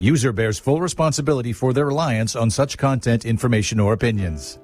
User bears full responsibility for their reliance on such content, information, or opinions.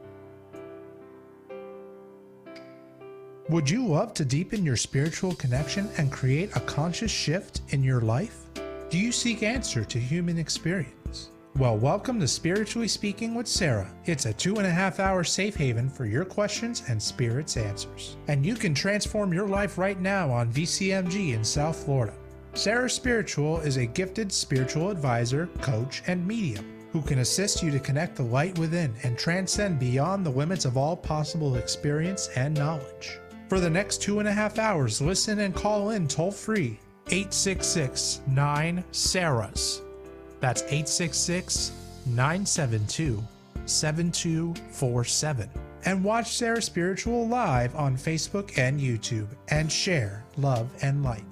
Would you love to deepen your spiritual connection and create a conscious shift in your life? Do you seek answer to human experience? Well, welcome to Spiritually Speaking with Sarah. It's a 2.5-hour safe haven for your questions and Spirit's answers. And you can transform your life right now on VCMG in South Florida. SarahSpiritual is a gifted spiritual advisor, coach, and medium who can assist you to connect the light within and transcend beyond the limits of all possible experience and knowledge. For the next 2.5 hours, listen and call in toll-free 866-9-SARAHS. That's 866-972-7247. And watch SarahSpiritual live on Facebook and YouTube and share love and light.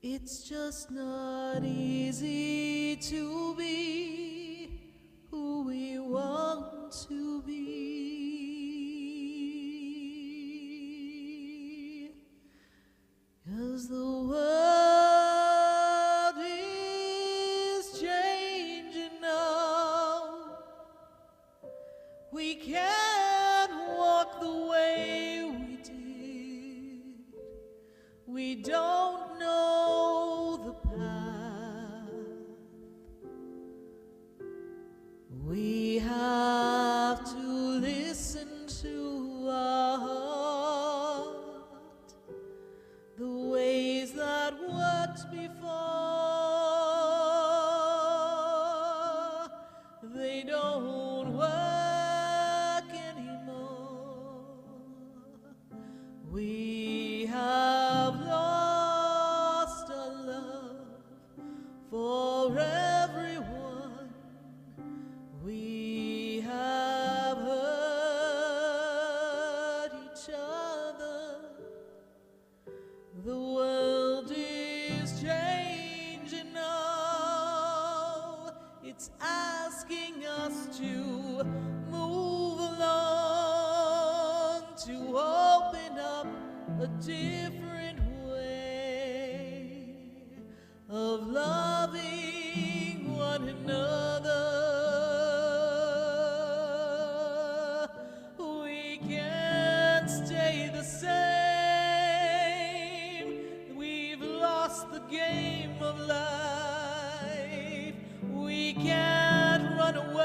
It's just not easy to be who we want to be, 'cause the world is changing now. We can't walk the way we did. We don't know the path. We have to listen to our heart, the ways that worked before, they don't work anymore. We have lost our love for everyone. We have hurt each other. The world is changing now. It's asking us to move along, to open up a different way of loving one another. We can't stay the same. We've lost the game of life. We can't run away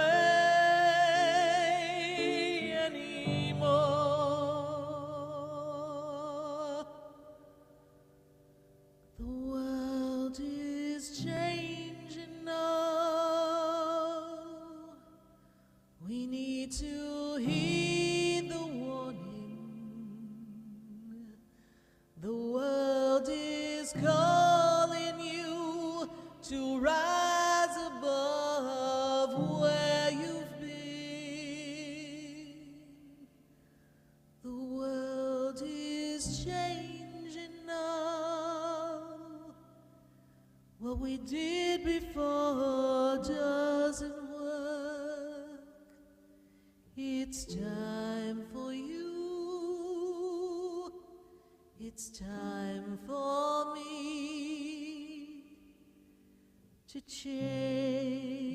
anymore. The world is changing now. We need to heed the warning. The world is calling you to rise above where you've been. The world is changing now. What we did before doesn't work. It's time for you. It's time for me to change.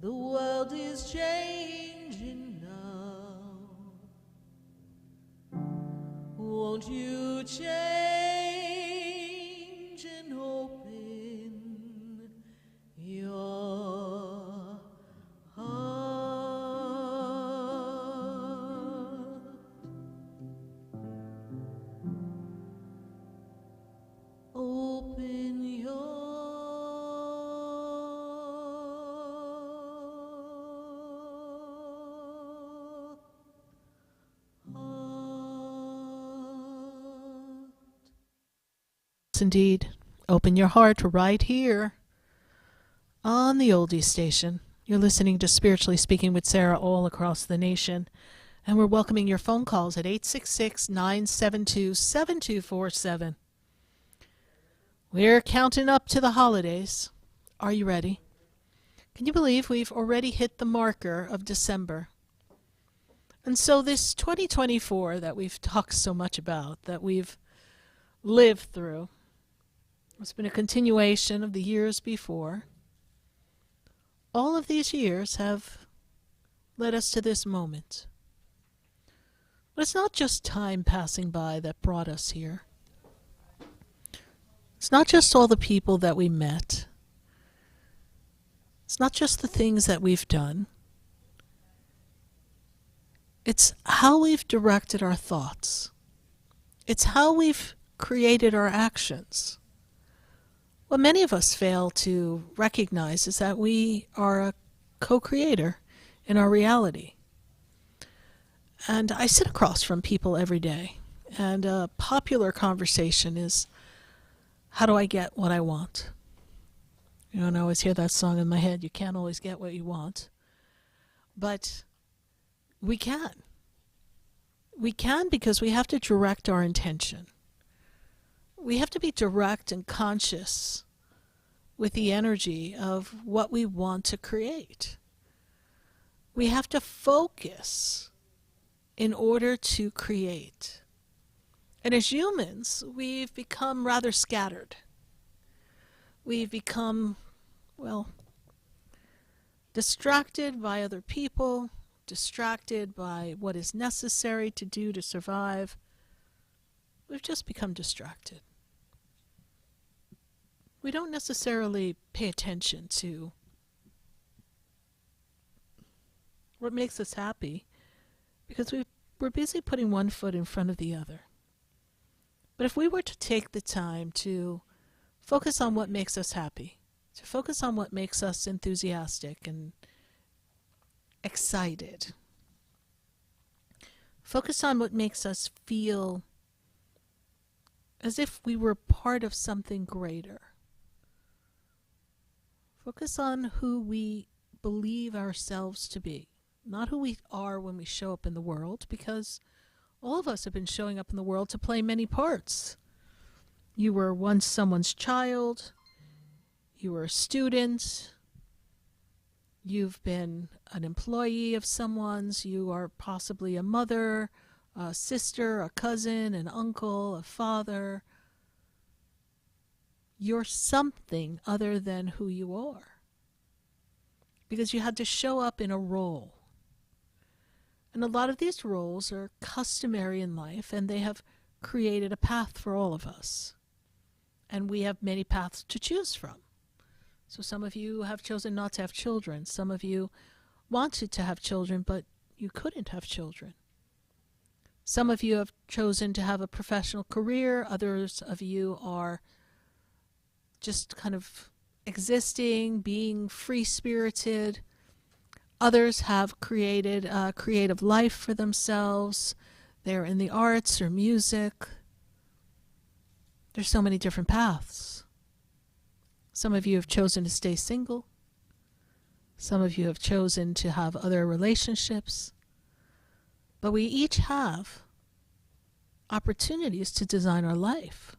The world is changing now. Won't you change and open your heart? Open your Yes, indeed. Open your heart right here on the Oldies station. You're listening to Spiritually Speaking with Sarah all across the nation. And we're welcoming your phone calls at 866-972-7247. We're counting up to the holidays. Are you ready? Can you believe we've already hit the marker of December? And so this 2024 that we've talked so much about, that we've lived through, it's been a continuation of the years before. All of these years have led us to this moment. But it's not just time passing by that brought us here. It's not just all the people that we met. It's not just the things that we've done. It's how we've directed our thoughts. It's how we've created our actions. What many of us fail to recognize is that we are a co-creator in our reality. And I sit across from people every day, and a popular conversation is, how do I get what I want? You know, and I always hear that song in my head, you can't always get what you want. But we can. We can because we have to direct our intention. We have to be direct and conscious with the energy of what we want to create. We have to focus in order to create. And as humans, we've become rather scattered. We've become, distracted by other people, distracted by what is necessary to do to survive. We've just become distracted. We don't necessarily pay attention to what makes us happy because we're busy putting one foot in front of the other. But if we were to take the time to focus on what makes us happy, to focus on what makes us enthusiastic and excited, focus on what makes us feel as if we were part of something greater. Focus on who we believe ourselves to be, not who we are when we show up in the world, because all of us have been showing up in the world to play many parts. You were once someone's child, you were a student, you've been an employee of someone's, you are possibly a mother, a sister, a cousin, an uncle, a father. You're something other than who you are, because you had to show up in a role. And a lot of these roles are customary in life, and they have created a path for all of us. And we have many paths to choose from. So some of you have chosen not to have children. Some of you wanted to have children, but you couldn't have children. Some of you have chosen to have a professional career. Others of you are just kind of existing, being free-spirited. Others have created a creative life for themselves. They're in the arts or music. There's so many different paths. Some of you have chosen to stay single. Some of you have chosen to have other relationships. But we each have opportunities to design our life.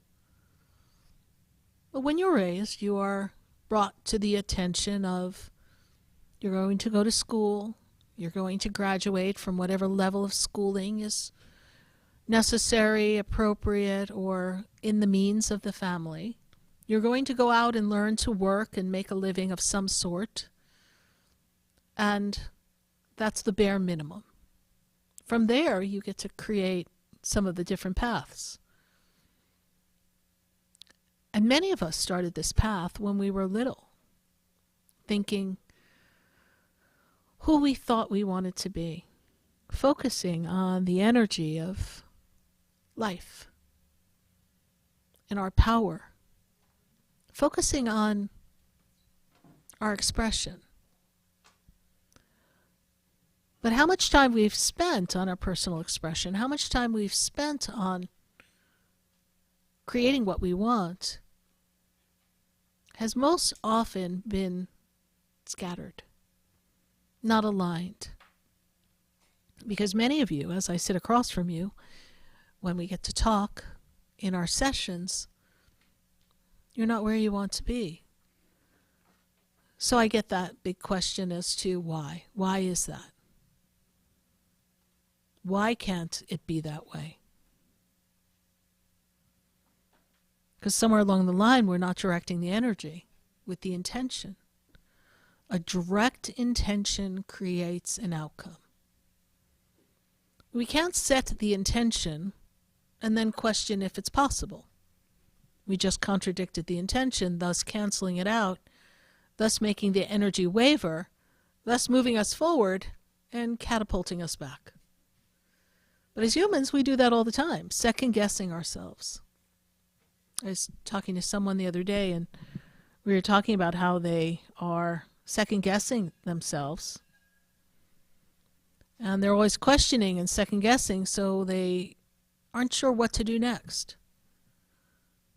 But when you're raised, you are brought to the attention of you're going to go to school, you're going to graduate from whatever level of schooling is necessary, appropriate, or in the means of the family. You're going to go out and learn to work and make a living of some sort. And that's the bare minimum. From there, you get to create some of the different paths. And many of us started this path when we were little, thinking who we thought we wanted to be, focusing on the energy of life and our power, focusing on our expression. But how much time we've spent on our personal expression, how much time we've spent on creating what we want has most often been scattered, not aligned. Because many of you, as I sit across from you, when we get to talk in our sessions, you're not where you want to be. So I get that big question as to why. Why is that? Why can't it be that way? Because somewhere along the line, we're not directing the energy with the intention. A direct intention creates an outcome. We can't set the intention and then question if it's possible. We just contradicted the intention, thus canceling it out, thus making the energy waver, thus moving us forward and catapulting us back. But as humans, we do that all the time, second-guessing ourselves. I was talking to someone the other day, and we were talking about how they are second-guessing themselves. And they're always questioning and second-guessing, so they aren't sure what to do next.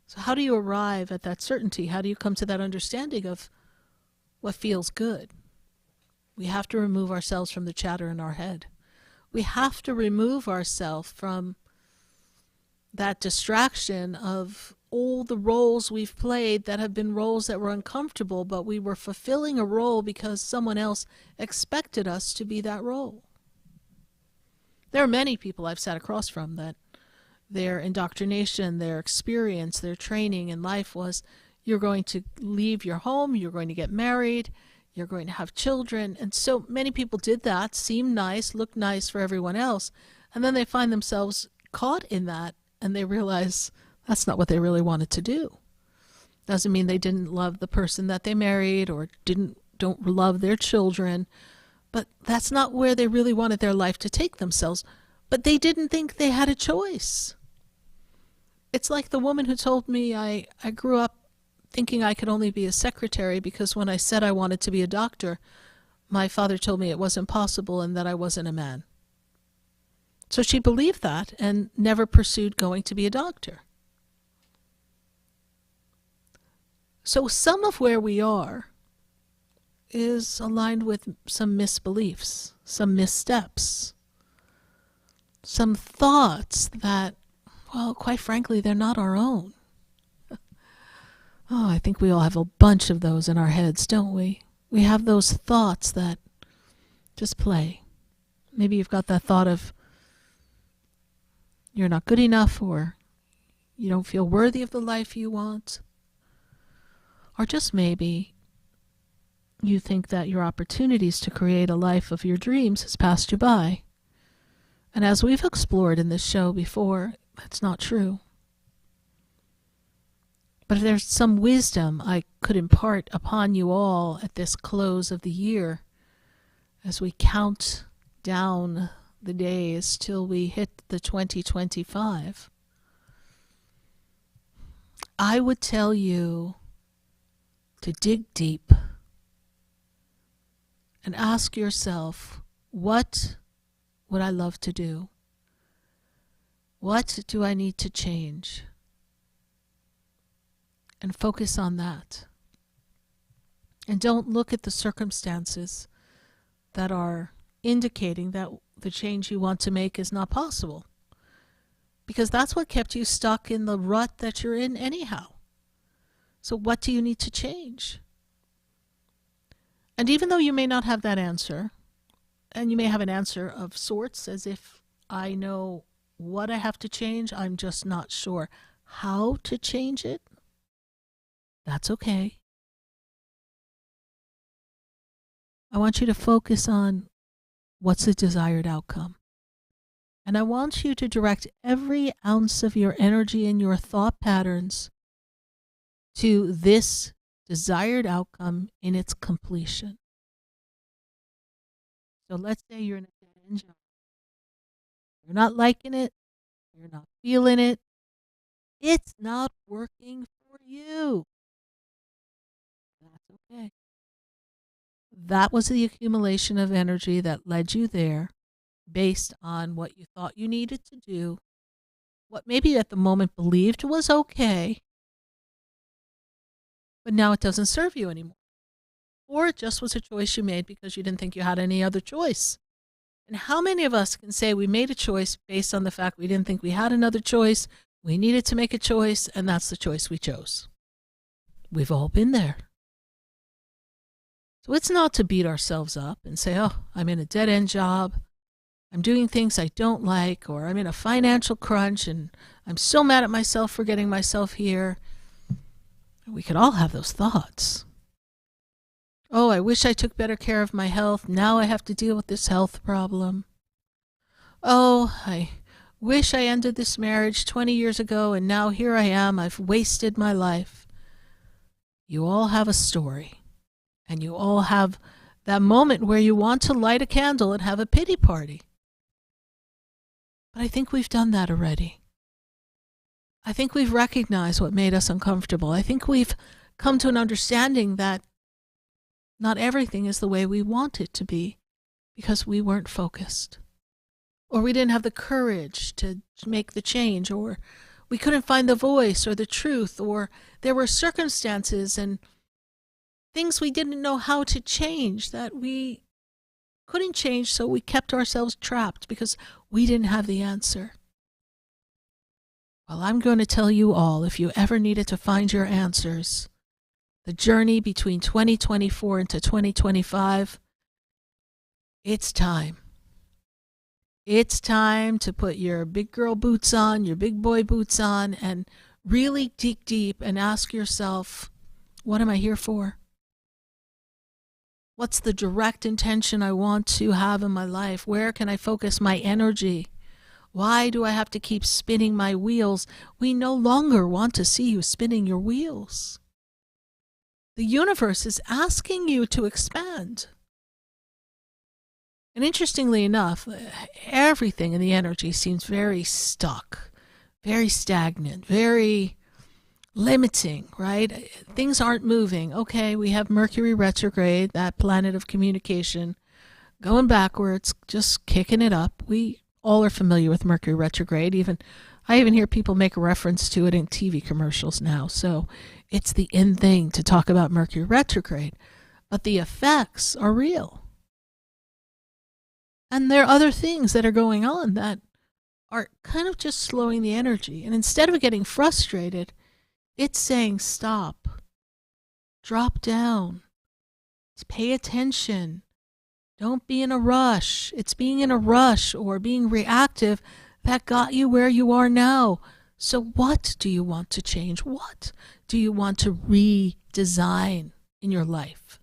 So how do you arrive at that certainty? How do you come to that understanding of what feels good? We have to remove ourselves from the chatter in our head. We have to remove ourselves from that distraction of all the roles we've played that have been roles that were uncomfortable, but we were fulfilling a role because someone else expected us to be that role. There are many people I've sat across from that their indoctrination, their experience, their training in life was, you're going to leave your home, you're going to get married, you're going to have children. And so many people did that, seemed nice, looked nice for everyone else, and then they find themselves caught in that, and they realize that's not what they really wanted to do. Doesn't mean they didn't love the person that they married or don't love their children, but that's not where they really wanted their life to take themselves. But they didn't think they had a choice. It's like the woman who told me I grew up thinking I could only be a secretary because when I said I wanted to be a doctor, my father told me it wasn't possible and that I wasn't a man. So she believed that and never pursued going to be a doctor. So some of where we are is aligned with some misbeliefs, some missteps, some thoughts that, well, quite frankly, they're not our own. Oh, I think we all have a bunch of those in our heads, don't we? We have those thoughts that just play. Maybe you've got that thought of you're not good enough, or you don't feel worthy of the life you want. Or just maybe you think that your opportunities to create a life of your dreams has passed you by. And as we've explored in this show before, that's not true. But if there's some wisdom I could impart upon you all at this close of the year, as we count down the days till we hit the 2025, I would tell you to dig deep and ask yourself, what would I love to do? What do I need to change? And focus on that. And don't look at the circumstances that are indicating that the change you want to make is not possible. Because that's what kept you stuck in the rut that you're in anyhow. So what do you need to change? And even though you may not have that answer, and you may have an answer of sorts, as if I know what I have to change, I'm just not sure how to change it, that's okay. I want you to focus on what's the desired outcome. And I want you to direct every ounce of your energy and your thought patterns to this desired outcome in its completion. So let's say you're in a dead-end job. You're not liking it. You're not feeling it. It's not working for you. That's okay. That was the accumulation of energy that led you there based on what you thought you needed to do what maybe at the moment believed was okay, but now it doesn't serve you anymore. Or it just was a choice you made because you didn't think you had any other choice. And how many of us can say we made a choice based on the fact we didn't think we had another choice, we needed to make a choice, and that's the choice we chose? We've all been there. So it's not to beat ourselves up and say, oh, I'm in a dead-end job, I'm doing things I don't like, or I'm in a financial crunch and I'm so mad at myself for getting myself here. We could all have those thoughts. Oh, I wish I took better care of my health. Now I have to deal with this health problem. Oh, I wish I ended this marriage 20 years ago and now here I am. I've wasted my life. You all have a story. And you all have that moment where you want to light a candle and have a pity party. But I think we've done that already. I think we've recognized what made us uncomfortable. I think we've come to an understanding that not everything is the way we want it to be because we weren't focused. Or we didn't have the courage to make the change, or we couldn't find the voice or the truth, or there were circumstances and things we didn't know how to change that we couldn't change, so we kept ourselves trapped because we didn't have the answer. Well, I'm going to tell you all, if you ever needed to find your answers, the journey between 2024 into 2025, it's time. It's time to put your big girl boots on, your big boy boots on, and really dig deep and ask yourself, what am I here for? What's the direct intention I want to have in my life? Where can I focus my energy? Why do I have to keep spinning my wheels? We no longer want to see you spinning your wheels. The universe is asking you to expand. And interestingly enough, everything in the energy seems very stuck, very stagnant, very limiting, right? Things aren't moving. Okay, we have Mercury retrograde, that planet of communication, going backwards, just kicking it up. We all are familiar with Mercury retrograde. I even hear people make a reference to it in TV commercials now. So it's the in thing to talk about Mercury retrograde. But the effects are real. And there are other things that are going on that are kind of just slowing the energy. And instead of getting frustrated, it's saying stop, drop down, pay attention, don't be in a rush. It's being in a rush or being reactive that got you where you are now. So what do you want to change? What do you want to redesign in your life?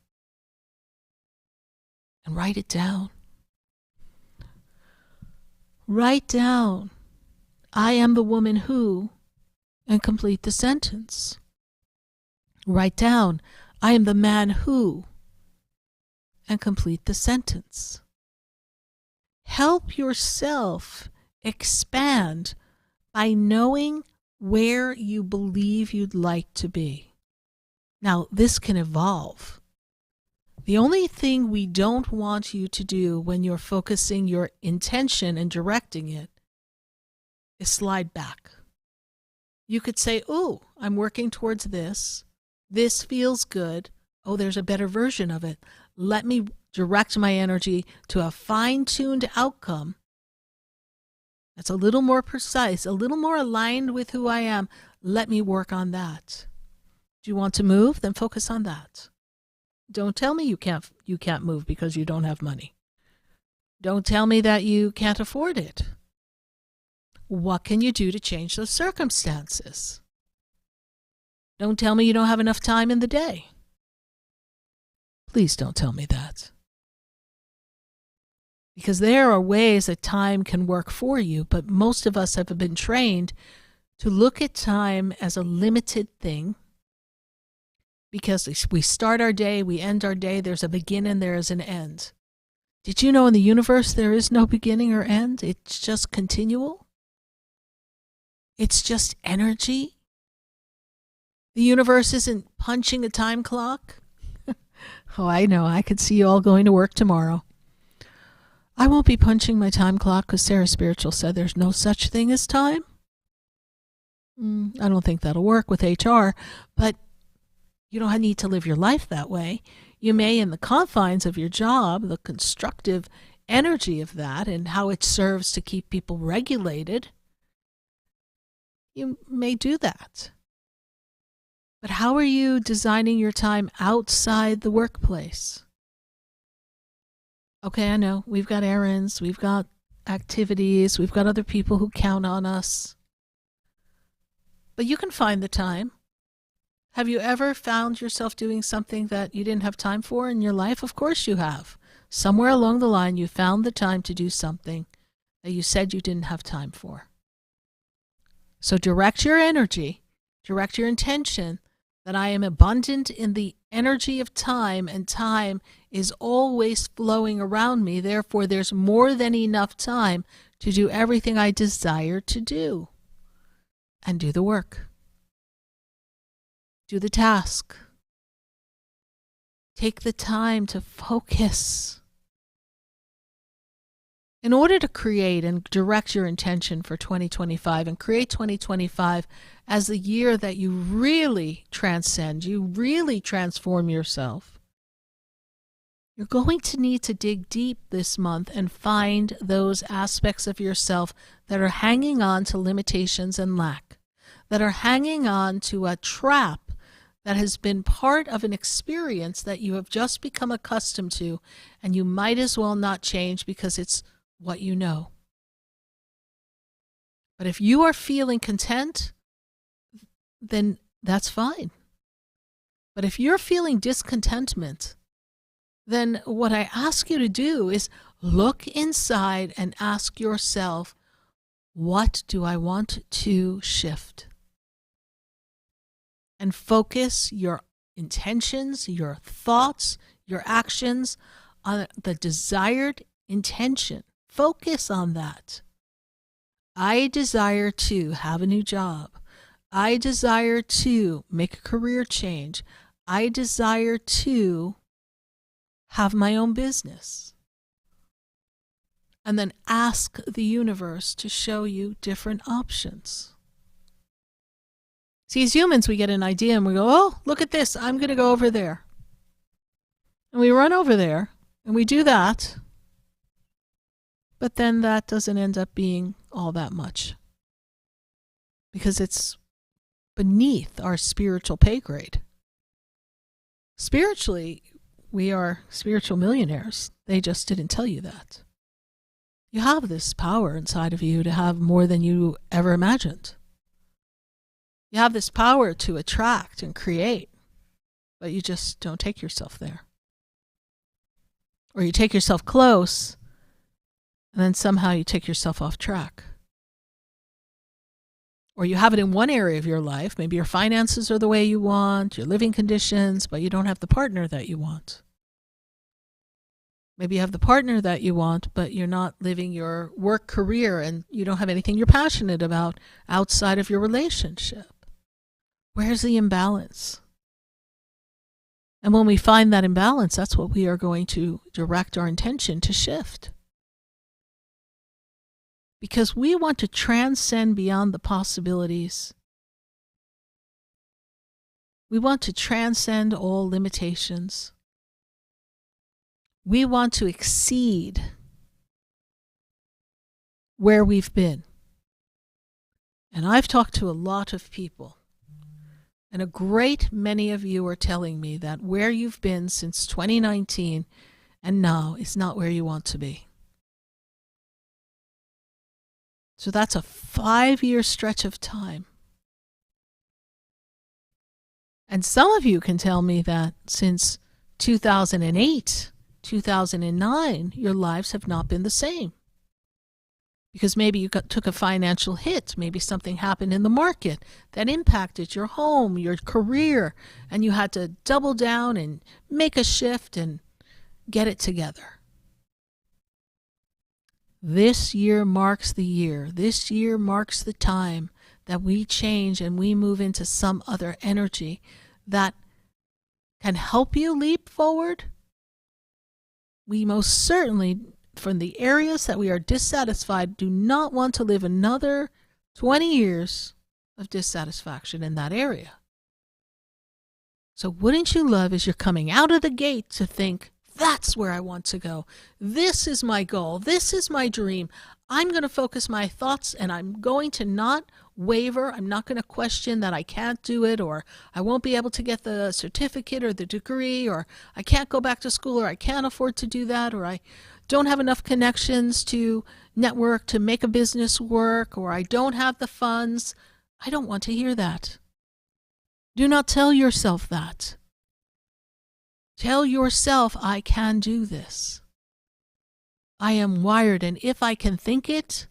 And write it down. Write down, I am the woman who, and complete the sentence. Write down, I am the man who, and complete the sentence. Help yourself expand by knowing where you believe you'd like to be. Now, this can evolve. The only thing we don't want you to do when you're focusing your intention and directing it is slide back. You could say, oh, I'm working towards this. This feels good. Oh, there's a better version of it. Let me direct my energy to a fine-tuned outcome that's a little more precise, a little more aligned with who I am. Let me work on that. Do you want to move? Then focus on that. Don't tell me you can't move because you don't have money. Don't tell me that you can't afford it. What can you do to change those circumstances? Don't tell me you don't have enough time in the day. Please don't tell me that. Because there are ways that time can work for you, but most of us have been trained to look at time as a limited thing. Because we start our day, we end our day, there's a beginning, there is an end. Did you know in the universe there is no beginning or end? It's just continual. It's just energy. The universe isn't punching a time clock. Oh, I know. I could see you all going to work tomorrow. I won't be punching my time clock because SarahSpiritual said there's no such thing as time. I don't think that'll work with HR, but you don't need to live your life that way. You may, in the confines of your job, the constructive energy of that and how it serves to keep people regulated, you may do that. But how are you designing your time outside the workplace? Okay, I know, we've got errands, we've got activities, we've got other people who count on us. But you can find the time. Have you ever found yourself doing something that you didn't have time for in your life? Of course you have. Somewhere along the line, you found the time to do something that you said you didn't have time for. So direct your energy, direct your intention that I am abundant in the energy of time, and time is always flowing around me. Therefore, there's more than enough time to do everything I desire to do. And do the work. Do the task. Take the time to focus. In order to create and direct your intention for 2025 and create 2025 as the year that you really transcend, you really transform yourself, you're going to need to dig deep this month and find those aspects of yourself that are hanging on to limitations and lack, that are hanging on to a trap that has been part of an experience that you have just become accustomed to, and you might as well not change because it's what you know. But if you are feeling content, then that's fine. But if you're feeling discontentment, then what I ask you to do is look inside and ask yourself, what do I want to shift? And focus your intentions, your thoughts, your actions on the desired intention. Focus on that. I desire to have a new job. I desire to make a career change. I desire to have my own business. And then ask the universe to show you different options. See, as humans, we get an idea and we go, oh, look at this. I'm going to go over there. And we run over there and we do that. But then that doesn't end up being all that much because it's beneath our spiritual pay grade. Spiritually, we are spiritual millionaires. They just didn't tell you that. You have this power inside of you to have more than you ever imagined. You have this power to attract and create, but you just don't take yourself there. Or you take yourself close, and then somehow you take yourself off track. Or you have it in one area of your life. Maybe your finances are the way you want, your living conditions, but you don't have the partner that you want. Maybe you have the partner that you want, but you're not living your work career and you don't have anything you're passionate about outside of your relationship. Where's the imbalance? And when we find that imbalance, that's what we are going to direct our intention to shift. Because we want to transcend beyond the possibilities. We want to transcend all limitations. We want to exceed where we've been. And I've talked to a lot of people, and a great many of you are telling me that where you've been since 2019 and now is not where you want to be. So that's a 5-year stretch of time. And some of you can tell me that since 2008, 2009, your lives have not been the same. Because maybe you took a financial hit, maybe something happened in the market that impacted your home, your career, and you had to double down and make a shift and get it together. This year marks the year. This year marks the time that we change and we move into some other energy that can help you leap forward. We most certainly, from the areas that we are dissatisfied, do not want to live another 20 years of dissatisfaction in that area. So wouldn't you love, as you're coming out of the gate, to think, that's where I want to go. This is my goal. This is my dream. I'm going to focus my thoughts, and I'm going to not waver. I'm not going to question that I can't do it, or I won't be able to get the certificate or the degree, or I can't go back to school, or I can't afford to do that, or I don't have enough connections to network to make a business work, or I don't have the funds. I don't want to hear that. Do not tell yourself that. Tell yourself, I can do this. I am wired, and if I can think it,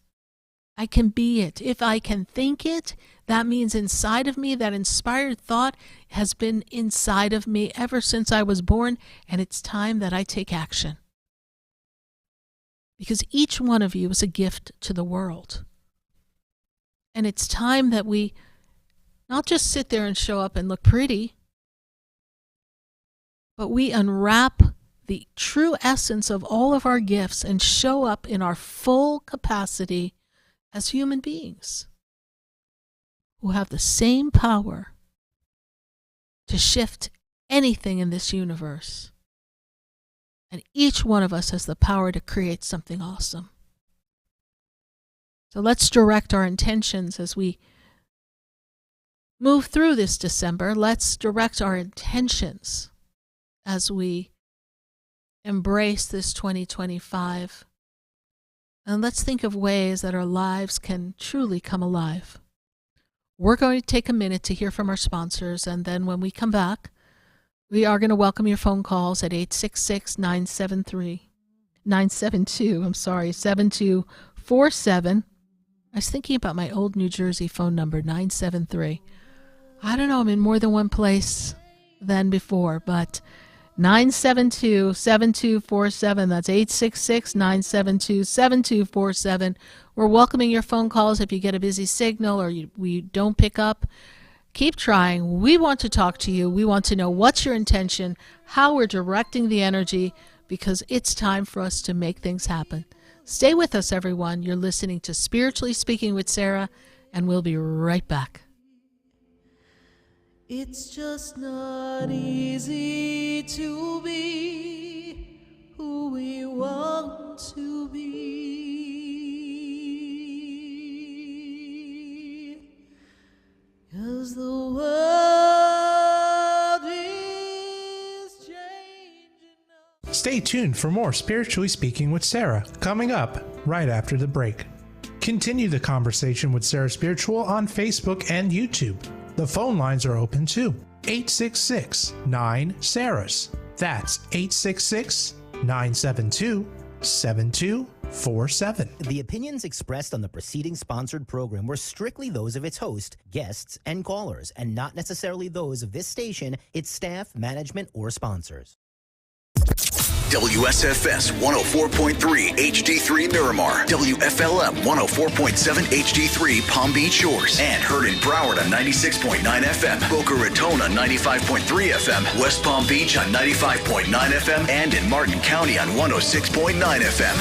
I can be it. If I can think it, that means inside of me, that inspired thought has been inside of me ever since I was born, and it's time that I take action. Because each one of you is a gift to the world. And it's time that we not just sit there and show up and look pretty, but we unwrap the true essence of all of our gifts and show up in our full capacity as human beings who have the same power to shift anything in this universe. And each one of us has the power to create something awesome. So let's direct our intentions as we move through this December. Let's direct our intentions as we embrace this 2025. And let's think of ways that our lives can truly come alive. We're going to take a minute to hear from our sponsors, and then when we come back, we are going to welcome your phone calls at 866-7247. I was thinking about my old New Jersey phone number, 973. I don't know, I'm in more than one place than before, but 972-7247. That's 866-972-7247. We're welcoming your phone calls. If you get a busy signal or we don't pick up, keep trying. We want to talk to you. We want to know what's your intention, how we're directing the energy, because it's time for us to make things happen. Stay with us, everyone. You're listening to Spiritually Speaking with Sarah, and we'll be right back. It's just not easy to be who we want to be, 'cause the world is changing now. Stay tuned for more Spiritually Speaking with Sarah, coming up right after the break. Continue the conversation with Sarah Spiritual on Facebook and YouTube. The phone lines are open too. 866-9-SARAHS. That's 866-972-7247. The opinions expressed on the preceding sponsored program were strictly those of its host, guests, and callers, and not necessarily those of this station, its staff, management, or sponsors. WSFS 104.3 HD3 Miramar, WFLM 104.7 HD3 Palm Beach Shores, and heard in Broward on 96.9 FM, Boca Raton on 95.3 FM, West Palm Beach on 95.9 FM, and in Martin County on 106.9 FM.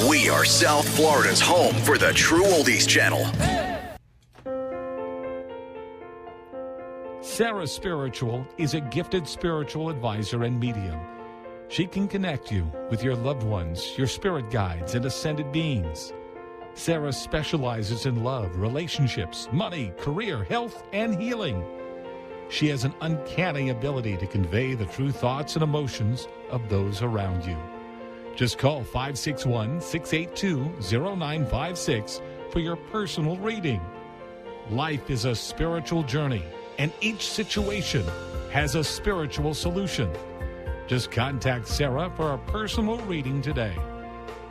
We are South Florida's home for the True Oldies channel. SarahSpiritual is a gifted spiritual advisor and medium. She can connect you with your loved ones, your spirit guides, and ascended beings. Sarah specializes in love, relationships, money, career, health, and healing. She has an uncanny ability to convey the true thoughts and emotions of those around you. Just call 561-682-0956 for your personal reading. Life is a spiritual journey, and each situation has a spiritual solution. Just contact Sarah for a personal reading today.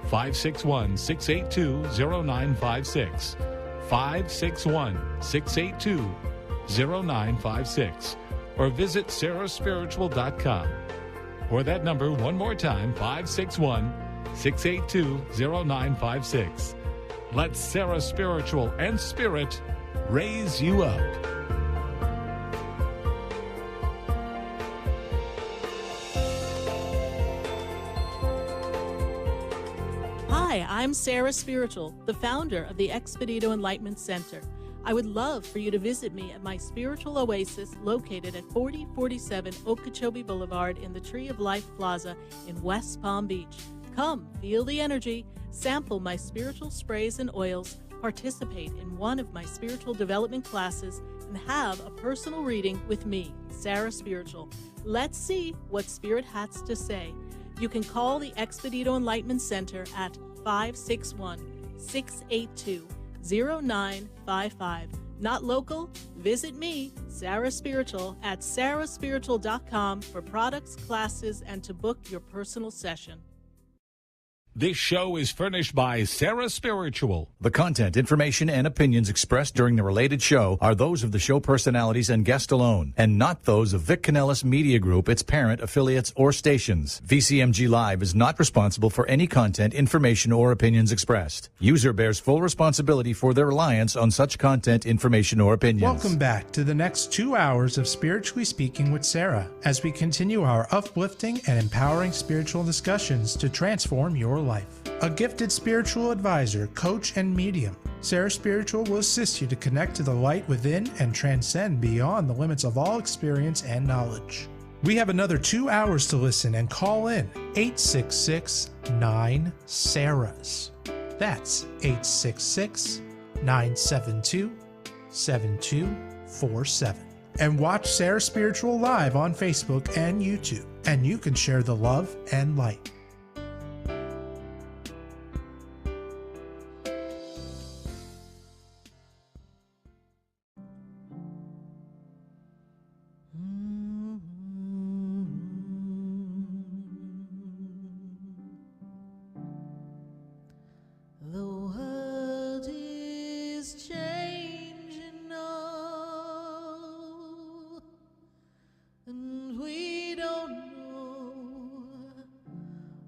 561-682-0956. 561-682-0956. Or visit SarahSpiritual.com. Or that number one more time, 561-682-0956. Let Sarah Spiritual and Spirit raise you up. Hi, I'm Sarah Spiritual, the founder of the Expedito Enlightenment Center. I would love for you to visit me at my spiritual oasis located at 4047 Okeechobee Boulevard in the Tree of Life Plaza in West Palm Beach. Come, feel the energy, sample my spiritual sprays and oils, participate in one of my spiritual development classes, and have a personal reading with me, Sarah Spiritual. Let's see what Spirit has to say. You can call the Expedito Enlightenment Center at 561-682-0955. Not local? Visit me, Sarah Spiritual, at sarahspiritual.com for products, classes, and to book your personal session. This show is furnished by Sarah Spiritual. The content, information, and opinions expressed during the related show are those of the show personalities and guest alone, and not those of Vic Canellis Media Group, its parent, affiliates, or stations. VCMG Live is not responsible for any content, information, or opinions expressed. User bears full responsibility for their reliance on such content, information, or opinions. Welcome back to the next 2 hours of Spiritually Speaking with Sarah, as we continue our uplifting and empowering spiritual discussions to transform your life. A gifted spiritual advisor, coach, and medium, Sarah Spiritual will assist you to connect to the light within and transcend beyond the limits of all experience and knowledge. We have another 2 hours to listen and call in 866-9-SARAHs. That's 866-972-7247. And watch Sarah Spiritual live on Facebook and YouTube, and you can share the love and light. The world is changing now, and we don't know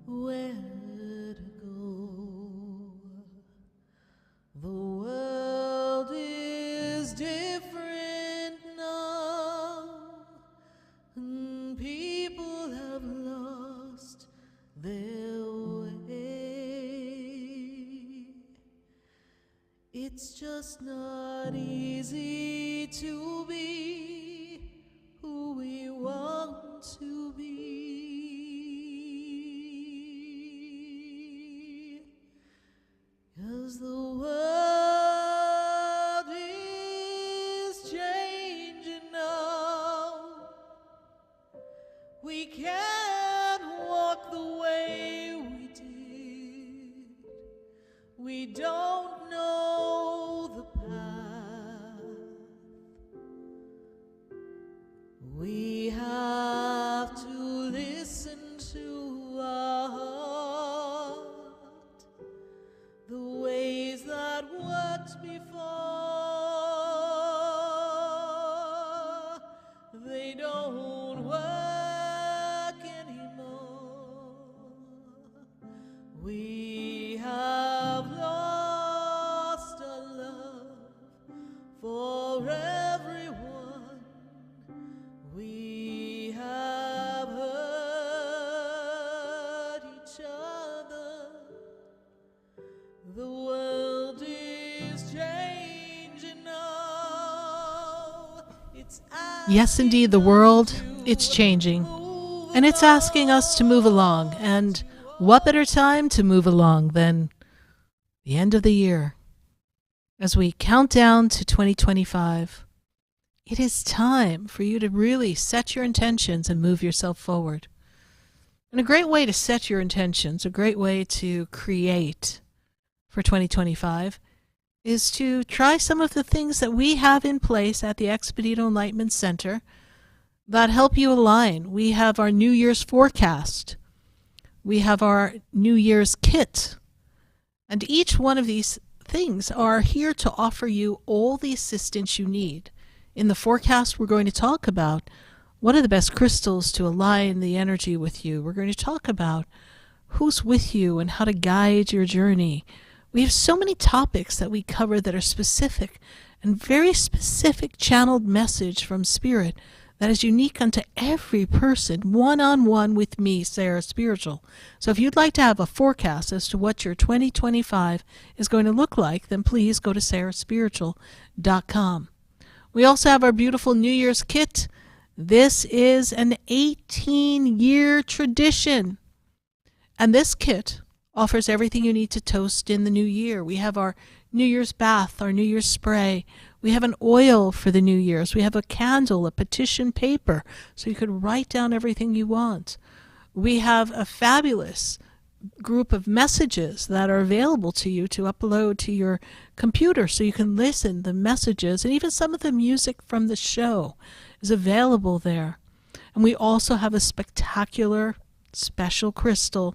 where to go. The world is different now, and people have lost their way. It's just not easy to be who we want to be, 'cause the world is changing now. We can't walk the way we did. We don't know the path. We have to listen to our heart. The ways that worked before, they don't work anymore. We have lost our love for everyone. We have hurt each other. The world is changing now. It's Yes, indeed, the world, it's changing. And it's asking us to move along. And what better time to move along than the end of the year? As we count down to 2025, it is time for you to really set your intentions and move yourself forward. And a great way to set your intentions, a great way to create for 2025 is to try some of the things that we have in place at the Expedito Enlightenment Center that help you align. We have our New Year's forecast. We have our New Year's kit. And each one of these things are here to offer you all the assistance you need. In the forecast, we're going to talk about what are the best crystals to align the energy with you. We're going to talk about who's with you and how to guide your journey. We have so many topics that we cover that are specific and very specific channeled message from Spirit that is unique unto every person, one-on-one with me, Sarah Spiritual. So if you'd like to have a forecast as to what your 2025 is going to look like, then please go to SarahSpiritual.com. We also have our beautiful New Year's kit. This is an 18-year tradition. And this kit offers everything you need to toast in the new year. We have our New Year's bath, our New Year's spray. We have an oil for the New Year's. We have a candle, a petition paper, so you could write down everything you want. We have a fabulous group of messages that are available to you to upload to your computer so you can listen. The messages and even some of the music from the show is available there. And we also have a spectacular special crystal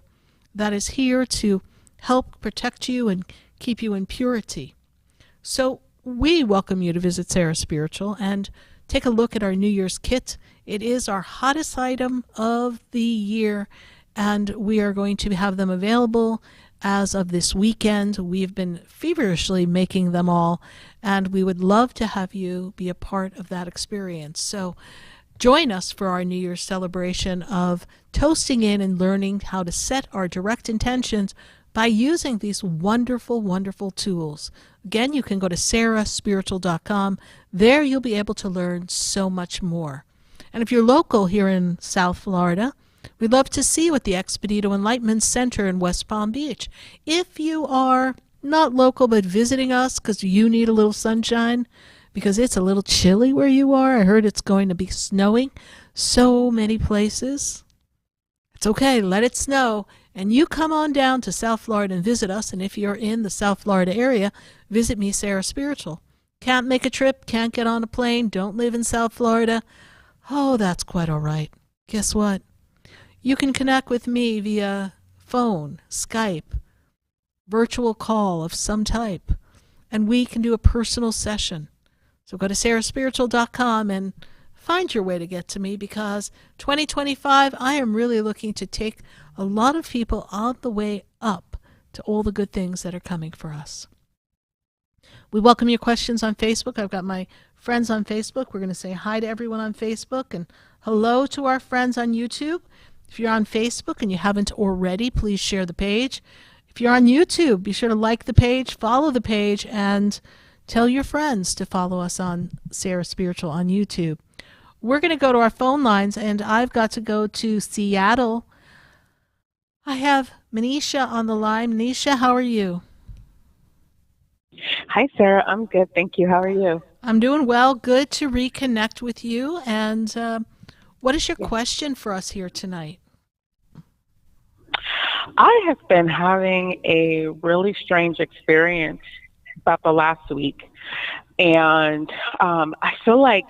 that is here to help protect you and keep you in purity. So we welcome you to visit Sarah Spiritual and take a look at our New Year's kit. It is our hottest item of the year, and we are going to have them available as of this weekend. We've been feverishly making them all, and we would love to have you be a part of that experience. So join us for our New Year's celebration of toasting in and learning how to set our direct intentions by using these wonderful, wonderful tools. Again, you can go to SarahSpiritual.com. There you'll be able to learn so much more. And if you're local here in South Florida, we'd love to see you at the Expedito Enlightenment Center in West Palm Beach. If you are not local but visiting us because you need a little sunshine, because it's a little chilly where you are. I heard it's going to be snowing so many places. It's okay, let it snow, and you come on down to South Florida and visit us. And if you're in the South Florida area, visit me, Sarah Spiritual. Can't make a trip, can't get on a plane, don't live in South Florida. Oh, that's quite all right. Guess what? You can connect with me via phone, Skype, virtual call of some type, and we can do a personal session. So go to SarahSpiritual.com and find your way to get to me, because 2025, I am really looking to take a lot of people on the way up to all the good things that are coming for us. We welcome your questions on Facebook. I've got my friends on Facebook. We're going to say hi to everyone on Facebook and hello to our friends on YouTube. If you're on Facebook and you haven't already, please share the page. If you're on YouTube, be sure to like the page, follow the page, and tell your friends to follow us on Sarah Spiritual on YouTube. We're going to go to our phone lines, and I've got to go to Seattle. I have Manisha on the line. Manisha, how are you? Hi, Sarah. I'm good. Thank you. How are you? I'm doing well. Good to reconnect with you. And what is your question for us here tonight? I have been having a really strange experience about the last week. And I feel like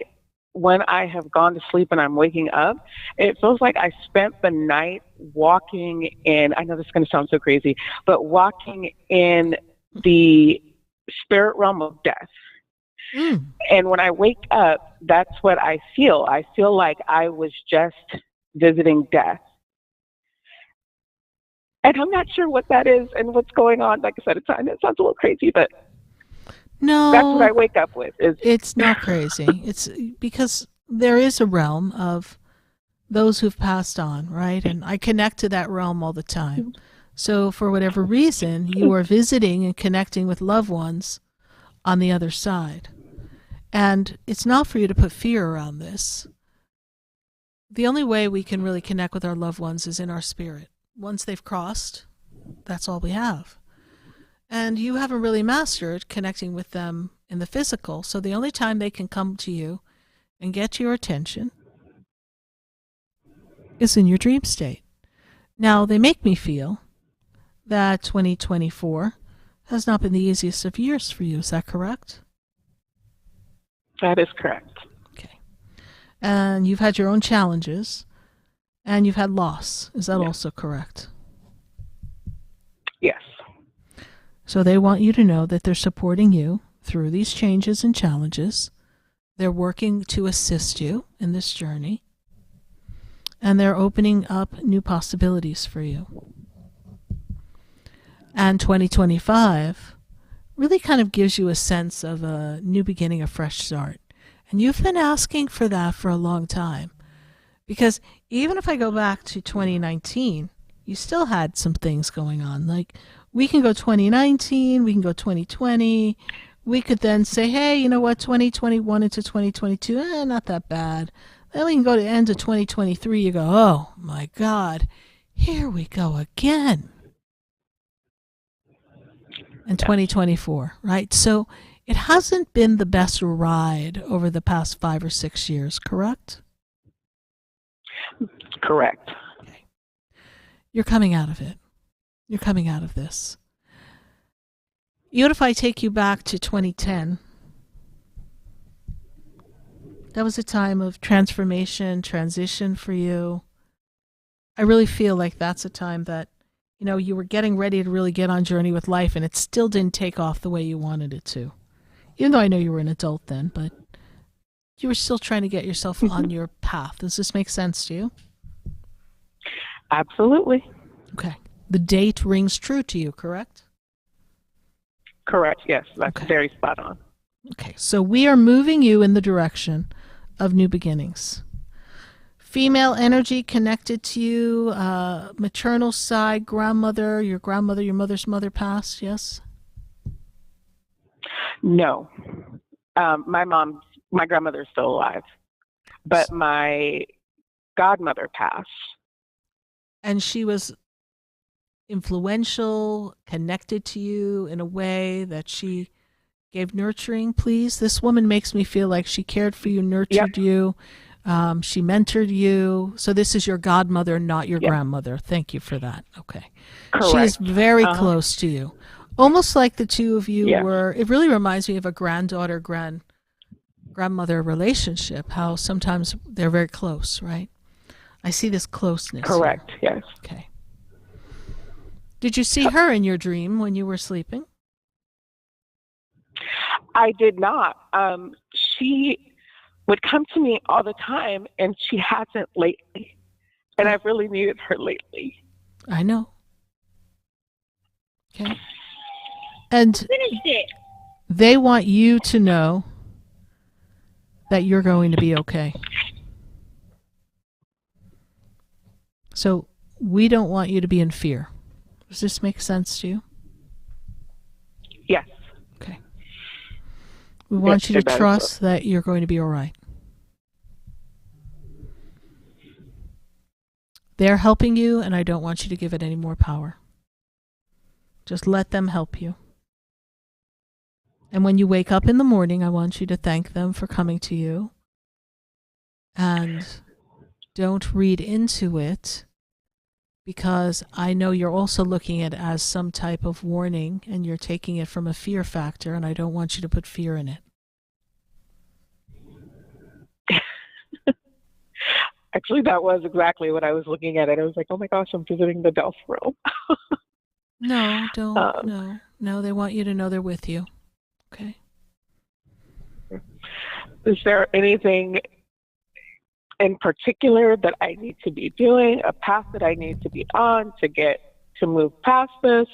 when I have gone to sleep and I'm waking up, it feels like I spent the night walking in, I know this is going to sound so crazy, but walking in the spirit realm of death. Mm. And when I wake up, that's what I feel. I feel like I was just visiting death. And I'm not sure what that is and what's going on. Like I said, it sounds a little crazy, but no, that's what I wake up with. It's not crazy. It's because there is a realm of those who've passed on, right? And I connect to that realm all the time. So for whatever reason, you are visiting and connecting with loved ones on the other side. And it's not for you to put fear around this. The only way we can really connect with our loved ones is in our spirit. Once they've crossed, that's all we have. And you haven't really mastered connecting with them in the physical. So the only time they can come to you and get your attention is in your dream state. Now, they make me feel that 2024 has not been the easiest of years for you. Is that correct? That is correct. Okay. And you've had your own challenges, and you've had loss. Is that also correct? Yes. So they want you to know that they're supporting you through these changes and challenges. They're working to assist you in this journey, and they're opening up new possibilities for you. And 2025 really kind of gives you a sense of a new beginning, a fresh start. And you've been asking for that for a long time. Because even if I go back to 2019, you still had some things going on. Like, we can go 2019, we can go 2020. We could then say, hey, you know what, 2021 into 2022, not that bad. Then we can go to the end of 2023. You go, oh, my God, here we go again. And 2024, right? So it hasn't been the best ride over the past 5 or 6 years, correct? Correct. Okay. You're coming out of it. You're coming out of this. Even if I take you back to 2010, that was a time of transformation, transition for you. I really feel like that's a time that, you know, you were getting ready to really get on journey with life, and it still didn't take off the way you wanted it to. Even though I know you were an adult then, but you were still trying to get yourself on your path. Does this make sense to you? Absolutely. Okay. The date rings true to you, correct? Correct, yes. That's Okay. very spot on. Okay, so we are moving you in the direction of new beginnings. Female energy connected to you, maternal side, grandmother, your mother's mother passed, yes? No. My grandmother's still alive, but my godmother passed. And she was influential, connected to you in a way that she gave nurturing, please. This woman makes me feel like she cared for you, nurtured you. She mentored you. So this is your godmother, not your grandmother. Thank you for that. Okay. Correct. She is very close to you. Almost like the two of you were, it really reminds me of a granddaughter, grandmother relationship, how sometimes they're very close, right? I see this closeness. Correct, here. yes. Okay. Did you see her in your dream when you were sleeping? I did not. She would come to me all the time, and she hasn't lately. And I've really needed her lately. I know. Okay. And they want you to know that you're going to be okay. So we don't want you to be in fear. Does this make sense to you? Yes. Okay. We want you to trust that you're going to be all right. They're helping you, and I don't want you to give it any more power. Just let them help you. And when you wake up in the morning, I want you to thank them for coming to you. And don't read into it, because I know you're also looking at it as some type of warning, and you're taking it from a fear factor, and I don't want you to put fear in it. Actually, that was exactly what I was looking at. I was like, oh my gosh, I'm visiting the Delph room. No, don't. No, they want you to know they're with you. Okay. Is there anything in particular that I need to be doing, a path that I need to be on to move past this?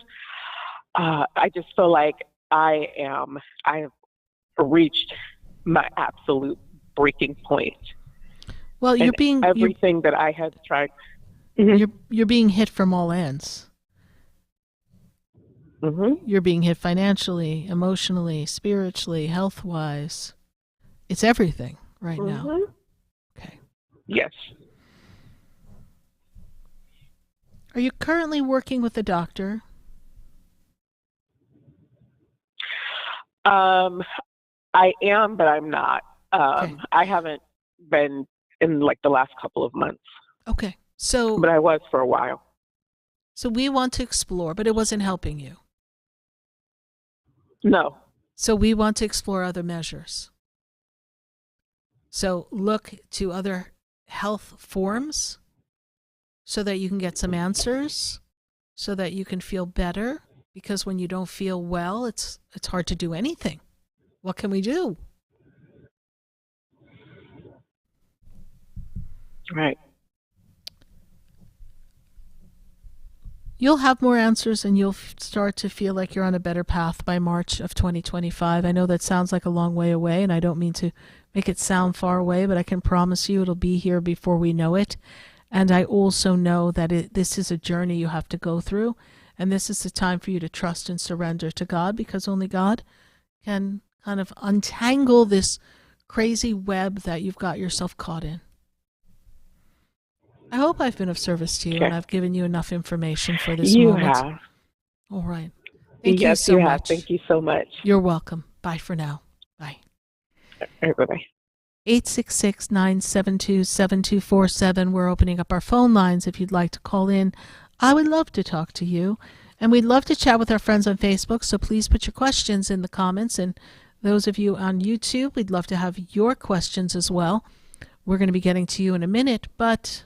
I just feel like I've reached my absolute breaking point. Well, everything that I had tried. You're being hit from all ends. Mm-hmm. You're being hit financially, emotionally, spiritually, health-wise. It's everything right now. Okay. Yes. Are you currently working with a doctor? I am, but I'm not. Okay. I haven't been in like the last couple of months. Okay. But I was for a while. So we want to explore, but it wasn't helping you. No. So we want to explore other measures. So look to other health forms so that you can get some answers, so that you can feel better, because when you don't feel well, it's hard to do anything. What can we do? Right. You'll have more answers, and you'll start to feel like you're on a better path by March of 2025. I know that sounds like a long way away, and I don't mean to make it sound far away, but I can promise you it'll be here before we know it. And I also know that this is a journey you have to go through, and this is the time for you to trust and surrender to God, because only God can kind of untangle this crazy web that you've got yourself caught in. I hope I've been of service to you, and I've given you enough information for this moment. You have. All right. Thank you Yes, so you much. have. Thank you so much. You're welcome. Bye for now. Bye. All right, bye-bye. 866-972-7247. We're opening up our phone lines if you'd like to call in. I would love to talk to you. And we'd love to chat with our friends on Facebook, so please put your questions in the comments. And those of you on YouTube, we'd love to have your questions as well. We're going to be getting to you in a minute, but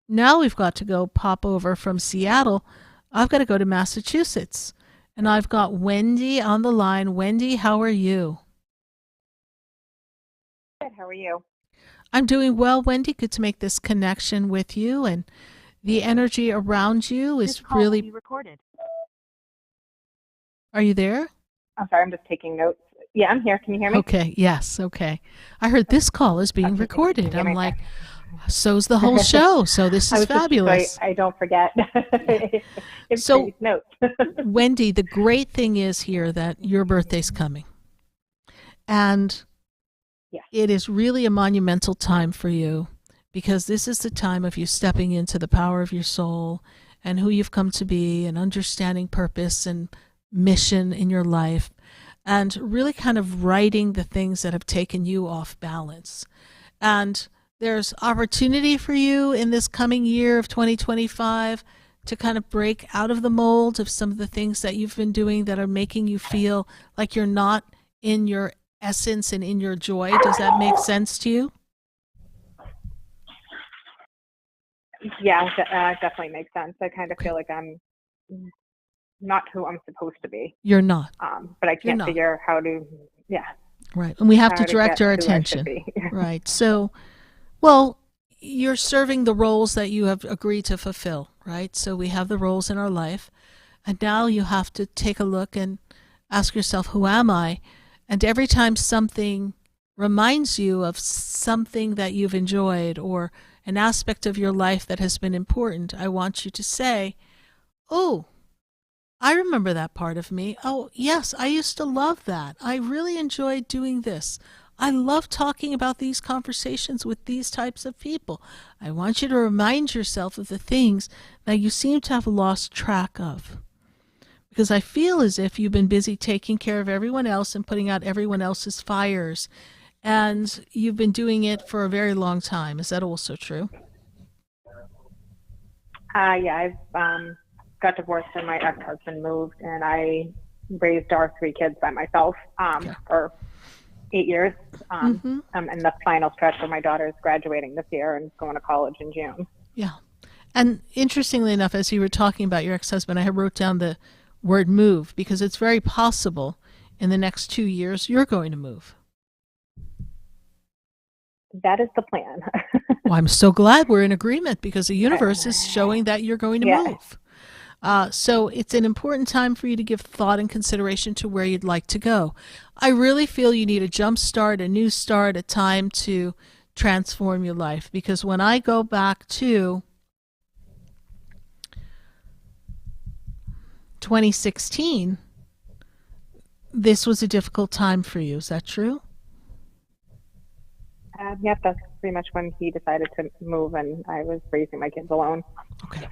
now we've got to go pop over from Seattle. I've got to go to Massachusetts. And I've got Wendy on the line. Wendy, how are you? Good. How are you? I'm doing well, Wendy. Good to make this connection with you. And the energy around you is really... Will be recorded. Are you there? I'm sorry, I'm just taking notes. Yeah, I'm here. Can you hear me? Okay, yes, okay. I heard this call is being recorded. I'm like, so's the whole show, so this is fabulous. I don't forget. So, notes. Wendy, the great thing is here that your birthday's coming. And it is really a monumental time for you, because this is the time of you stepping into the power of your soul and who you've come to be, and understanding purpose and mission in your life, and really kind of righting the things that have taken you off balance. And there's opportunity for you in this coming year of 2025 to kind of break out of the mold of some of the things that you've been doing that are making you feel like you're not in your essence and in your joy. Does that make sense to you? Yeah, definitely makes sense. I kind of feel like I'm not who I'm supposed to be. You're not. But I can't figure how to, Right. And we have to direct our attention. Right. So, well, you're serving the roles that you have agreed to fulfill, right? So we have the roles in our life. And now you have to take a look and ask yourself, who am I? And every time something reminds you of something that you've enjoyed or an aspect of your life that has been important, I want you to say, oh, I remember that part of me. Oh, yes, I used to love that. I really enjoyed doing this. I love talking about these conversations with these types of people. I want you to remind yourself of the things that you seem to have lost track of. Because I feel as if you've been busy taking care of everyone else and putting out everyone else's fires. And you've been doing it for a very long time. Is that also true? Yeah, I've got divorced and my ex-husband moved, and I raised our 3 kids by myself for 8 years. I'm in the final stretch where my daughter is graduating this year and going to college in June. Yeah. And interestingly enough, as you were talking about your ex-husband, I wrote down the word move, because it's very possible in the next 2 years you're going to move. That is the plan. Well, I'm so glad we're in agreement, because the universe is showing that you're going to move. So it's an important time for you to give thought and consideration to where you'd like to go. I really feel you need a jump start, a new start, a time to transform your life. Because when I go back to 2016, this was a difficult time for you. Is that true? Yep, that's pretty much when he decided to move, and I was raising my kids alone. Okay.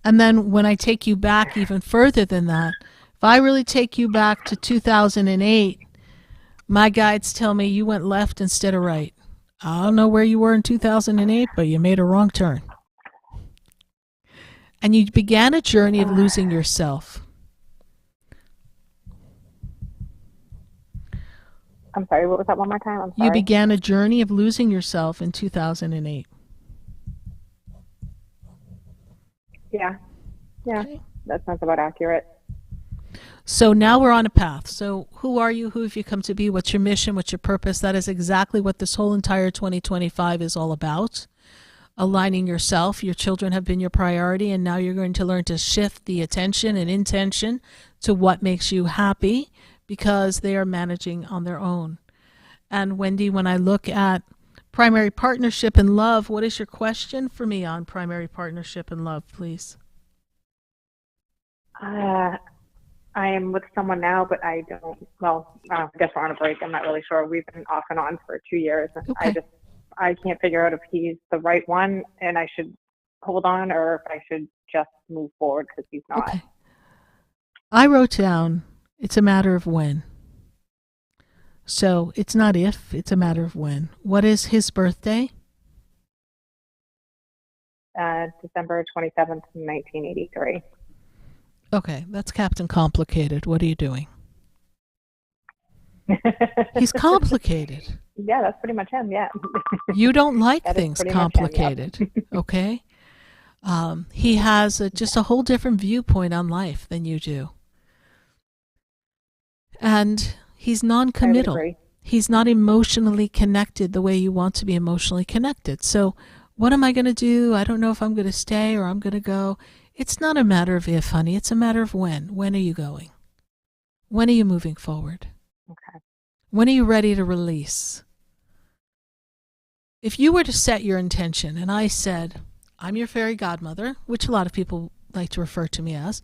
And then when I take you back even further than that, if I really take you back to 2008, my guides tell me you went left instead of right. I don't know where you were in 2008, but you made a wrong turn. And you began a journey of losing yourself. I'm sorry, what was that one more time? I'm sorry. You began a journey of losing yourself in 2008. Yeah. Okay. That sounds about accurate. So now we're on a path. So who are you? Who have you come to be? What's your mission? What's your purpose? That is exactly what this whole entire 2025 is all about. Aligning yourself. Your children have been your priority, and now you're going to learn to shift the attention and intention to what makes you happy, because they are managing on their own. And Wendy, when I look at primary partnership and love, what is your question for me on primary partnership and love, please? I am with someone now, but I guess we're on a break. I'm not really sure. We've been off and on for 2 years. Okay. I can't figure out if he's the right one and I should hold on or if I should just move forward because he's not. Okay. I wrote down, it's a matter of when. So it's not if, it's a matter of when. What is his birthday? December 27th, 1983. Okay, that's Captain Complicated. What are you doing? He's complicated. Yeah, that's pretty much him, yeah. You don't like That is things pretty much him, complicated, okay? He has just a whole different viewpoint on life than you do. And he's non-committal. I would agree. He's not emotionally connected the way you want to be emotionally connected. So what am I going to do? I don't know if I'm going to stay or I'm going to go. It's not a matter of if, honey. It's a matter of when. When are you going? When are you moving forward? Okay. When are you ready to release? If you were to set your intention and I said, I'm your fairy godmother, which a lot of people like to refer to me as,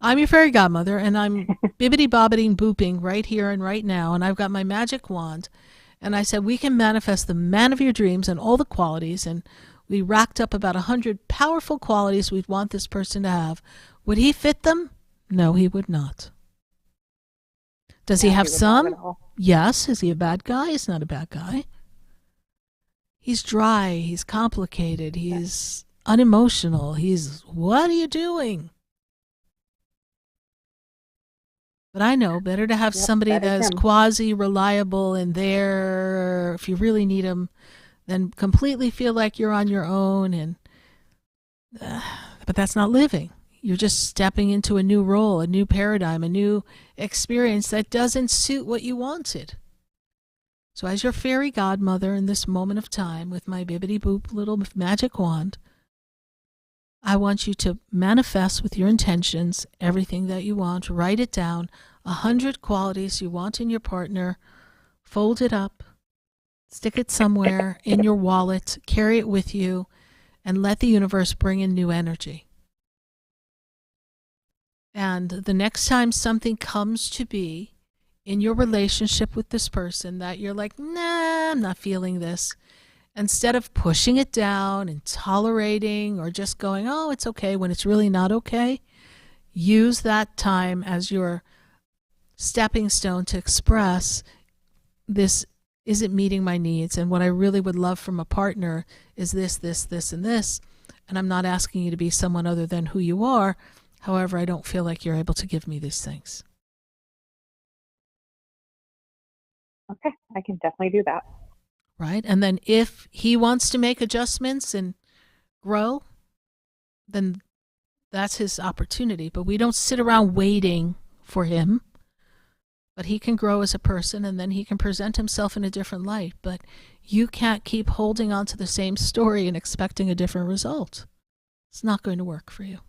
I'm your fairy godmother and I'm bibbity-bobbity booping right here and right now and I've got my magic wand and I said we can manifest the man of your dreams and all the qualities and we racked up about 100 powerful qualities we'd want this person to have. Would he fit them? No, he would not. Does he have some? Yes. Is he a bad guy? He's not a bad guy. He's dry. He's complicated. He's unemotional. He's, what are you doing? But I know better to have somebody that's quasi-reliable and there if you really need him than completely feel like you're on your own. And but that's not living. You're just stepping into a new role, a new paradigm, a new experience that doesn't suit what you wanted. So as your fairy godmother in this moment of time with my bibbity-boop little magic wand, I want you to manifest with your intentions everything that you want. Write it down, 100 qualities you want in your partner. Fold it up, stick it somewhere in your wallet, carry it with you, and let the universe bring in new energy. And the next time something comes to be in your relationship with this person that you're like, nah, I'm not feeling this, instead of pushing it down and tolerating or just going, oh, it's okay when it's really not okay, use that time as your stepping stone to express this isn't meeting my needs. And what I really would love from a partner is this, this, this, and this. And I'm not asking you to be someone other than who you are. However, I don't feel like you're able to give me these things. Okay, I can definitely do that. Right? And then if he wants to make adjustments and grow, then that's his opportunity. But we don't sit around waiting for him. But he can grow as a person and then he can present himself in a different light. But you can't keep holding on to the same story and expecting a different result. It's not going to work for you.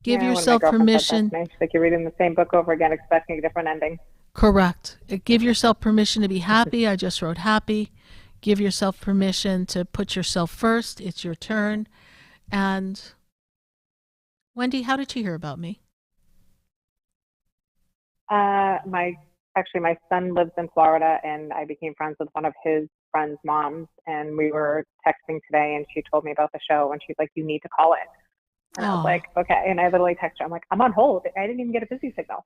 Give yourself permission. It's like you're reading the same book over again, expecting a different ending. Correct. Give yourself permission to be happy. I just wrote happy. Give yourself permission to put yourself first. It's your turn. And Wendy, how did you hear about me? My son lives in Florida, and I became friends with one of his friend's moms, and we were texting today, and she told me about the show, and she's like, "You need to call it." And I was like, "Okay." And I literally texted her. I'm like, "I'm on hold. I didn't even get a busy signal."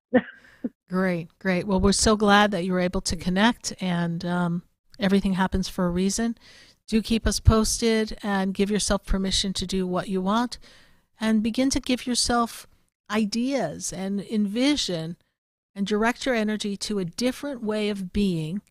Great. Well, we're so glad that you were able to connect, and everything happens for a reason. Do keep us posted, and give yourself permission to do what you want, and begin to give yourself ideas and envision. And direct your energy to a different way of being.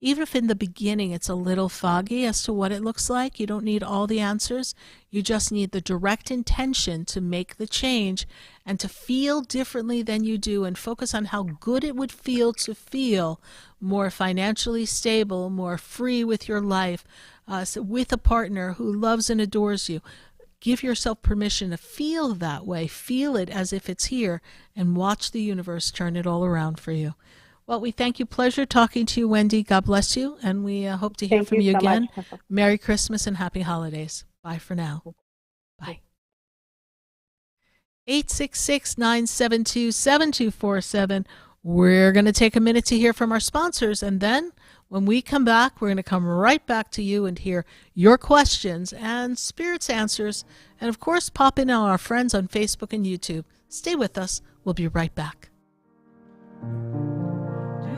Even if in the beginning it's a little foggy as to what it looks like, you don't need all the answers. You just need the direct intention to make the change and to feel differently than you do, and focus on how good it would feel to feel more financially stable, more free with your life, with a partner who loves and adores you. Give yourself permission to feel that way. Feel it as if it's here, and watch the universe turn it all around for you. Well, we thank you. Pleasure talking to you, Wendy. God bless you. And we hope to hear Thank from you so again. much. Merry Christmas and Happy Holidays. Bye for now. Bye. 866-972-7247. We're going to take a minute to hear from our sponsors. And then when we come back, we're going to come right back to you and hear your questions and Spirit's answers. And, of course, pop in on our friends on Facebook and YouTube. Stay with us. We'll be right back. Do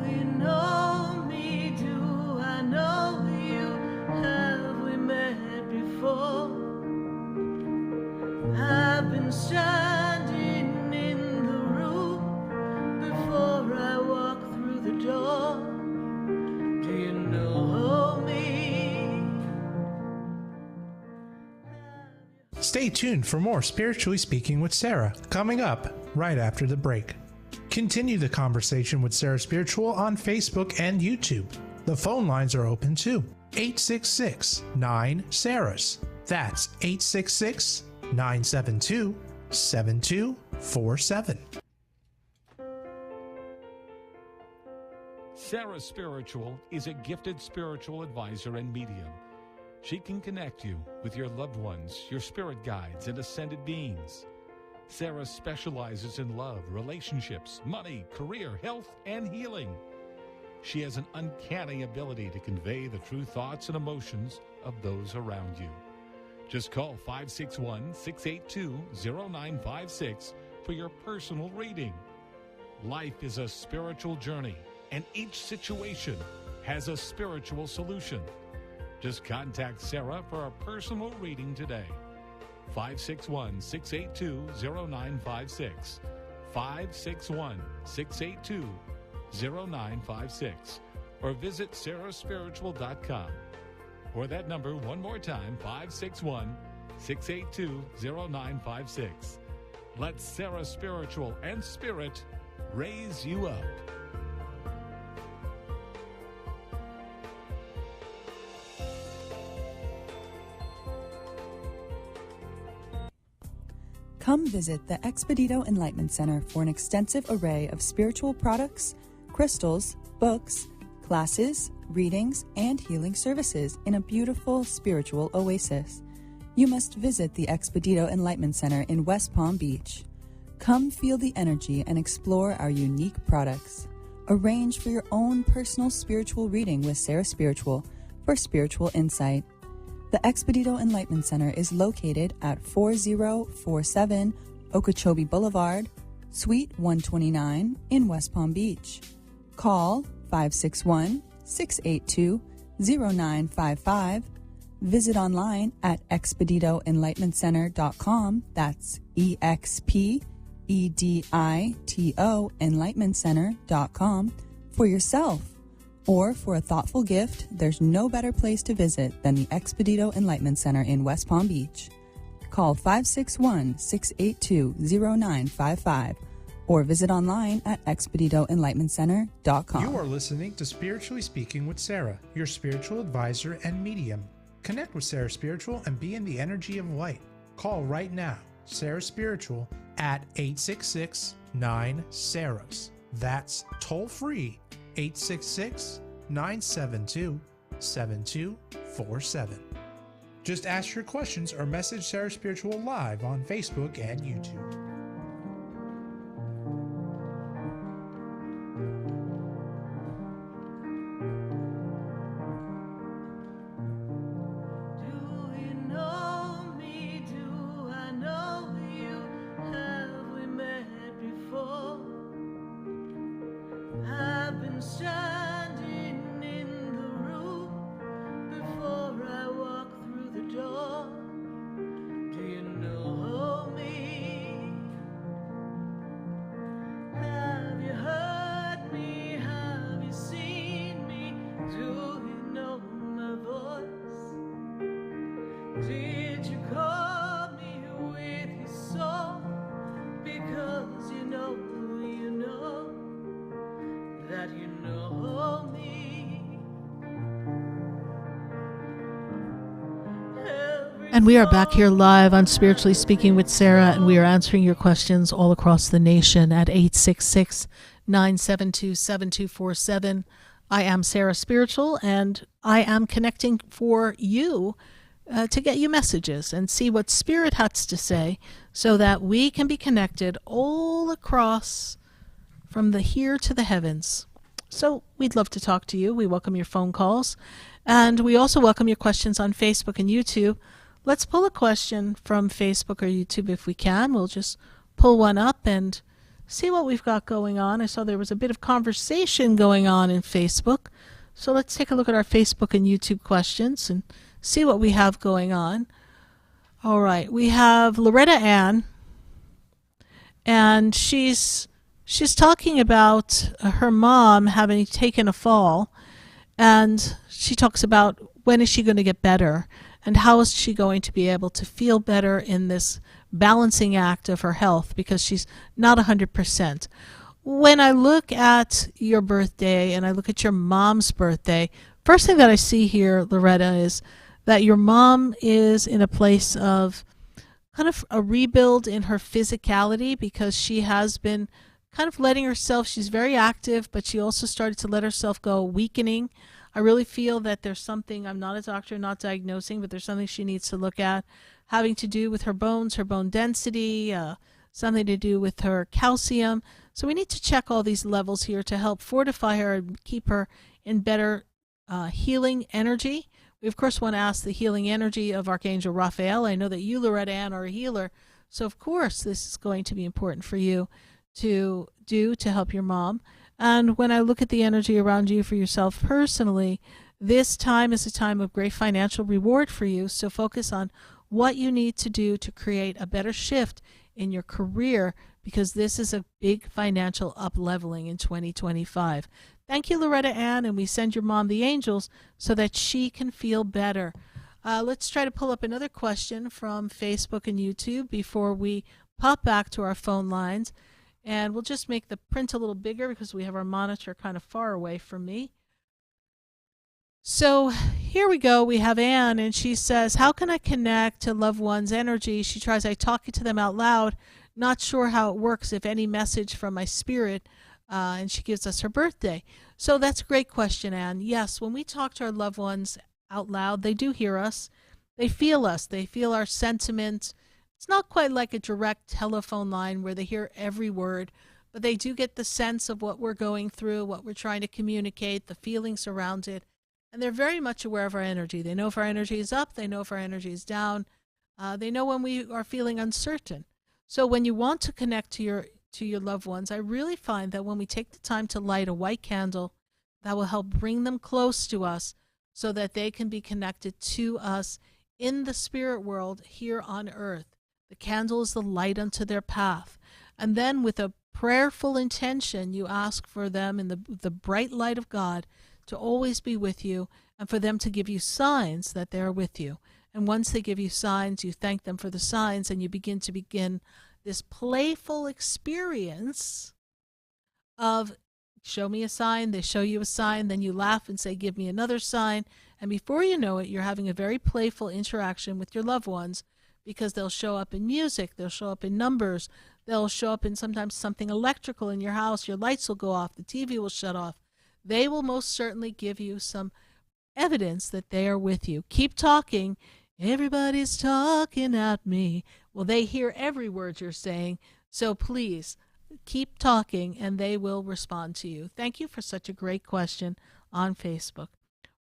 you know me? Do I know you? Have we met before? I've been standing in the room before I walk through the door. Do you know me? Stay tuned for more Spiritually Speaking with Sarah, coming up right after the break. Continue the conversation with Sarah Spiritual on Facebook and YouTube. The phone lines are open too. 866-9-SARAHS. That's 866-972-7247. SarahSpiritual is a gifted spiritual advisor and medium. She can connect you with your loved ones, your spirit guides, and ascended beings. Sarah specializes in love, relationships, money, career, health, and healing. She has an uncanny ability to convey the true thoughts and emotions of those around you. Just call 561-682-0956 for your personal reading. Life is a spiritual journey, and each situation has a spiritual solution. Just contact Sarah for a personal reading today. 561-682-0956. 561-682-0956. Or visit SarahSpiritual.com. Or that number one more time, 561-682-0956. Let Sarah Spiritual and Spirit raise you up. Come visit the Expedito Enlightenment Center for an extensive array of spiritual products, crystals, books, classes, readings, and healing services in a beautiful spiritual oasis. You must visit the Expedito Enlightenment Center in West Palm Beach. Come feel the energy and explore our unique products. Arrange for your own personal spiritual reading with Sarah Spiritual for spiritual insight. The Expedito Enlightenment Center is located at 4047 Okeechobee Boulevard, Suite 129 in West Palm Beach. Call 561-682-0955. Visit online at expeditoenlightenmentcenter.com. That's EXPEDITO enlightenmentcenter.com for yourself. Or for a thoughtful gift, there's no better place to visit than the Expedito Enlightenment Center in West Palm Beach. Call 561-682-0955 or visit online at expeditoenlightenmentcenter.com. You are listening to Spiritually Speaking with Sarah, your spiritual advisor and medium. Connect with Sarah Spiritual and be in the energy of light. Call right now, Sarah Spiritual, at 866-9-SARAHS. That's toll free, 866-972-7247. Just ask your questions or message Sarah Spiritual live on Facebook and YouTube. And we are back here live on Spiritually Speaking with Sarah, and we are answering your questions all across the nation at 972-7247. I am Sarah Spiritual, and I am connecting for you to get you messages and see what Spirit has to say so that we can be connected all across from the here to the heavens. So we'd love to talk to you. We welcome your phone calls, and we also welcome your questions on Facebook and YouTube. Let's pull a question from Facebook or YouTube if we can. We'll just pull one up and see what we've got going on. I saw there was a bit of conversation going on in Facebook. So let's take a look at our Facebook and YouTube questions and see what we have going on. All right, we have Loretta Ann, and she's talking about her mom having taken a fall, and she talks about when is she going to get better and how is she going to be able to feel better in this balancing act of her health because she's not 100%. When I look at your birthday and I look at your mom's birthday, first thing that I see here, Loretta, is that your mom is in a place of kind of a rebuild in her physicality because she has been kind of letting herself, she's very active, but she also started to let herself go weakening. I really feel that there's something, I'm not a doctor, not diagnosing, but there's something she needs to look at having to do with her bones, her bone density, something to do with her calcium. So we need to check all these levels here to help fortify her and keep her in better healing energy. We, of course, want to ask the healing energy of Archangel Raphael. I know that you, Loretta Ann, are a healer. So, of course, this is going to be important for you to do to help your mom. And when I look at the energy around you for yourself personally, this time is a time of great financial reward for you. So focus on what you need to do to create a better shift in your career because this is a big financial up-leveling in 2025. Thank you, Loretta Ann, and we send your mom the angels so that she can feel better. Let's try to pull up another question from Facebook and YouTube before we pop back to our phone lines. And we'll just make the print a little bigger because we have our monitor kind of far away from me. So here we go. We have Anne, and she says, how can I connect to loved one's energy? She tries, I talk to them out loud, not sure how it works, if any message from my spirit, and she gives us her birthday. So that's a great question, Anne. Yes, when we talk to our loved ones out loud, they do hear us. They feel us. They feel our sentiment. It's not quite like a direct telephone line where they hear every word, but they do get the sense of what we're going through, what we're trying to communicate, the feelings around it. And they're very much aware of our energy. They know if our energy is up. They know if our energy is down. They know when we are feeling uncertain. So when you want to connect to your loved ones, I really find that when we take the time to light a white candle, that will help bring them close to us so that they can be connected to us in the spirit world here on earth. The candle is the light unto their path. And then with a prayerful intention, you ask for them in the bright light of God to always be with you and for them to give you signs that they're with you. And once they give you signs, you thank them for the signs and you begin this playful experience of show me a sign, they show you a sign, then you laugh and say, give me another sign. And before you know it, you're having a very playful interaction with your loved ones because they'll show up in music, they'll show up in numbers, they'll show up in sometimes something electrical in your house, your lights will go off, the TV will shut off. They will most certainly give you some evidence that they are with you. Keep talking. Everybody's talking at me. Well, they hear every word you're saying, so please keep talking and they will respond to you. Thank you for such a great question on Facebook.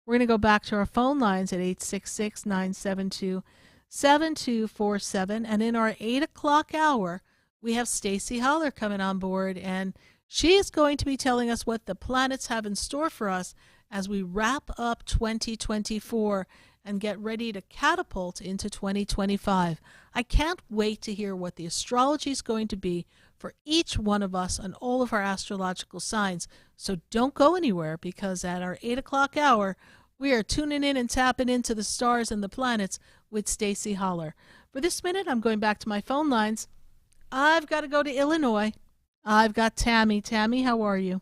We're going to go back to our phone lines at 866-972-7247. And in our 8 o'clock hour, we have Stacy Holler coming on board, and she is going to be telling us what the planets have in store for us as we wrap up 2024 and get ready to catapult into 2025. I can't wait to hear what the astrology is going to be for each one of us on all of our astrological signs. So don't go anywhere because at our 8 o'clock hour, we are tuning in and tapping into the stars and the planets with Stacy Holler. For this minute, I'm going back to my phone lines. I've got to go to Illinois. I've got Tammy. Tammy, how are you?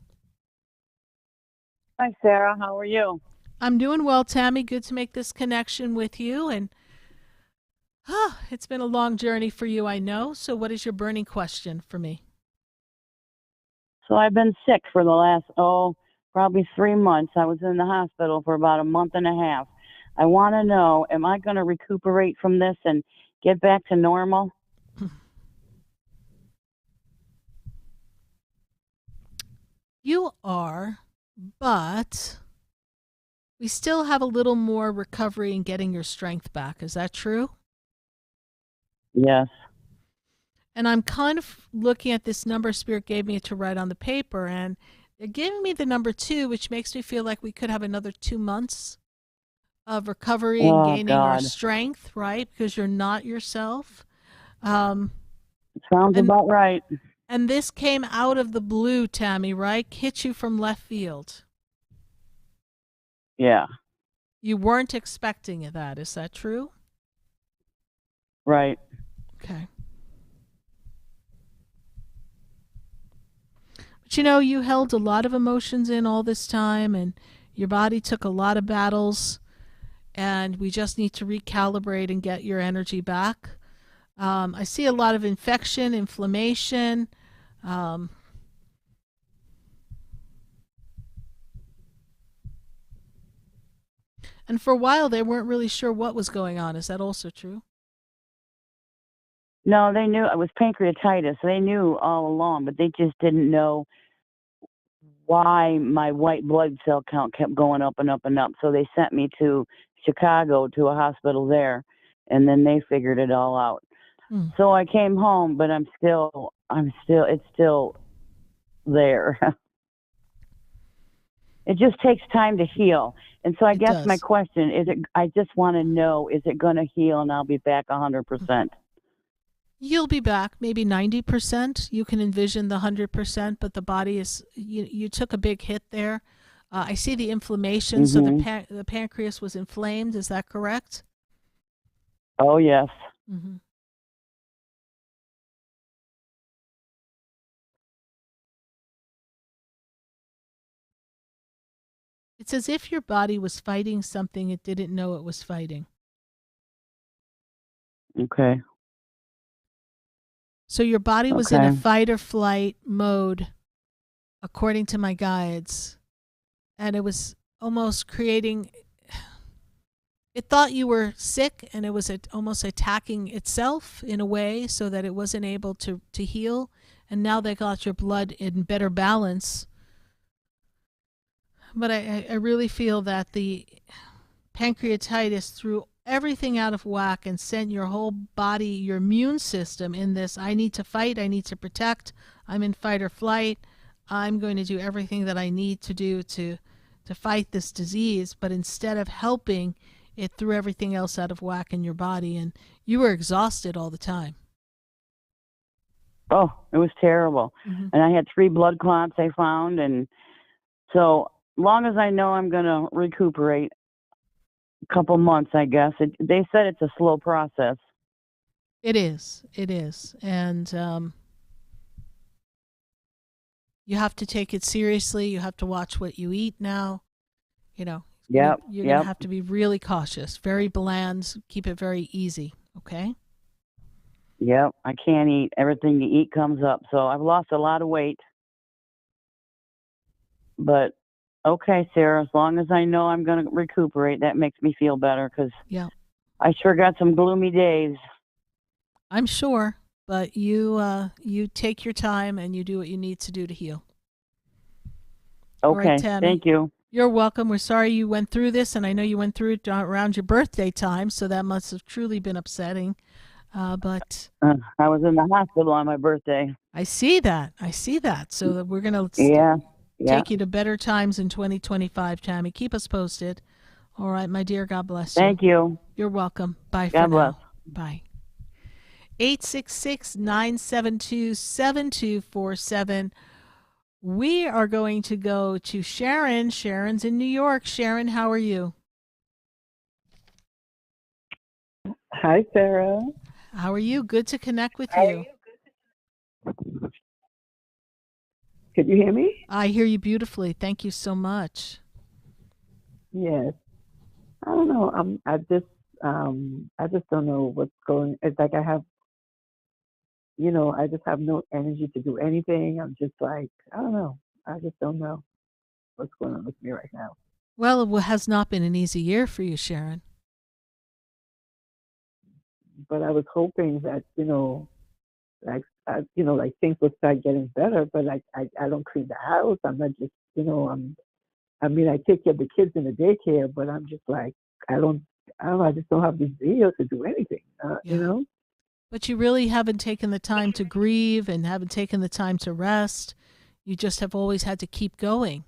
Hi, Sarah. How are you? I'm doing well, Tammy. Good to make this connection with you. And it's been a long journey for you, I know. So what is your burning question for me? So I've been sick for the last, probably 3 months. I was in the hospital for about a month and a half. I want to know, am I going to recuperate from this and get back to normal? You are, but we still have a little more recovery and getting your strength back. Is that true? Yes. And I'm kind of looking at this number Spirit gave me to write on the paper, and they're giving me the number 2, which makes me feel like we could have another 2 months of recovery and gaining our strength, right? Because you're not yourself. Sounds about right. And this came out of the blue, Tammy, right? Hit you from left field. Yeah. You weren't expecting that. Is that true? Right. Okay. But you held a lot of emotions in all this time, and your body took a lot of battles, and we just need to recalibrate and get your energy back. I see a lot of infection, inflammation. And for a while, they weren't really sure what was going on. Is that also true? No, they knew it was pancreatitis. They knew all along, but they just didn't know why my white blood cell count kept going up and up and up. So they sent me to Chicago to a hospital there, and then they figured it all out. So I came home, but it's still there. It just takes time to heal. And so I guess my question is, I just want to know, is it going to heal and I'll be back 100%? You'll be back maybe 90%. You can envision the 100%, but the body is, you took a big hit there. I see the inflammation, so the pancreas was inflamed. Is that correct? Oh, yes. Mm-hmm. It's as if your body was fighting something it didn't know it was fighting. Okay. So your body was in a fight or flight mode, according to my guides, and it was almost creating, it thought you were sick, and it was almost attacking itself in a way so that it wasn't able to heal, and now they got your blood in better balance. But I really feel that the pancreatitis threw everything out of whack and sent your whole body, your immune system in this, I need to fight, I need to protect, I'm in fight or flight, I'm going to do everything that I need to do to fight this disease. But instead of helping, it threw everything else out of whack in your body, and you were exhausted all the time. Oh, it was terrible. Mm-hmm. And I had 3 blood clots I found, and so long as I know I'm going to recuperate a couple months, I guess. They said it's a slow process. It is. And you have to take it seriously. You have to watch what you eat now. You're going to have to be really cautious, very bland, keep it very easy, okay? Yep, I can't eat. Everything you eat comes up. So I've lost a lot of weight. But okay, Sarah, as long as I know I'm going to recuperate, that makes me feel better, because I sure got some gloomy days. I'm sure, but you take your time and you do what you need to do to heal. Okay, right, thank you. You're welcome. We're sorry you went through this, and I know you went through it around your birthday time, so that must have truly been upsetting. But I was in the hospital on my birthday. I see that. So we're going to take you to better times in 2025, Tammy. Keep us posted. All right, my dear. God bless you. Thank you. You're welcome. Bye God for bless. now. Bye. 866-972-7247. We are going to go to Sharon. Sharon's in New York. Sharon, how are you? Hi, Sarah. How are you? Good to connect with you. Can you hear me? I hear you beautifully. Thank you so much. Yes. I don't know. I just don't know what's going. It's like I have I just have no energy to do anything. I'm just like, I don't know. I just don't know what's going on with me right now. Well, it has not been an easy year for you, Sharon. But I was hoping that, like things would start getting better. But like, I don't clean the house. I'm not just, I take care of the kids in the daycare, but I'm just like, I don't know. I just don't have these videos to do anything, But you really haven't taken the time to grieve and haven't taken the time to rest. You just have always had to keep going.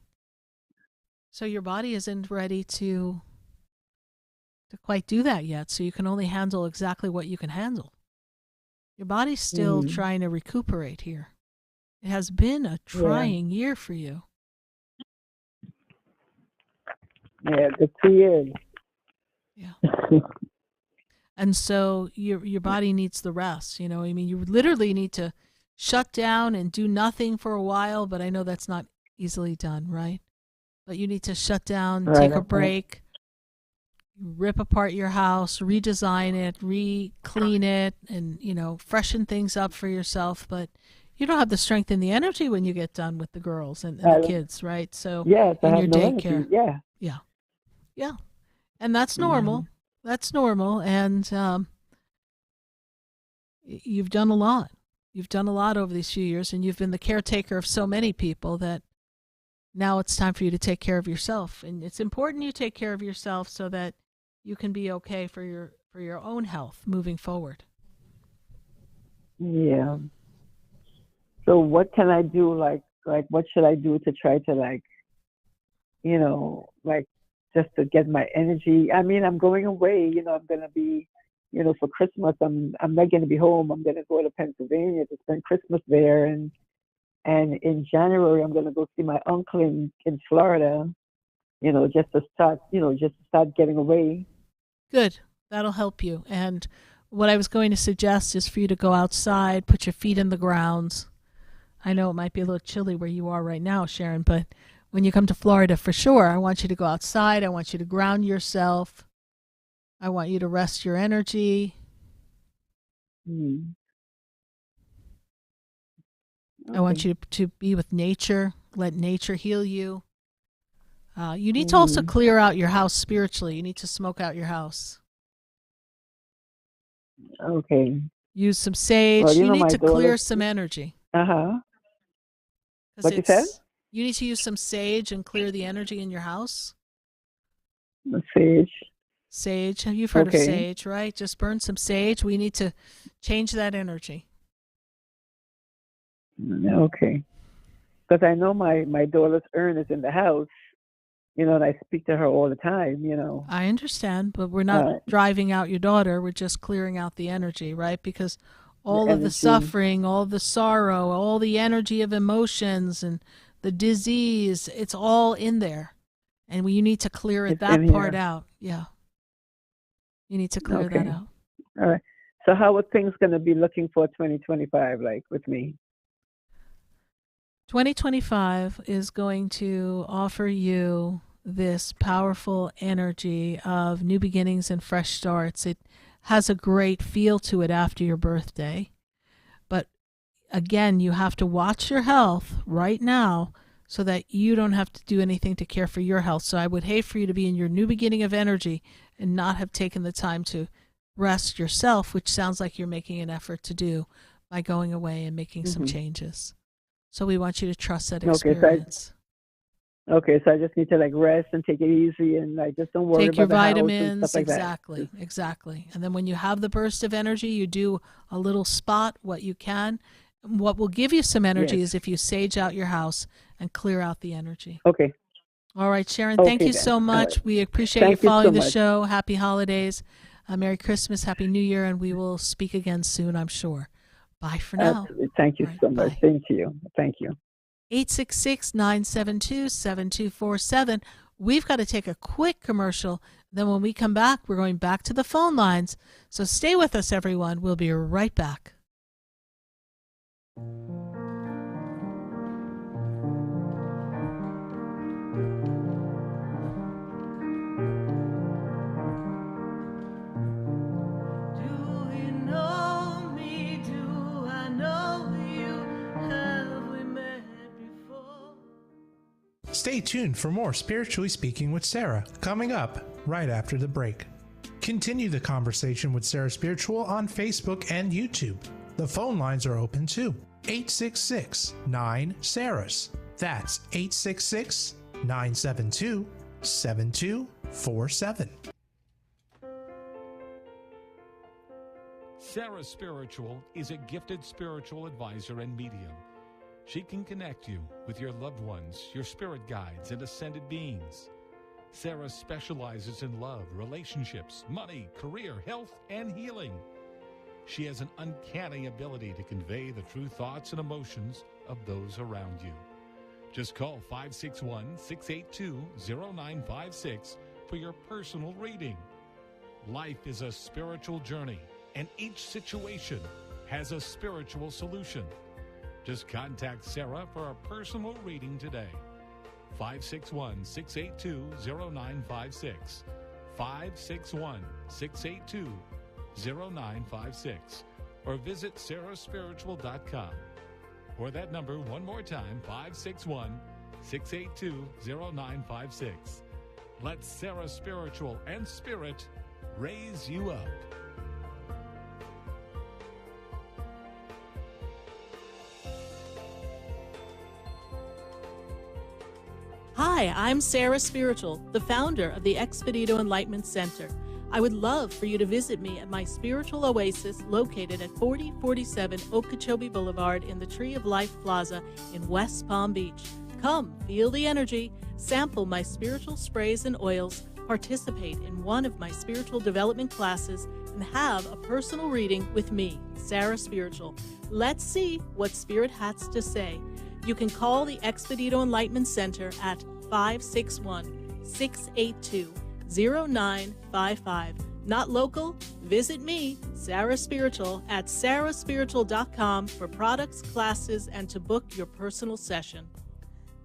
So your body isn't ready to quite do that yet. So you can only handle exactly what you can handle. Your body's still trying to recuperate here. It has been a trying year for you. Yeah, the 2 years. Yeah. And so your body needs the rest. You literally need to shut down and do nothing for a while, but I know that's not easily done, right? But you need to shut down, take a break, rip apart your house, redesign it, re-clean it, and, freshen things up for yourself. But you don't have the strength and the energy when you get done with the girls and the kids, right? So yes, in I your have no daycare. energy. Yeah. Yeah. Yeah. And that's normal. That's normal. And you've done a lot. You've done a lot over these few years, and you've been the caretaker of so many people that now it's time for you to take care of yourself. And it's important you take care of yourself so that you can be okay for your own health moving forward. Yeah. So what can I do? Like what should I do to try to just to get my energy? I mean, I'm going away. I'm gonna be, for Christmas. I'm not gonna be home. I'm gonna go to Pennsylvania to spend Christmas there, and in January I'm gonna go see my uncle in Florida. Just to start getting away. Good. That'll help you. And what I was going to suggest is for you to go outside, put your feet in the ground. I know it might be a little chilly where you are right now, Sharon, but when you come to Florida, for sure, I want you to go outside. I want you to ground yourself. I want you to rest your energy. Okay. I want you to be with nature. Let nature heal you. You need to also clear out your house spiritually. You need to smoke out your house. Okay. Use some sage. Well, you need to clear some energy. What you said? You need to use some sage and clear the energy in your house. Sage. Sage. You've heard of sage, right? Just burn some sage. We need to change that energy. Okay. Because I know my daughter's urn is in the house, and I speak to her all the time, I understand, but we're not driving out your daughter. We're just clearing out the energy, right? Because all of the suffering, all the sorrow, all the energy of emotions and the disease, it's all in there. And you need to clear that part out. Yeah. You need to clear that out. All right. So how are things going to be looking for 2025, like with me? 2025 is going to offer you this powerful energy of new beginnings and fresh starts. It has a great feel to it after your birthday. But again, you have to watch your health right now so that you don't have to do anything to care for your health. So I would hate for you to be in your new beginning of energy and not have taken the time to rest yourself, which sounds like you're making an effort to do by going away and making some changes. So we want you to trust that experience. Okay, so I just need to rest and take it easy and just don't worry about the house and vitamins, stuff like exactly, exactly. And then when you have the burst of energy, you do a little spot what you can. What will give you some energy is if you sage out your house and clear out the energy. Okay. All right, Sharon, thank you so much. We appreciate you following the show. Happy holidays. Merry Christmas, Happy New Year, and we will speak again soon, I'm sure. Bye for now. Absolutely. Thank you so much. Thank you. Thank you. 866-972-7247. We've got to take a quick commercial. Then when we come back, we're going back to the phone lines. So stay with us, everyone. We'll be right back. Do you know me? Do I know Stay tuned for more Spiritually Speaking with Sarah coming up right after the break. Continue the conversation with Sarah Spiritual on Facebook and YouTube. The phone lines are open too. 866-9-SARAHS. That's 866-972-7247. SarahSpiritual is a gifted spiritual advisor and medium. She can connect you with your loved ones, your spirit guides, and ascended beings. Sarah specializes in love, relationships, money, career, health, and healing. She has an uncanny ability to convey the true thoughts and emotions of those around you. Just call 561-682-0956 for your personal reading. Life is a spiritual journey, and each situation has a spiritual solution. Just contact Sarah for a personal reading today. 561-682-0956. 561-682-0956. Or visit SarahSpiritual.com. Or that number one more time, 561-682-0956. Let Sarah Spiritual and Spirit raise you up. Hi, I'm Sarah Spiritual, the founder of the Expedito Enlightenment Center. I would love for you to visit me at my spiritual oasis located at 4047 Okeechobee Boulevard in the Tree of Life Plaza in West Palm Beach. Come, feel the energy, sample my spiritual sprays and oils, participate in one of my spiritual development classes, and have a personal reading with me, Sarah Spiritual. Let's see what Spirit has to say. You can call the Expedito Enlightenment Center at 561-682-0955. Not local? Visit me, Sarah Spiritual, at SarahSpiritual.com for products, classes, and to book your personal session.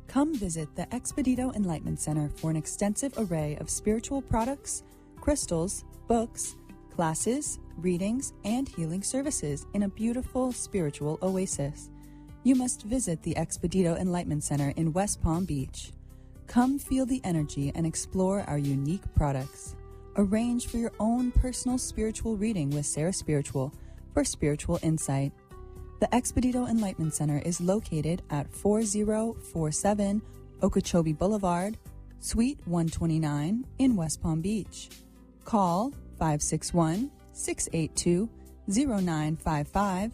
Come visit the Expedito Enlightenment Center for an extensive array of spiritual products, crystals, books, classes, readings, and healing services in a beautiful spiritual oasis. You must visit the Expedito Enlightenment Center in West Palm Beach. Come feel the energy and explore our unique products. Arrange for your own personal spiritual reading with Sarah Spiritual for spiritual insight. The Expedito Enlightenment Center is located at 4047 Okeechobee Boulevard, Suite 129 in West Palm Beach. Call 561-682-0955.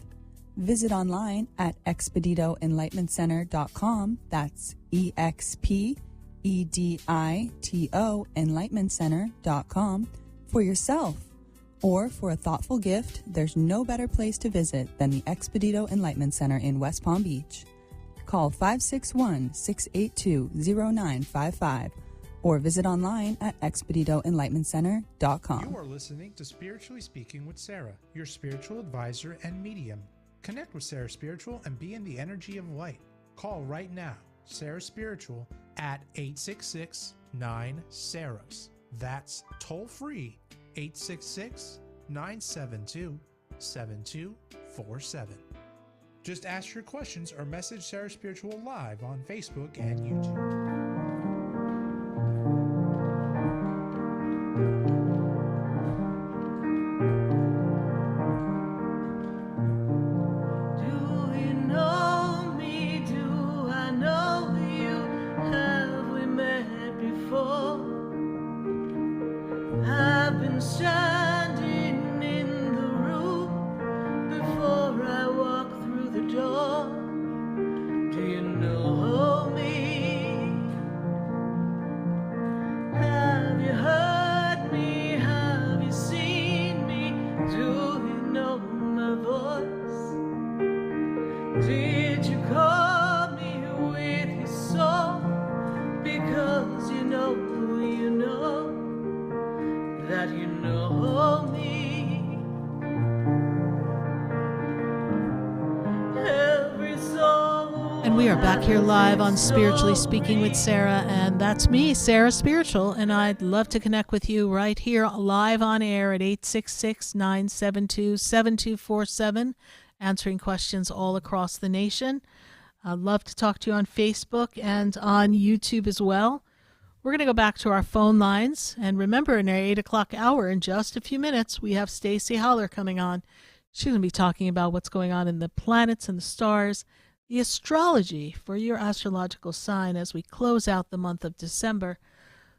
Visit online at expeditoenlightenmentcenter.com. That's EXPEDITO enlightenmentcenter.com for yourself. Or for a thoughtful gift, there's no better place to visit than the Expedito Enlightenment Center in West Palm Beach. Call 561-682-0955 or visit online at expeditoenlightenmentcenter.com. You are listening to Spiritually Speaking with Sarah, your spiritual advisor and medium. Connect with Sarah Spiritual and be in the energy of light. Call right now, Sarah Spiritual, at 866-9-SARAHS. That's toll free, 866-972-7247. Just ask your questions or message Sarah Spiritual live on Facebook and YouTube. Standing in the room before I walk through the door. Do you know me? Have you heard me? Have you seen me? Do you know my voice? Did you call me with your soul? Because you know that you know me. Every soul. And we are back here live on Spiritually Speaking with Sarah, and that's me, Sarah Spiritual, and I'd love to connect with you right here live on air at 866-972-7247, answering questions all across the nation. I'd love to talk to you on Facebook and on YouTube as well. We're going to go back to our phone lines. And remember, in our 8 o'clock hour, in just a few minutes, we have Stacy Holler coming on. She's going to be talking about what's going on in the planets and the stars, the astrology for your astrological sign as we close out the month of December.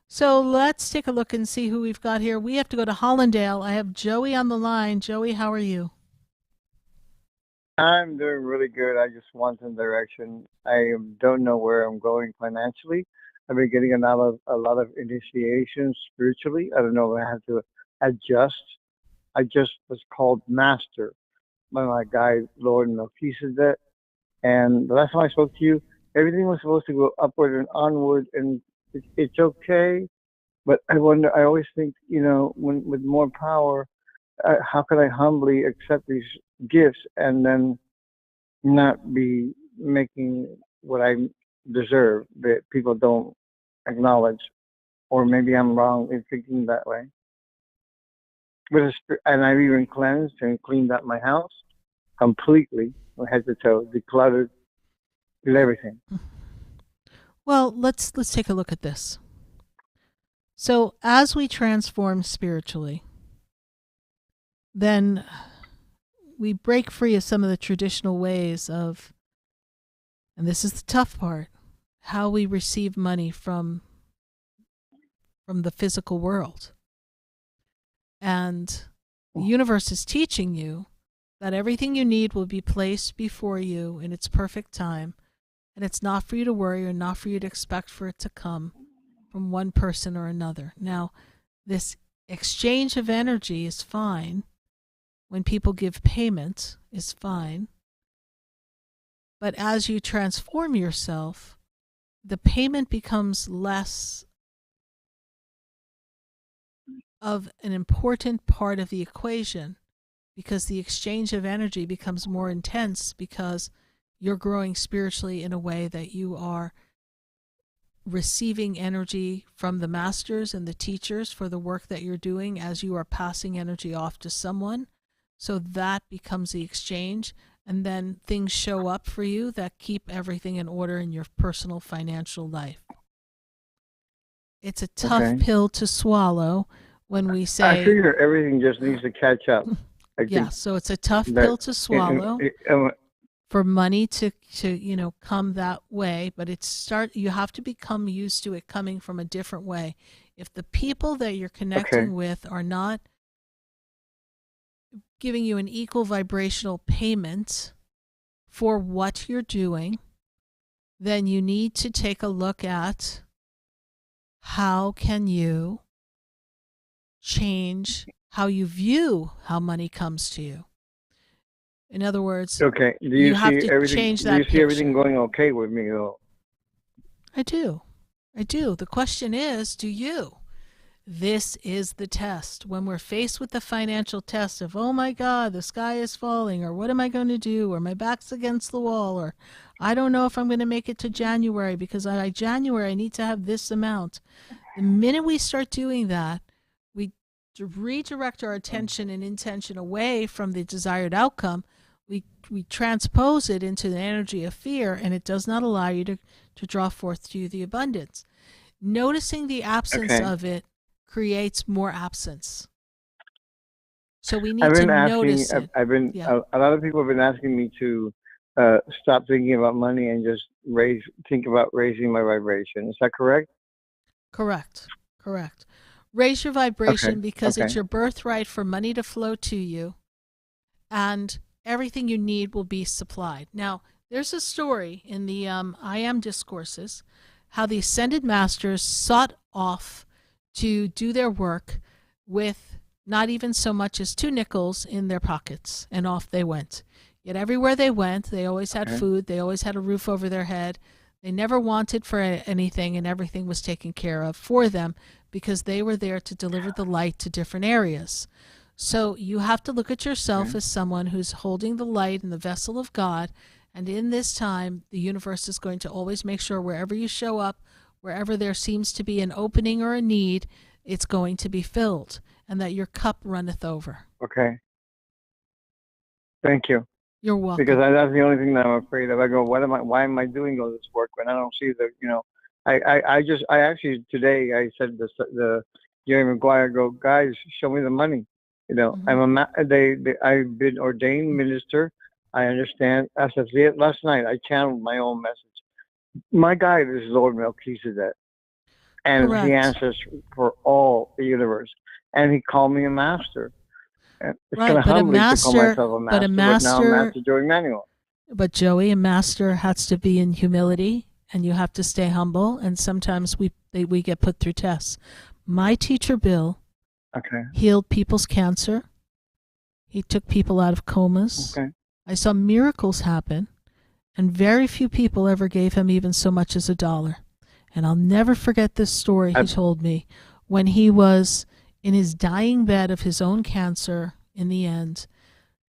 So let's take a look and see who we've got here. We have to go to Hollandale. I have Joey on the line. Joey, how are you? I'm doing really good. I just want some direction. I don't know where I'm going financially. I've been getting a lot of initiations spiritually. I don't know if I have to adjust. I just was called Master by my guide, Lord Melchizedek. And the last time I spoke to you, everything was supposed to go upward and onward, and it's okay. But I wonder, I always think, when with more power, how can I humbly accept these gifts and then not be making what I deserve that people don't acknowledge? Or maybe I'm wrong in thinking that way. And I've even cleansed and cleaned out my house completely, from head to toe, decluttered, did everything. Well, let's take a look at this. So as we transform spiritually, then we break free of some of the traditional ways of, and this is the tough part, how we receive money from the physical world. And the universe is teaching you that everything you need will be placed before you in its perfect time. And it's not for you to worry or not for you to expect for it to come from one person or another. Now, this exchange of energy is fine. When people give payment is fine. But as you transform yourself, the payment becomes less of an important part of the equation, because the exchange of energy becomes more intense because you're growing spiritually in a way that you are receiving energy from the masters and the teachers for the work that you're doing as you are passing energy off to someone. So that becomes the exchange, and then things show up for you that keep everything in order in your personal financial life. It's a tough pill to swallow when we say... I figure everything just needs to catch up. Yeah, so it's a tough pill to swallow for money to come that way, but you have to become used to it coming from a different way. If the people that you're connecting with are not giving you an equal vibrational payment for what you're doing, then you need to take a look at how can you change how you view how money comes to you. In other words, do you have to change that. Do you see everything going okay with me, though? I do. The question is, do you? This is the test. When we're faced with the financial test of, oh my God, the sky is falling, or what am I going to do, or my back's against the wall, or I don't know if I'm going to make it to January because by January I need to have this amount. The minute we start doing that, we redirect our attention and intention away from the desired outcome. We transpose it into the energy of fear, and it does not allow you to draw forth to you the abundance. Noticing the absence of it creates more absence. So we need to notice it. A lot of people have been asking me to stop thinking about money and just think about raising my vibration. Is that correct? Correct. Raise your vibration because it's your birthright for money to flow to you, and everything you need will be supplied. Now, there's a story in the I Am Discourses, how the Ascended Masters sought off to do their work with not even so much as 2 nickels in their pockets, and off they went. Yet everywhere they went, they always had food, they always had a roof over their head, they never wanted for anything, and everything was taken care of for them because they were there to deliver the light to different areas. So you have to look at yourself as someone who's holding the light in the vessel of God, and in this time, the universe is going to always make sure wherever you show up, wherever there seems to be an opening or a need, it's going to be filled, and that your cup runneth over. Okay. Thank you. You're welcome. Because that's the only thing that I'm afraid of. I go, why am I doing all this work when I don't see I actually today I said the Jerry Maguire, go, guys, show me the money. I've been ordained minister. I understand. As of last night, I channeled my own message. My guide is Lord Melchizedek, and Correct. he answers for all the universe. And he called me a master. And it's kind of humbling to call myself a master, but now I'm Master Joey Manuel. But Joey, a master has to be in humility, and you have to stay humble. And sometimes we get put through tests. My teacher, Bill, healed people's cancer. He took people out of comas. Okay. I saw miracles happen, and very few people ever gave him even so much as $1. And I'll never forget this story he told me when he was in his dying bed of his own cancer. In the end,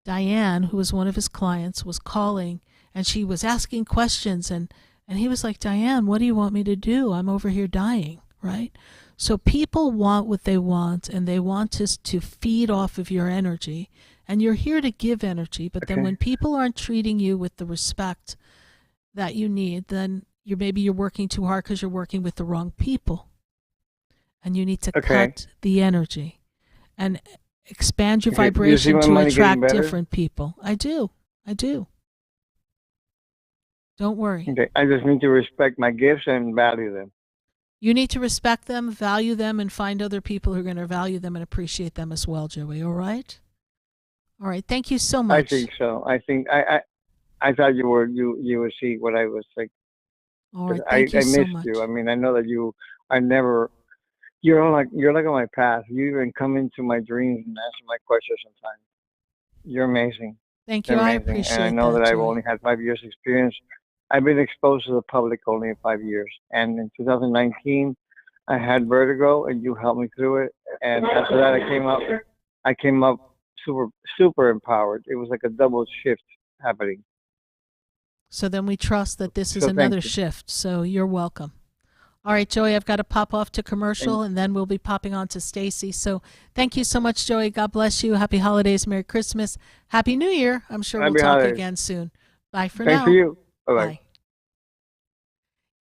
Diane, who was one of his clients, was calling, and she was asking questions, and he was like, Diane, what do you want me to do? I'm over here dying, right? So people want what they want, and they want us to feed off of your energy, and you're here to give energy, but then when people aren't treating you with the respect that you need, then maybe you're working too hard because you're working with the wrong people, and you need to cut the energy and expand your vibration to attract different people. I do. Don't worry. Okay. I just need to respect my gifts and value them. You need to respect them, value them, and find other people who are going to value them and appreciate them as well, Joey. All right? All right. Thank you so much. I think so. I think I thought you would see what I was like. All right. Thank you I so missed much. you. I mean, I know that you're like on my path. You even come into my dreams and answer my questions sometimes. You're amazing. Thank you. You're I amazing. appreciate And I know that I've Joey. only had 5 years experience. I've been exposed to the public only in 5 years. And in 2019, I had vertigo, and you helped me through it. And after that, I came up super, super empowered. It was like a double shift happening. So then we trust that this is So thank another you. shift. So you're welcome. All right, Joey, I've got to pop off to commercial, and then we'll be popping on to Stacy. So thank you so much, Joey. God bless you. Happy holidays. Merry Christmas. Happy New Year. I'm sure we'll talk again soon. Bye for now. Thanks for you. Bye-bye. Bye.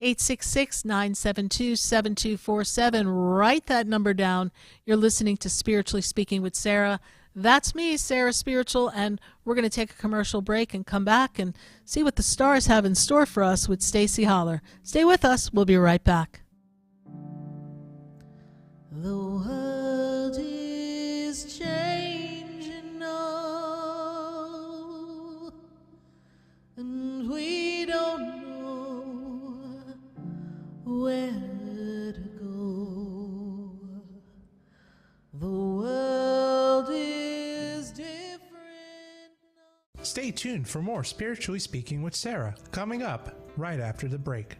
866-972-7247. Write that number down. You're listening to Spiritually Speaking with Sarah. That's me, Sarah Spiritual, and we're going to take a commercial break and come back and see what the stars have in store for us with Stacy Holler. Stay with us. We'll be right back. The world is changing now, and we don't know where to go. The world is different now. Stay tuned for more Spiritually Speaking with Sarah coming up right after the break.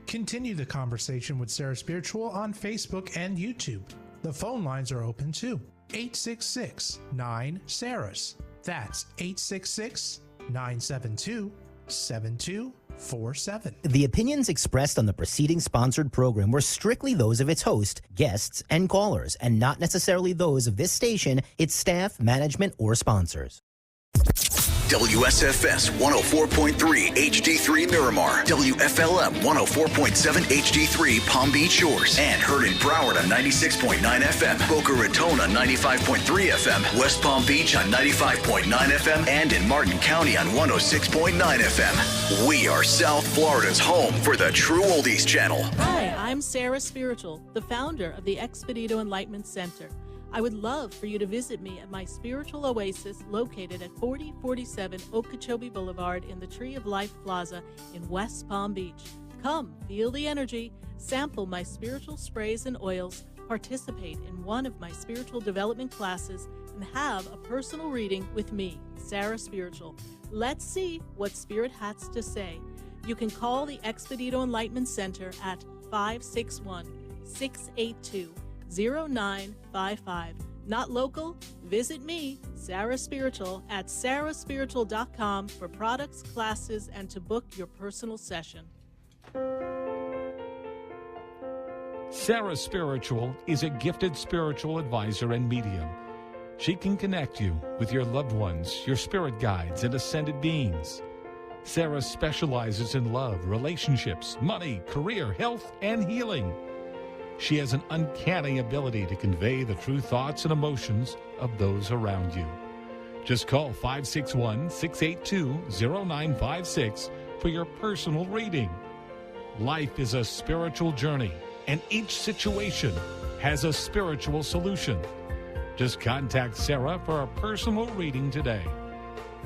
Continue the conversation with Sarah Spiritual on Facebook and YouTube. The phone lines are open too. 866-9-SARAHS. That's 866-972-7247. The opinions expressed on the preceding sponsored program were strictly those of its host, guests, and callers, and not necessarily those of this station, its staff, management, or sponsors. WSFS 104.3 HD3 Miramar, WFLM 104.7 HD3 Palm Beach Shores, and heard in Broward on 96.9 FM, Boca Raton on 95.3 FM, West Palm Beach on 95.9 FM, and in Martin County on 106.9 FM. We are South Florida's home for the True Oldies channel. Hi, I'm Sarah Spiritual, the founder of the Expedito Enlightenment Center. I would love for you to visit me at my spiritual oasis located at 4047 Okeechobee Boulevard in the Tree of Life Plaza in West Palm Beach. Come, feel the energy, sample my spiritual sprays and oils, participate in one of my spiritual development classes, and have a personal reading with me, Sarah Spiritual. Let's see what Spirit has to say. You can call the Expedito Enlightenment Center at 561-682-0955. Not local? Visit me, Sarah Spiritual, at sarahspiritual.com for products, classes, and to book your personal session. Sarah Spiritual is a gifted spiritual advisor and medium. She can connect you with your loved ones, your spirit guides, and ascended beings. Sarah specializes in love, relationships, money, career, health, and healing. She has an uncanny ability to convey the true thoughts and emotions of those around you. Just call 561-682-0956 for your personal reading. Life is a spiritual journey, and each situation has a spiritual solution. Just contact Sarah for a personal reading today.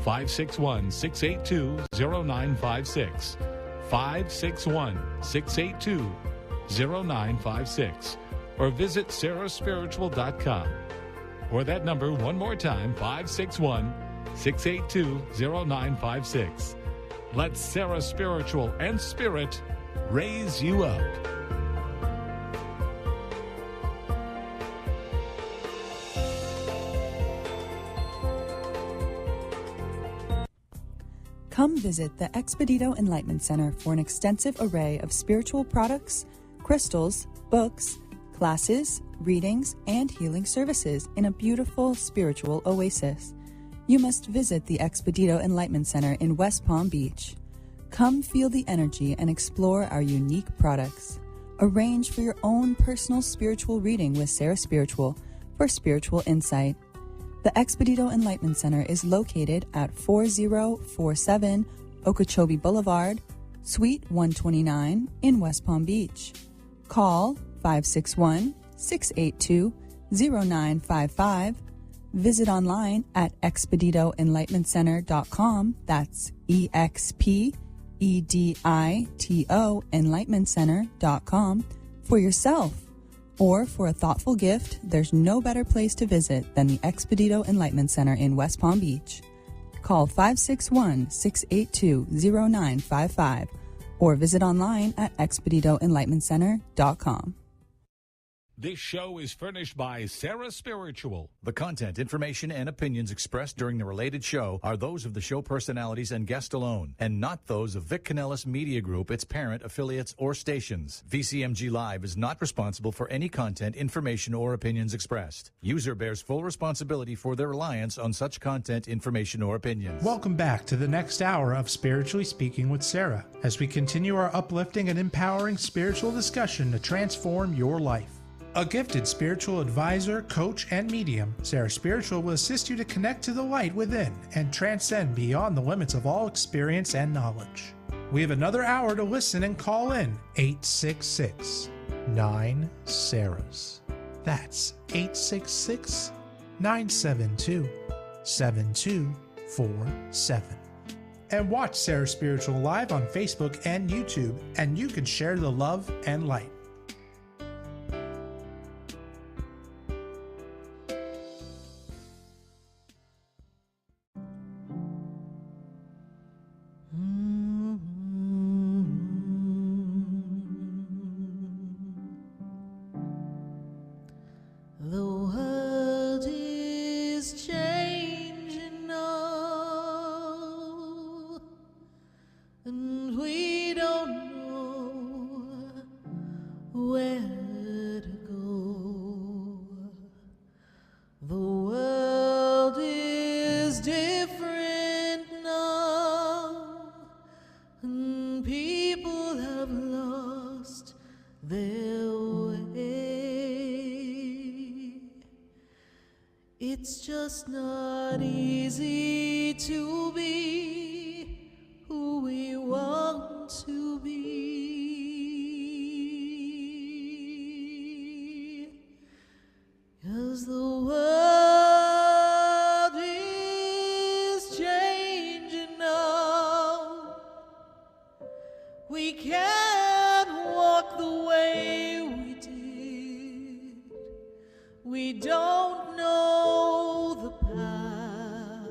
561-682-0956. 561-682-0956. Or visit SarahSpiritual.com. Or that number one more time, 561-682-0956. Let Sarah Spiritual and Spirit raise you up. Come visit the Expedito Enlightenment Center for an extensive array of spiritual products, crystals, books, classes, readings, and healing services in a beautiful spiritual oasis. You must visit the Expedito Enlightenment Center in West Palm Beach. Come feel the energy and explore our unique products. Arrange for your own personal spiritual reading with Sarah Spiritual for spiritual insight. The Expedito Enlightenment Center is located at 4047 Okeechobee Boulevard, Suite 129 in West Palm Beach. Call 561-682-0955. Visit online at expeditoenlightenmentcenter.com. That's EXPEDITO enlightenmentcenter.com for yourself. Or for a thoughtful gift, there's no better place to visit than the Expedito Enlightenment Center in West Palm Beach. Call 561-682-0955 or visit online at expeditoenlightenmentcenter.com. This show is furnished by Sarah Spiritual. The content, information, and opinions expressed during the related show are those of the show personalities and guest alone, and not those of Vic Canellis Media Group, its parent, affiliates, or stations. VCMG Live is not responsible for any content, information, or opinions expressed. User bears full responsibility for their reliance on such content, information, or opinions. Welcome back to the next hour of Spiritually Speaking with Sarah, as we continue our uplifting and empowering spiritual discussion to transform your life. A gifted spiritual advisor, coach, and medium, Sarah Spiritual will assist you to connect to the light within and transcend beyond the limits of all experience and knowledge. We have another hour to listen and call in 866-9-SARAHS. That's 866-972-7247. And watch Sarah Spiritual live on Facebook and YouTube, and you can share the love and light. It's just not easy to be who we want to be, 'cause the world is changing now. We can't walk the way we did. We don't know the path.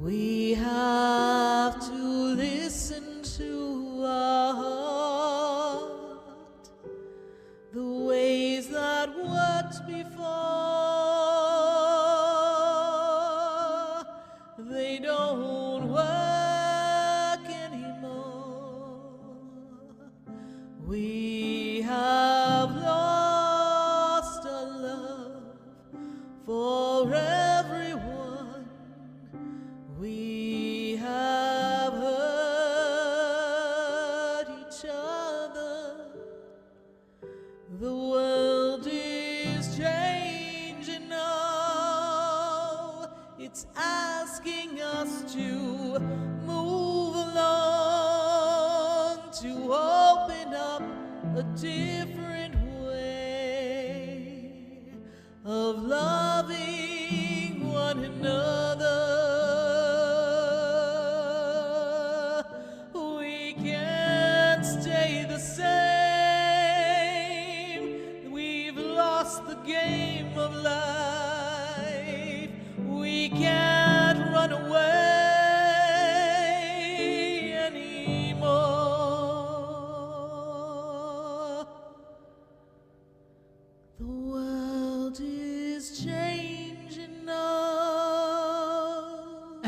We have to listen to our heart. The ways that worked before, they don't work anymore. We have lost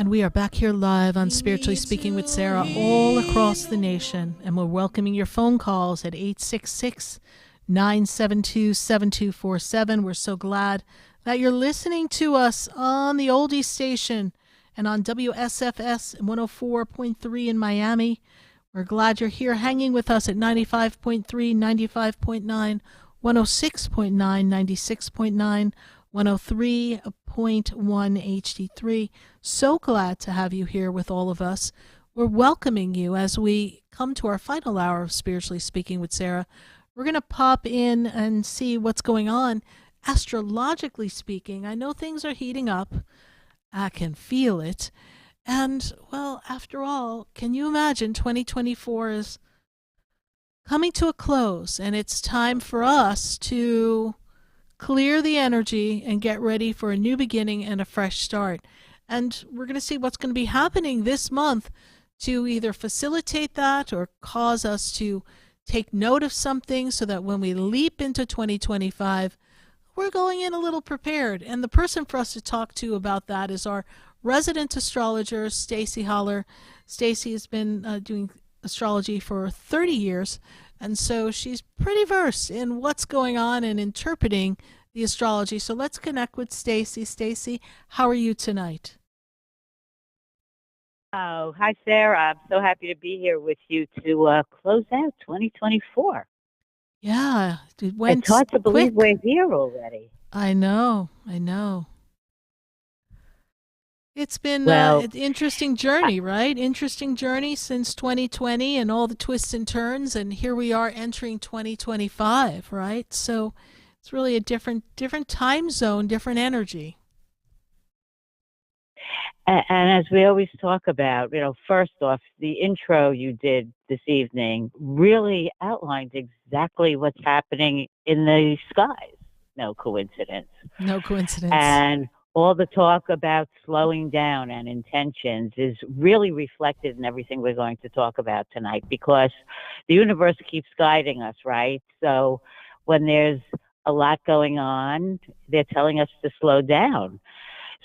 And we are back here live on Spiritually Speaking with Sarah all across the nation. And we're welcoming your phone calls at 866-972-7247. We're so glad that you're listening to us on the Oldies station and on WSFS 104.3 in Miami. We're glad you're here hanging with us at 95.3, 95.9, 106.9, 96.9, 103.1 HD3. So glad to have you here with all of us. We're welcoming you as we come to our final hour of Spiritually Speaking with Sarah. We're going to pop in and see what's going on. Astrologically speaking, I know things are heating up. I can feel it. And, well, after all, can you imagine 2024 is coming to a close, and it's time for us to clear the energy and get ready for a new beginning and a fresh start. And we're going to see what's going to be happening this month to either facilitate that or cause us to take note of something so that when we leap into 2025, we're going in a little prepared. And the person for us to talk to about that is our resident astrologer, Stacy Holler. Stacy has been doing astrology for 30 years. And so she's pretty versed in what's going on and interpreting the astrology. So let's connect with Stacy. Stacy, how are you tonight? Oh, hi, Sarah. I'm so happy to be here with you to close out 2024. Yeah, it went It's hard to believe quick. we're here already. I know. It's been an interesting journey, right? Interesting journey since 2020 and all the twists and turns, and here we are entering 2025, right? So it's really a different time zone, different energy. And as we always talk about, first off, the intro you did this evening really outlined exactly what's happening in the skies. No coincidence. No coincidence. And all the talk about slowing down and intentions is really reflected in everything we're going to talk about tonight, because the universe keeps guiding us, right? So when there's a lot going on, they're telling us to slow down.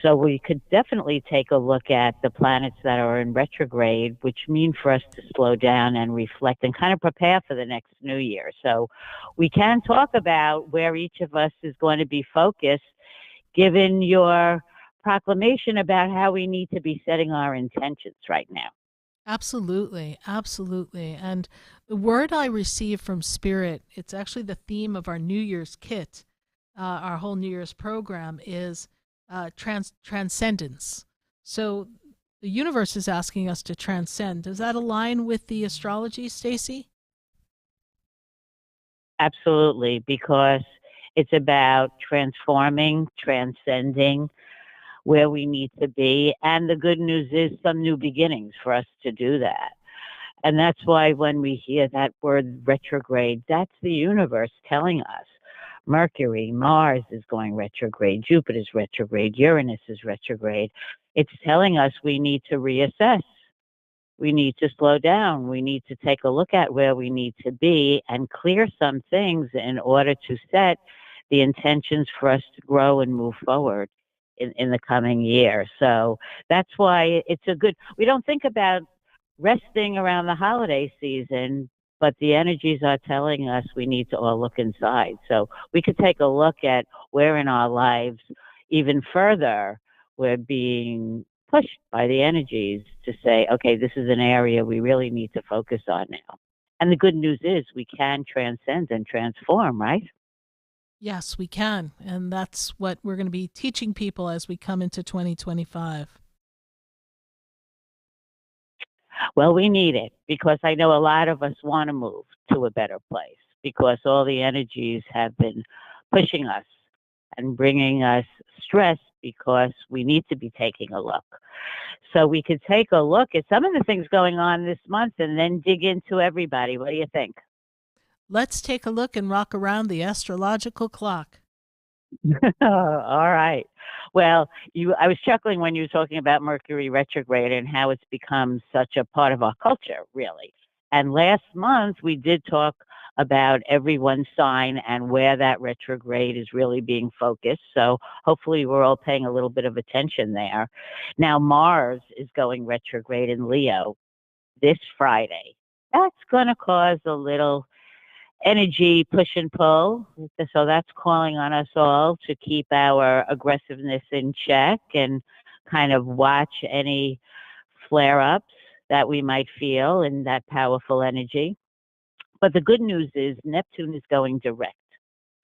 So we could definitely take a look at the planets that are in retrograde, which mean for us to slow down and reflect and kind of prepare for the next new year. So we can talk about where each of us is going to be focused, given your proclamation about how we need to be setting our intentions right now. Absolutely. And the word I received from Spirit, it's actually the theme of our New Year's kit, our whole New Year's program is transcendence. So the universe is asking us to transcend. Does that align with the astrology, Stacy? Absolutely, because it's about transforming, transcending where we need to be. And the good news is some new beginnings for us to do that. And that's why when we hear that word retrograde, that's the universe telling us. Mercury, Mars is going retrograde, Jupiter's retrograde, Uranus is retrograde. It's telling us we need to reassess. We need to slow down. We need to take a look at where we need to be and clear some things in order to set the intentions for us to grow and move forward in the coming year. So that's why it's we don't think about resting around the holiday season, but the energies are telling us we need to all look inside. So we could take a look at where in our lives, even further, we're being pushed by the energies to say, okay, this is an area we really need to focus on now. And the good news is we can transcend and transform, right? Yes, we can. And that's what we're going to be teaching people as we come into 2025. Well, we need it, because I know a lot of us want to move to a better place, because all the energies have been pushing us and bringing us stress, because we need to be taking a look. So we could take a look at some of the things going on this month and then dig into everybody. What do you think? Let's take a look and rock around the astrological clock. All right. Well, I was chuckling when you were talking about Mercury retrograde and how it's become such a part of our culture, really. And last month, we did talk about everyone's sign and where that retrograde is really being focused. So hopefully we're all paying a little bit of attention there. Now, Mars is going retrograde in Leo this Friday. That's going to cause a little energy push and pull. So that's calling on us all to keep our aggressiveness in check and kind of watch any flare-ups that we might feel in that powerful energy. But the good news is Neptune is going direct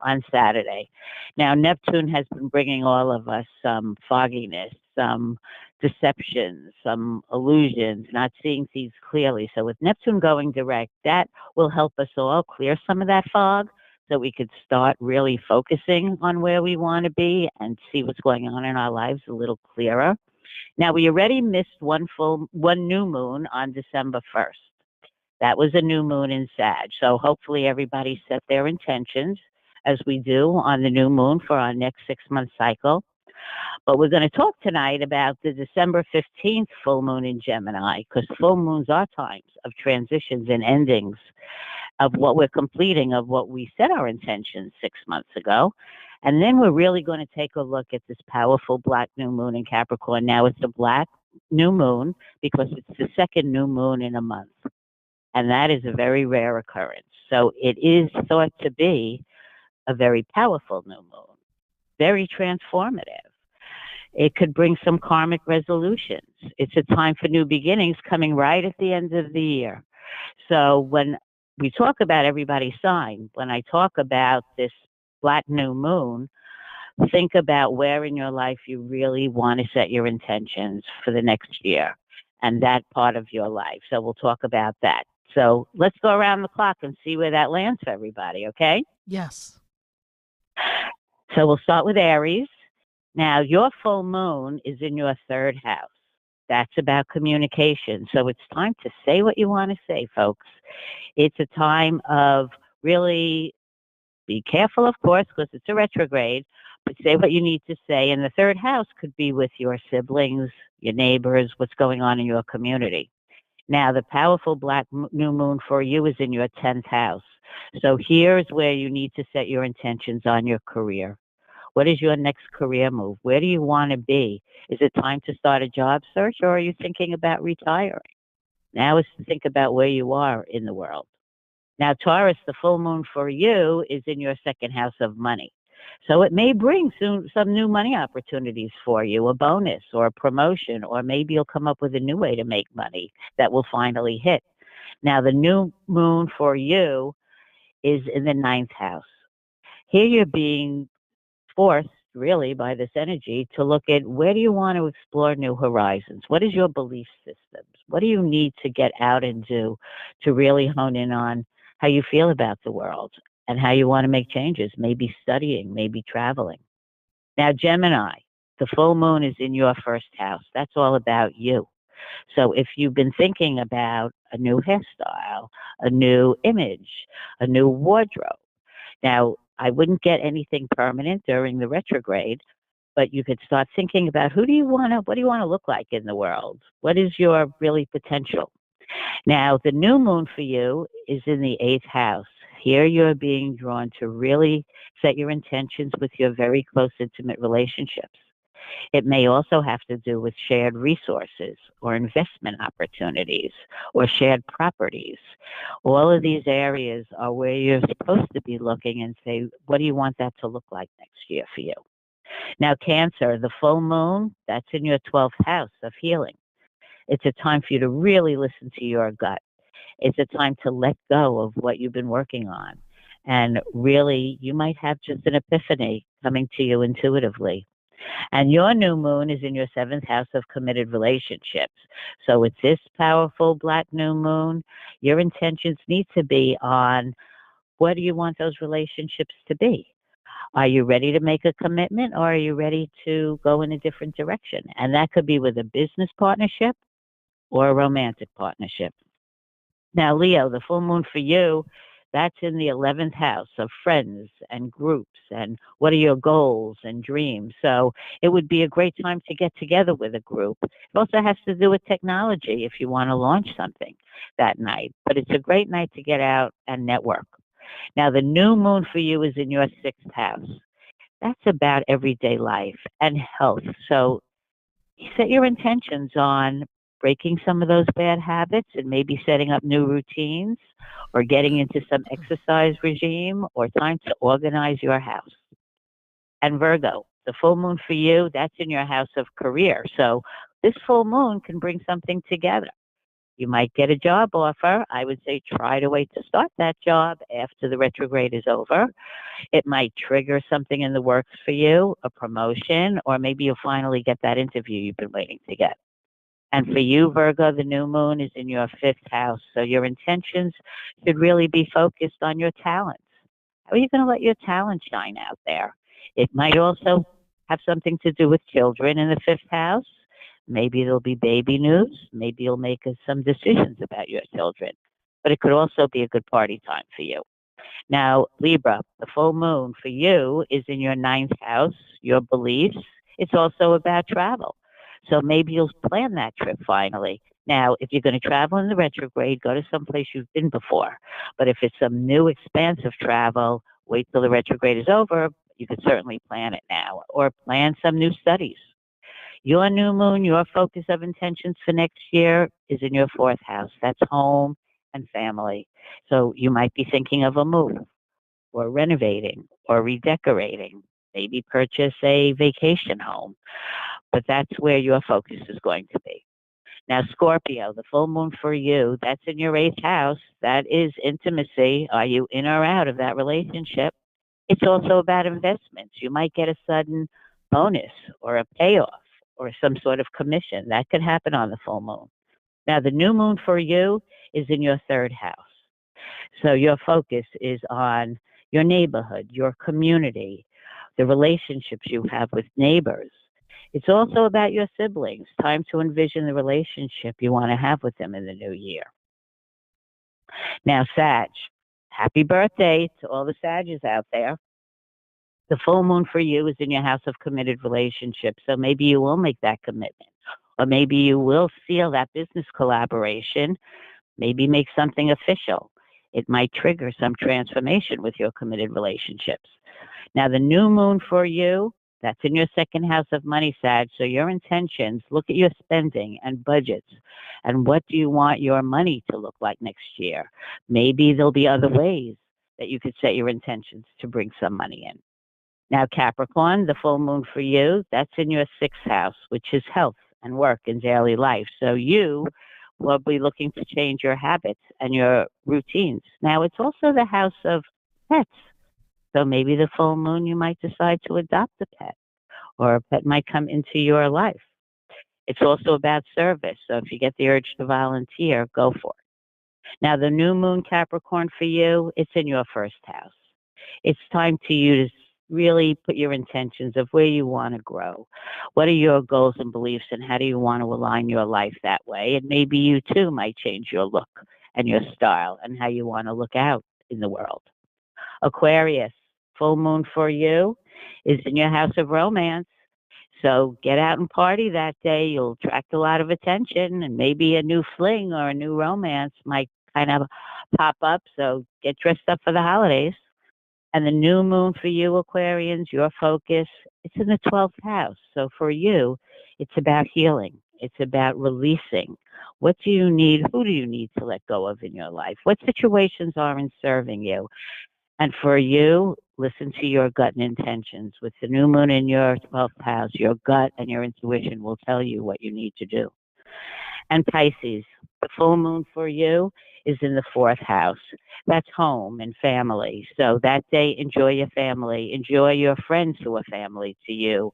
on Saturday. Now, Neptune has been bringing all of us some fogginess, some deception, some illusions, not seeing things clearly. So with Neptune going direct, that will help us all clear some of that fog so we could start really focusing on where we want to be and see what's going on in our lives a little clearer. Now, we already missed one new moon on December 1st. That was a new moon in Sag. So hopefully everybody set their intentions as we do on the new moon for our next 6-month cycle. But we're going to talk tonight about the December 15th full moon in Gemini, because full moons are times of transitions and endings of what we're completing, of what we set our intentions 6 months ago. And then we're really going to take a look at this powerful black new moon in Capricorn. Now it's a black new moon because it's the second new moon in a month. And that is a very rare occurrence. So it is thought to be a very powerful new moon, very transformative. It could bring some karmic resolutions. It's a time for new beginnings coming right at the end of the year. So when we talk about everybody's sign, when I talk about this black new moon, think about where in your life you really want to set your intentions for the next year and that part of your life. So we'll talk about that. So let's go around the clock and see where that lands for everybody, okay? Yes. So we'll start with Aries. Now, your full moon is in your 3rd house. That's about communication. So it's time to say what you want to say, folks. It's a time of really be careful, of course, because it's a retrograde, but say what you need to say. And the 3rd house could be with your siblings, your neighbors, what's going on in your community. Now, the powerful black new moon for you is in your 10th house. So here's where you need to set your intentions on your career. What is your next career move? Where do you want to be? Is it time to start a job search, or are you thinking about retiring? Now is to think about where you are in the world. Now, Taurus, the full moon for you is in your 2nd house of money. So it may bring soon some new money opportunities for you, a bonus or a promotion, or maybe you'll come up with a new way to make money that will finally hit. Now, the new moon for you is in the 9th house. Here you're being forced, really, by this energy to look at where do you want to explore new horizons? What is your belief systems? What do you need to get out and do to really hone in on how you feel about the world and how you want to make changes, maybe studying, maybe traveling. Now, Gemini, the full moon is in your 1st house. That's all about you. So if you've been thinking about a new hairstyle, a new image, a new wardrobe, now, I wouldn't get anything permanent during the retrograde, but you could start thinking about what do you want to look like in the world? What is your really potential? Now, the new moon for you is in the 8th house. Here you're being drawn to really set your intentions with your very close, intimate relationships. It may also have to do with shared resources or investment opportunities or shared properties. All of these areas are where you're supposed to be looking and say, what do you want that to look like next year for you? Now, Cancer, the full moon, that's in your 12th house of healing. It's a time for you to really listen to your gut. It's a time to let go of what you've been working on. And really, you might have just an epiphany coming to you intuitively. And your new moon is in your 7th house of committed relationships. So with this powerful black new moon, your intentions need to be on what do you want those relationships to be? Are you ready to make a commitment, or are you ready to go in a different direction? And that could be with a business partnership or a romantic partnership. Now, Leo, the full moon for you That's in the 11th house of friends and groups and what are your goals and dreams. So it would be a great time to get together with a group. It also has to do with technology if you want to launch something that night. But it's a great night to get out and network. Now, the new moon for you is in your 6th house. That's about everyday life and health. So set your intentions on breaking some of those bad habits and maybe setting up new routines or getting into some exercise regime or time to organize your house. And Virgo, the full moon for you, that's in your house of career. So this full moon can bring something together. You might get a job offer. I would say try to wait to start that job after the retrograde is over. It might trigger something in the works for you, a promotion, or maybe you'll finally get that interview you've been waiting to get. And for you, Virgo, the new moon is in your 5th house. So your intentions should really be focused on your talents. How are you going to let your talent shine out there? It might also have something to do with children in the 5th house. Maybe there'll be baby news. Maybe you'll make some decisions about your children. But it could also be a good party time for you. Now, Libra, the full moon for you is in your 9th house, your beliefs. It's also about travel. So maybe you'll plan that trip finally. Now, if you're going to travel in the retrograde, go to some place you've been before. But if it's some new expansive travel, wait till the retrograde is over. You could certainly plan it now or plan some new studies. Your new moon, your focus of intentions for next year is in your 4th house. That's home and family. So you might be thinking of a move or renovating or redecorating, maybe purchase a vacation home. But that's where your focus is going to be. Now, Scorpio, the full moon for you, that's in your 8th house. That is intimacy. Are you in or out of that relationship? It's also about investments. You might get a sudden bonus or a payoff or some sort of commission. That could happen on the full moon. Now, the new moon for you is in your 3rd house. So your focus is on your neighborhood, your community, the relationships you have with neighbors. It's also about your siblings. Time to envision the relationship you want to have with them in the new year. Now, Sag, happy birthday to all the Sages out there. The full moon for you is in your house of committed relationships. So maybe you will make that commitment. Or maybe you will seal that business collaboration. Maybe make something official. It might trigger some transformation with your committed relationships. Now, the new moon for you, that's in your 2nd house of money, Sag. So your intentions, look at your spending and budgets. And what do you want your money to look like next year? Maybe there'll be other ways that you could set your intentions to bring some money in. Now, Capricorn, the full moon for you, that's in your 6th house, which is health and work and daily life. So you will be looking to change your habits and your routines. Now, it's also the house of pets. So maybe the full moon, you might decide to adopt a pet, or a pet might come into your life. It's also about service. So if you get the urge to volunteer, go for it. Now, the new moon, Capricorn, for you, it's in your 1st house. It's time to you to really put your intentions of where you want to grow. What are your goals and beliefs, and how do you want to align your life that way? And maybe you too might change your look and your style and how you want to look out in the world. Aquarius, full moon for you is in your house of romance. So get out and party that day. You'll attract a lot of attention, and maybe a new fling or a new romance might kind of pop up. So get dressed up for the holidays. And the new moon for you, Aquarians, your focus, it's in the 12th house. So for you, it's about healing. It's about releasing. What do you need? Who do you need to let go of in your life? What situations aren't serving you? And for you, listen to your gut and intentions. With the new moon in your 12th house, your gut and your intuition will tell you what you need to do. And Pisces, the full moon for you is in the 4th house. That's home and family. So that day, enjoy your family. Enjoy your friends who are family to you.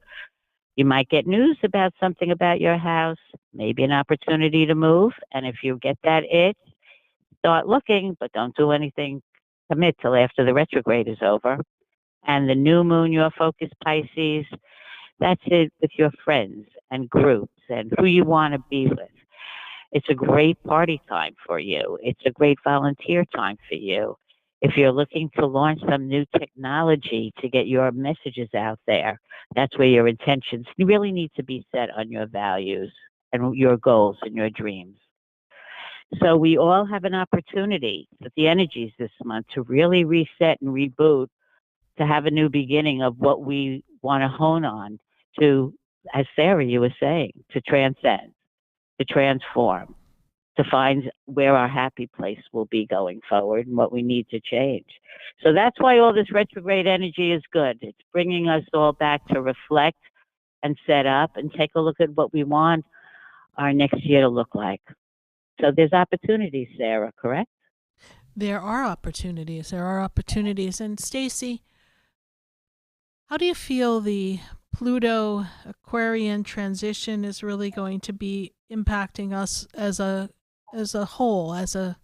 You might get news about something about your house, maybe an opportunity to move. And if you get that itch, start looking, but don't do anything, commit till after the retrograde is over. And the new moon, your focus, Pisces, that's it with your friends and groups and who you want to be with. It's a great party time for you. It's a great volunteer time for you. If you're looking to launch some new technology to get your messages out there, that's where your intentions really need to be set on your values and your goals and your dreams. So we all have an opportunity with the energies this month to really reset and reboot, to have a new beginning of what we want to hone on to, as Sarah, you were saying, to transcend, to transform, to find where our happy place will be going forward and what we need to change. So that's why all this retrograde energy is good. It's bringing us all back to reflect and set up and take a look at what we want our next year to look like. So there's opportunities, Sarah, correct? There are opportunities. There are opportunities. And Stacy, how do you feel the Pluto Aquarian transition is really going to be impacting us as a whole, as a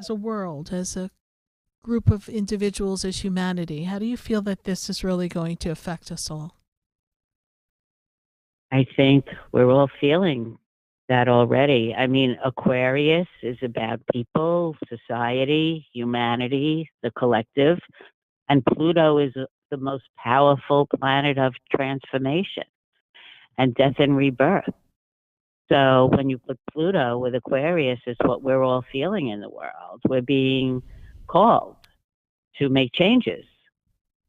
world, as a group of individuals, as humanity? How do you feel that this is really going to affect us all? I think we're all feeling that already. I mean, Aquarius is about people, society, humanity, the collective, and Pluto is the most powerful planet of transformation and death and rebirth. So when you put Pluto with Aquarius, it's what we're all feeling in the world. We're being called to make changes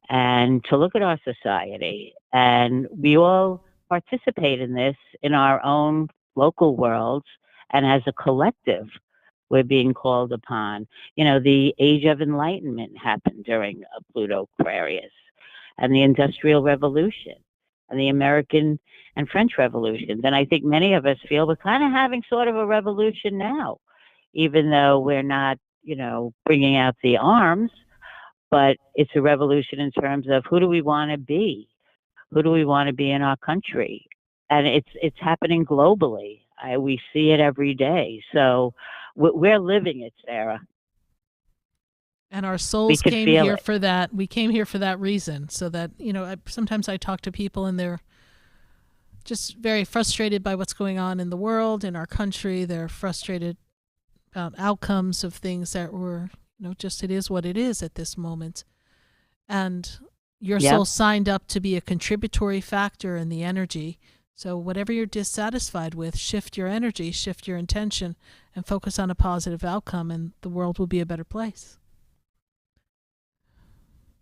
and to look at our society. And we all participate in this in our own local worlds, and as a collective, we're being called upon. You know, the Age of Enlightenment happened during Pluto Aquarius, and the Industrial Revolution, and the American and French revolutions. And I think many of us feel we're kind of having sort of a revolution now, even though we're not, bringing out the arms, but it's a revolution in terms of who do we want to be? Who do we want to be in our country? And it's happening globally. We see it every day. So we're living it, Sarah. And our souls came here for that. We came here for that reason, so that, sometimes I talk to people and they're just very frustrated by what's going on in the world, in our country. They're frustrated about outcomes of things that were, just it is what it is at this moment. And your soul signed up to be a contributory factor in the energy. So whatever you're dissatisfied with, shift your energy, shift your intention, and focus on a positive outcome, and the world will be a better place.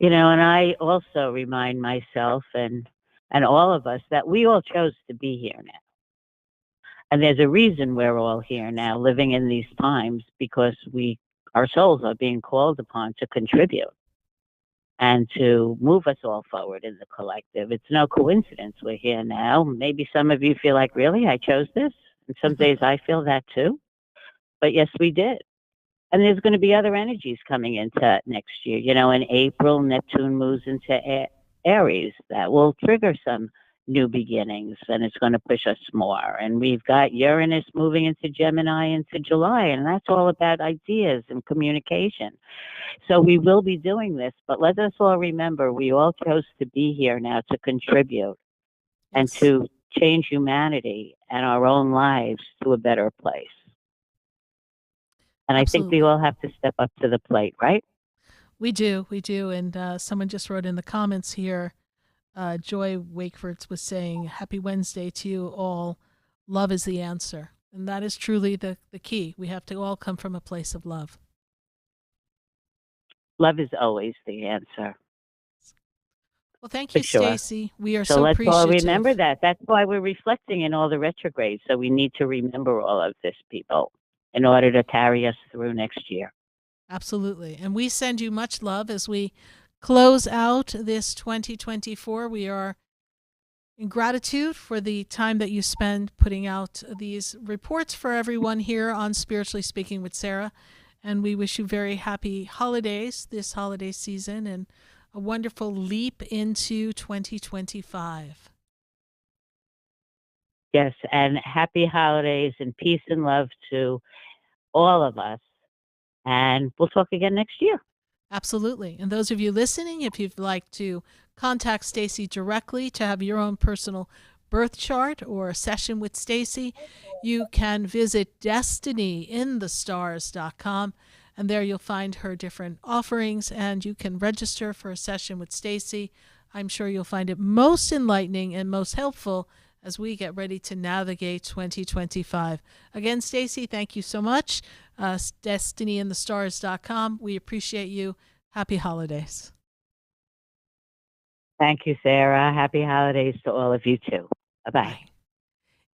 And I also remind myself and all of us that we all chose to be here now. And there's a reason we're all here now, living in these times, because our souls are being called upon to contribute and to move us all forward in the collective. It's no coincidence we're here now. Maybe some of you feel like, really, I chose this? And some days I feel that too. But yes, we did. And there's going to be other energies coming into next year. In April, Neptune moves into Aries. That will trigger some new beginnings, and it's going to push us more. And we've got Uranus moving into Gemini into July, and that's all about ideas and communication. So we will be doing this, but let us all remember we all chose to be here now to contribute and to change humanity and our own lives to a better place. And I think we all have to step up to the plate, right? We do. And someone just wrote in the comments here, Joy Wakeford was saying, happy Wednesday to you all. Love is the answer. And that is truly the key. We have to all come from a place of love. Love is always the answer. Well, thank you, Stacy. We are so let's appreciative. all remember that. That's why we're reflecting in all the retrogrades. So we need to remember all of this, people, in order to carry us through next year. Absolutely. And we send you much love as we close out this 2024. We are in gratitude for the time that you spend putting out these reports for everyone here on Spiritually Speaking with Sarah. And we wish you very happy holidays this holiday season and a wonderful leap into 2025. Yes, and happy holidays and peace and love to all of us. And we'll talk again next year. Absolutely. And those of you listening, if you'd like to contact Stacy directly to have your own personal birth chart or a session with Stacy, you can visit destinyinthestars.com. And there you'll find her different offerings, and you can register for a session with Stacy. I'm sure you'll find it most enlightening and most helpful as we get ready to navigate 2025. Again, Stacy, thank you so much. DestinyandTheStars.com. We appreciate you. Happy holidays. Thank you, Sarah. Happy holidays to all of you, too. Bye-bye.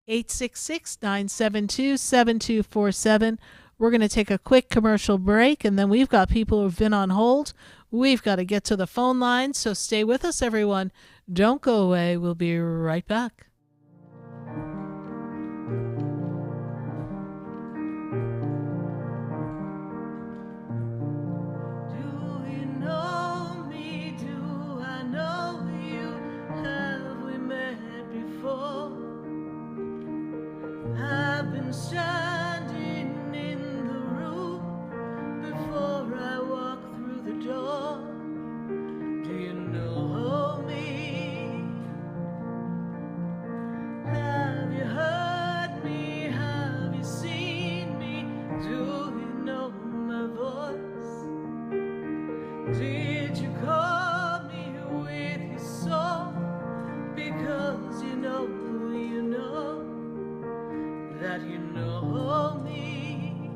866-972-7247. We're going to take a quick commercial break, and then we've got people who've been on hold. We've got to get to the phone line, so stay with us, everyone. Don't go away. We'll be right back. I've been standing in the room before I walk through the door. Do you know me? Have you heard me? Have you seen me? Do you know my voice? Did you call me with your song? Because you know that you know me.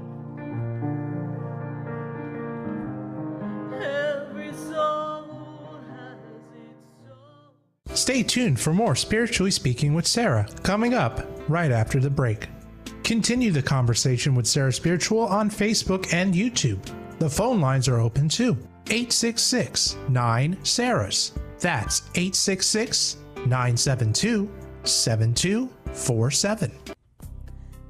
Every soul has its soul. Stay tuned for more Spiritually Speaking with Sarah, coming up right after the break. Continue the conversation with Sarah Spiritual on Facebook and YouTube. The phone lines are open too. 866-9-SARAHS. That's 866-972-7247.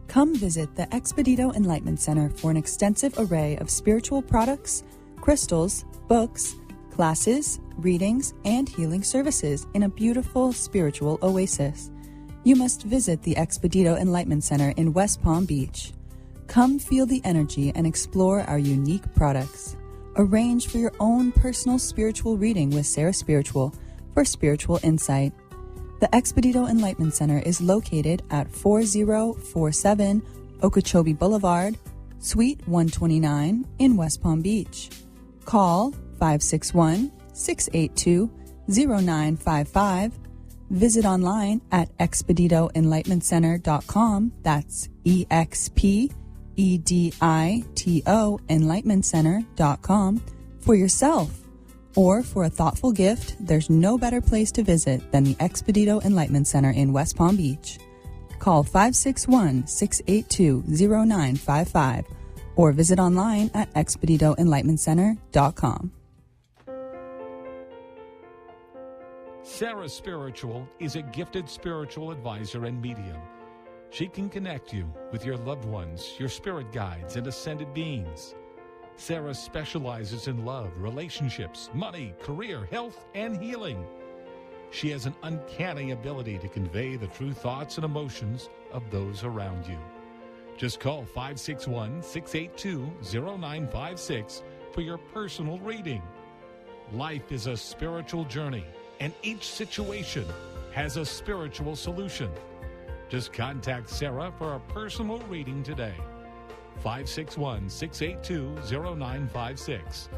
Come visit the Expedito Enlightenment Center for an extensive array of spiritual products, crystals, books, classes, readings, and healing services in a beautiful spiritual oasis. You must visit the Expedito Enlightenment Center in West Palm Beach. Come feel the energy and explore our unique products. Arrange for your own personal spiritual reading with Sarah Spiritual for spiritual insight. The Expedito Enlightenment Center is located at 4047 Okeechobee Boulevard, Suite 129 in West Palm Beach. Call 561-682-0955. Visit online at expeditoenlightenmentcenter.com. That's EXPEDITO enlightenmentcenter.com for yourself. Or for a thoughtful gift, there's no better place to visit than the Expedito Enlightenment Center in West Palm Beach. Call 561-682-0955 or visit online at expeditoenlightenmentcenter.com. Sarah Spiritual is a gifted spiritual advisor and medium. She can connect you with your loved ones, your spirit guides, and ascended beings. Sarah specializes in love, relationships, money, career, health, and healing. She has an uncanny ability to convey the true thoughts and emotions of those around you. Just call 561-682-0956 for your personal reading. Life is a spiritual journey, and each situation has a spiritual solution. Just contact Sarah for a personal reading today. 561-682-0956.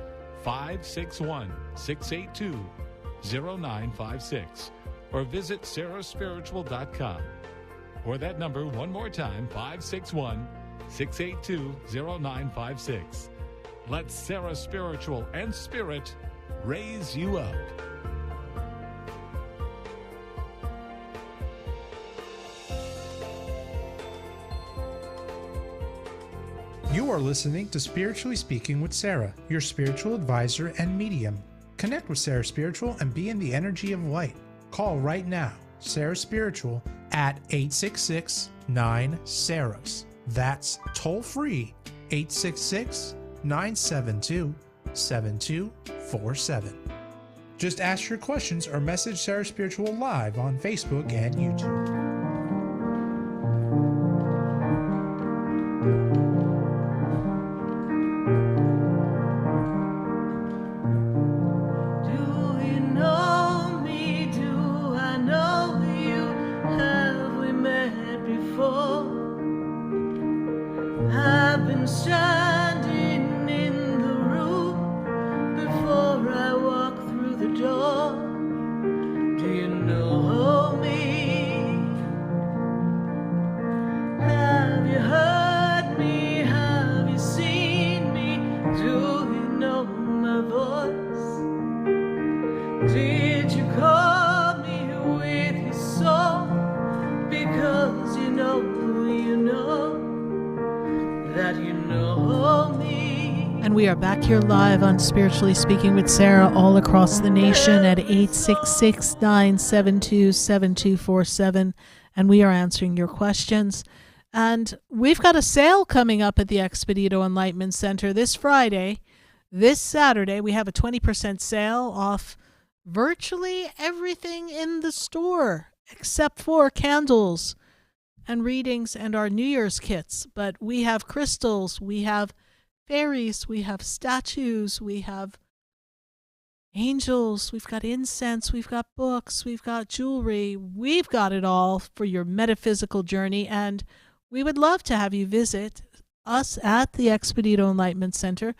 561-682-0956. Or visit SarahSpiritual.com. Or that number one more time, 561-682-0956. Let Sarah Spiritual and Spirit raise you up. You are listening to Spiritually Speaking with Sarah, your spiritual advisor and medium. Connect with Sarah Spiritual and be in the energy of light. Call right now, Sarah Spiritual, at 866-9-SARAHS. That's toll free, 866-972-7247. Just ask your questions or message Sarah Spiritual live on Facebook and YouTube. I've been standing in know me. And we are back here live on Spiritually Speaking with Sarah all across the nation at 866-972-7247. And we are answering your questions. And we've got a sale coming up at the Expedito Enlightenment Center this Friday. This Saturday, we have a 20% sale off virtually everything in the store except for candles and readings and our New Year's kits. But we have crystals, we have fairies, we have statues, we have angels, we've got incense, we've got books, we've got jewelry. We've got it all for your metaphysical journey, and we would love to have you visit us at the Expedito Enlightenment Center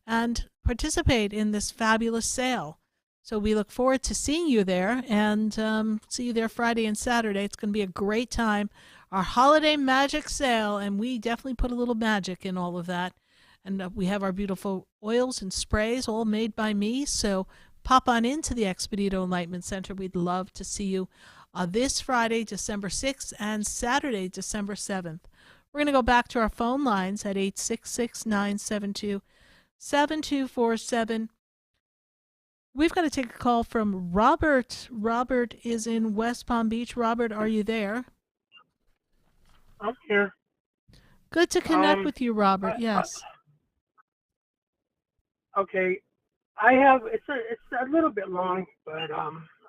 and participate in this fabulous sale. So we look forward to seeing you there, and see you there Friday and Saturday. It's going to be a great time. Our holiday magic sale, and we definitely put a little magic in all of that. And we have our beautiful oils and sprays all made by me. So pop on into the Expedito Enlightenment Center. We'd love to see you this Friday, December 6th, and Saturday, December 7th. We're going to go back to our phone lines at 866-972-7247. We've got to take a call from Robert. Robert is in West Palm Beach. Robert, are you there? I'm here. Good to connect with you, Robert. Yes. Okay, I have it's a little bit long, but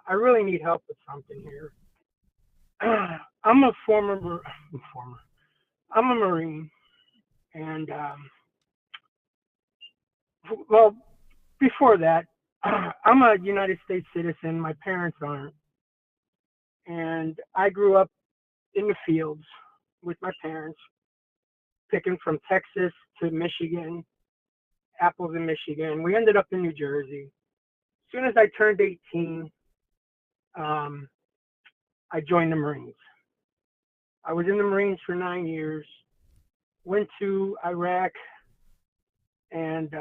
I really need help with something here. I'm a Marine, and well, before that, I'm a United States citizen. My parents aren't, and I grew up in the fields with my parents, picking from Texas to Michigan. Apples in Michigan. We ended up in New Jersey. As soon as I turned 18, I joined the Marines. I was in the Marines for 9 years, went to Iraq, and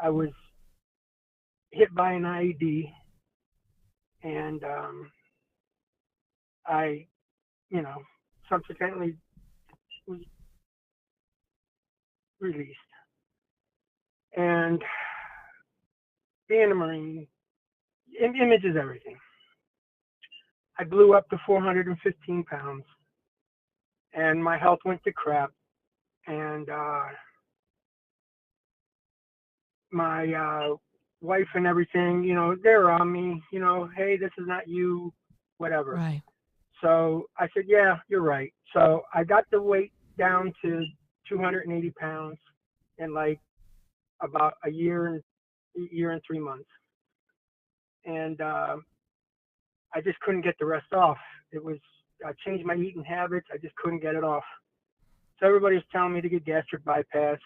I was hit by an IED, and I, subsequently was released. And being a Marine, image is everything. I blew up to 415 pounds, and my health went to crap. And my wife and everything, they're on me, hey, this is not you, whatever. Right. So I said, yeah, you're right. So I got the weight down to 280 pounds in like about a year and 3 months. And I just couldn't get the rest off. I changed my eating habits. I just couldn't get it off. So everybody was telling me to get gastric bypass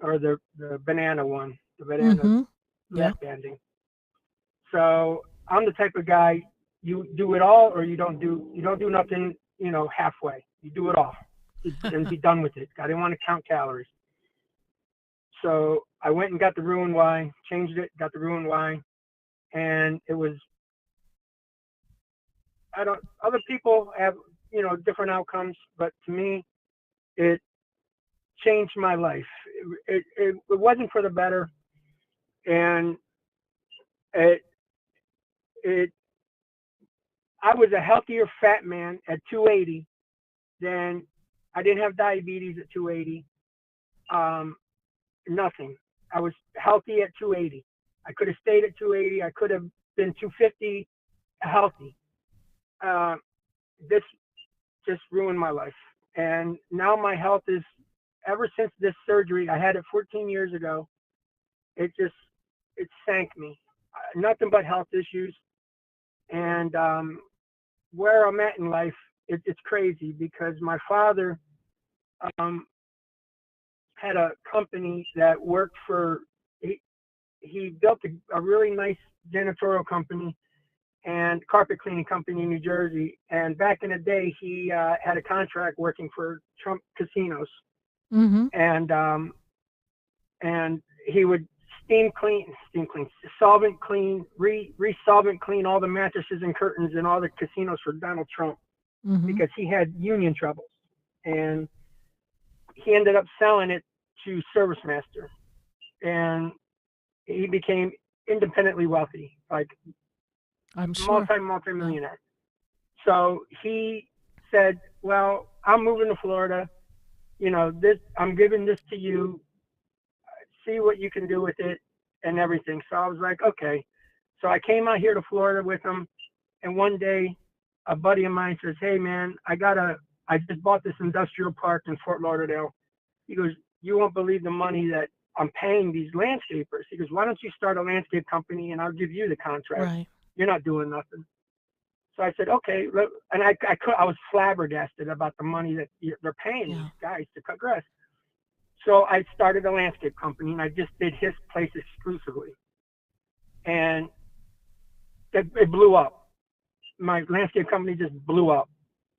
or the banana one, the banana lap banding. So I'm the type of guy, you do it all or you don't do nothing, halfway. You do it all and be done with it. I didn't want to count calories. So I went and got the Roux-en-Y, changed it, got the Roux-en-Y, and it was, other people have, different outcomes, but to me, it changed my life. It wasn't for the better, and I was a healthier fat man at 280 than, I didn't have diabetes at 280. Nothing. I was healthy at 280. I could have stayed at 280. I could have been 250 healthy. This just ruined my life. And now my health is, ever since this surgery, I had it 14 years ago, it sank me. Nothing but health issues. And where I'm at in life, it's crazy because my father had a company that worked for, he built a really nice janitorial company and carpet cleaning company in New Jersey. And back in the day, he had a contract working for Trump casinos. Mm-hmm. And he would solvent clean, re-solvent clean all the mattresses and curtains in all the casinos for Donald Trump because he had union troubles. And he ended up selling it to ServiceMaster, and he became independently wealthy, like I'm sure. multi-millionaire. So he said, well, I'm moving to Florida. I'm giving this to you. See what you can do with it and everything. So I was like, okay. So I came out here to Florida with him. And one day a buddy of mine says, hey man, I just bought this industrial park in Fort Lauderdale. He goes, you won't believe the money that I'm paying these landscapers. He goes, why don't you start a landscape company and I'll give you the contract. Right. You're not doing nothing. So I said, okay. And I was flabbergasted about the money that they're paying these guys to cut grass. So I started a landscape company, and I just did his place exclusively. And it blew up. My landscape company just blew up.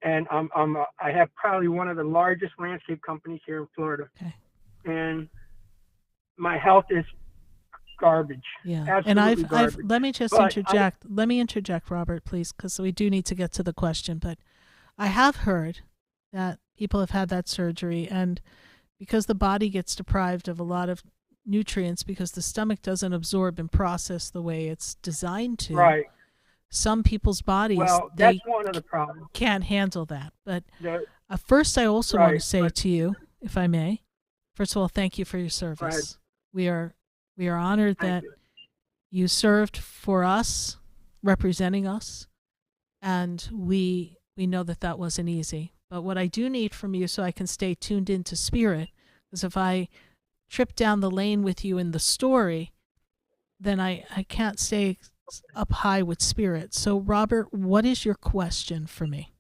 And I have probably one of the largest landscape companies here in Florida. Okay. And my health is garbage. Yeah. Absolutely And garbage. let me just interject. Let me interject, Robert, please, because we do need to get to the question. But I have heard that people have had that surgery, and because the body gets deprived of a lot of nutrients because the stomach doesn't absorb and process the way it's designed to. Right. Some people's bodies, that's one of the problems. Can't handle that. But first, I also want to say to you, if I may, first of all, thank you for your service. We are honored that you served for us, representing us, and we know that wasn't easy. But what I do need from you, so I can stay tuned into spirit, is if I trip down the lane with you in the story, then I can't stay up high with spirit. So, Robert, what is your question for me?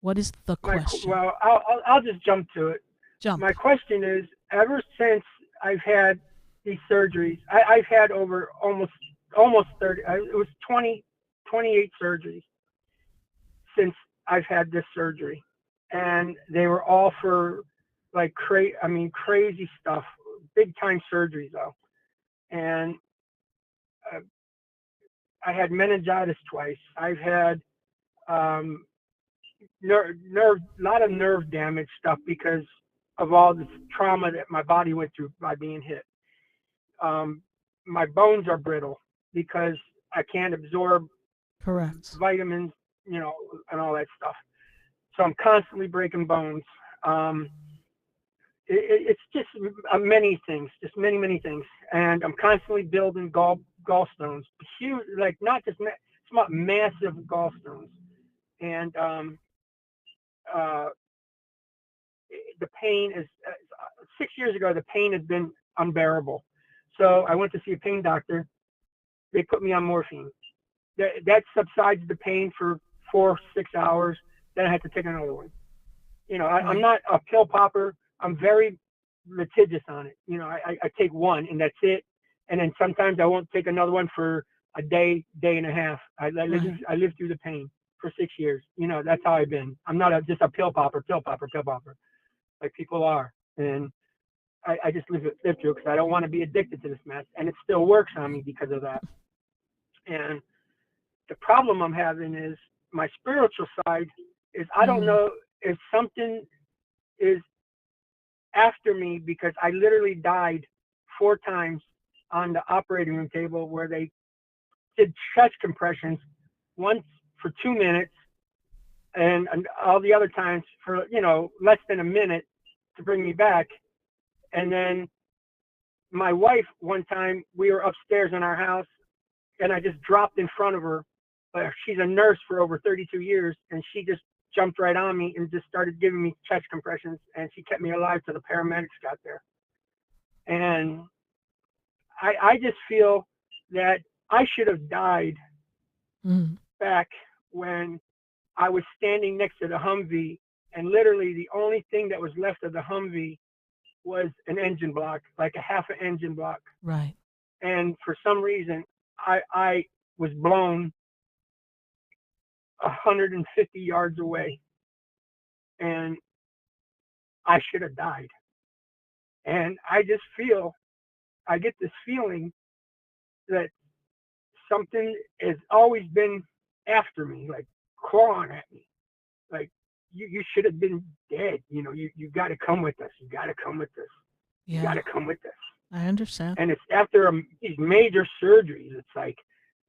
What is the question? Well, I'll just jump to it. Jump. My question is, ever since I've had these surgeries, I've had over almost 30, it was 28 surgeries since I've had this surgery. And they were all for like crazy stuff, big time surgeries though. And I had meningitis twice. I've had lot of nerve damage stuff because of all this trauma that my body went through by being hit. My bones are brittle because I can't absorb vitamins, and all that stuff. So I'm constantly breaking bones. It's just many things, just many things. And I'm constantly building gallstones, huge, like not just massive gallstones. And the pain is 6 years ago. The pain has been unbearable. So I went to see a pain doctor. They put me on morphine. That subsides the pain for 4-6 hours. Then I had to take another one. I'm not a pill popper. I'm very litigious on it. I take one and that's it. And then sometimes I won't take another one for a day and a half. I lived through the pain for 6 years. That's how I've been. I'm not just a pill popper, like people are. And I just live through it because I don't want to be addicted to this mess. And it still works on me because of that. And the problem I'm having is my spiritual side is I don't know if something is after me, because I literally died 4 times on the operating room table where they did chest compressions, once for 2 minutes and all the other times for, less than a minute to bring me back. And then my wife, one time we were upstairs in our house and I just dropped in front of her. She's a nurse for over 32 years and she just jumped right on me and just started giving me chest compressions, and she kept me alive till the paramedics got there. And I just feel that I should have died back when I was standing next to the Humvee, and literally the only thing that was left of the Humvee was an engine block, like a half an engine block. Right. And for some reason, I was blown 150 yards away, and I should have died. And I just I get this feeling that something has always been after me, like clawing at me, like you should have been dead. You know, you got to come with us. You got to come with us. You Yeah, got to come with us. I understand. And it's after these major surgeries. It's like,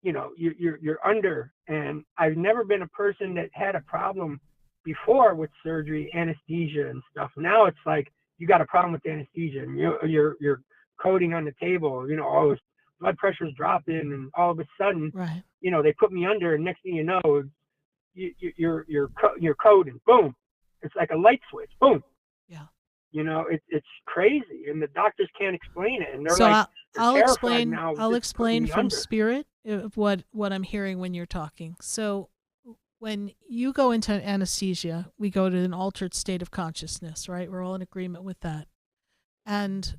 you know, you're under. And I've never been a person that had a problem before with surgery, anesthesia and stuff. Now it's like you got a problem with anesthesia, and you're coding on the table. You know, all this blood pressure's dropping, and all of a sudden, Right. you know, they put me under, and next thing you know, you're coding. Boom, it's like a light switch. Boom. Yeah. You know, it's crazy, and the doctors can't explain it, and they're So like, I'll terrified explain. now. I'll just putting explain me from under. spirit of what I'm hearing when you're talking. So when you go into anesthesia, we go to an altered state of consciousness, right? We're all in agreement with that. And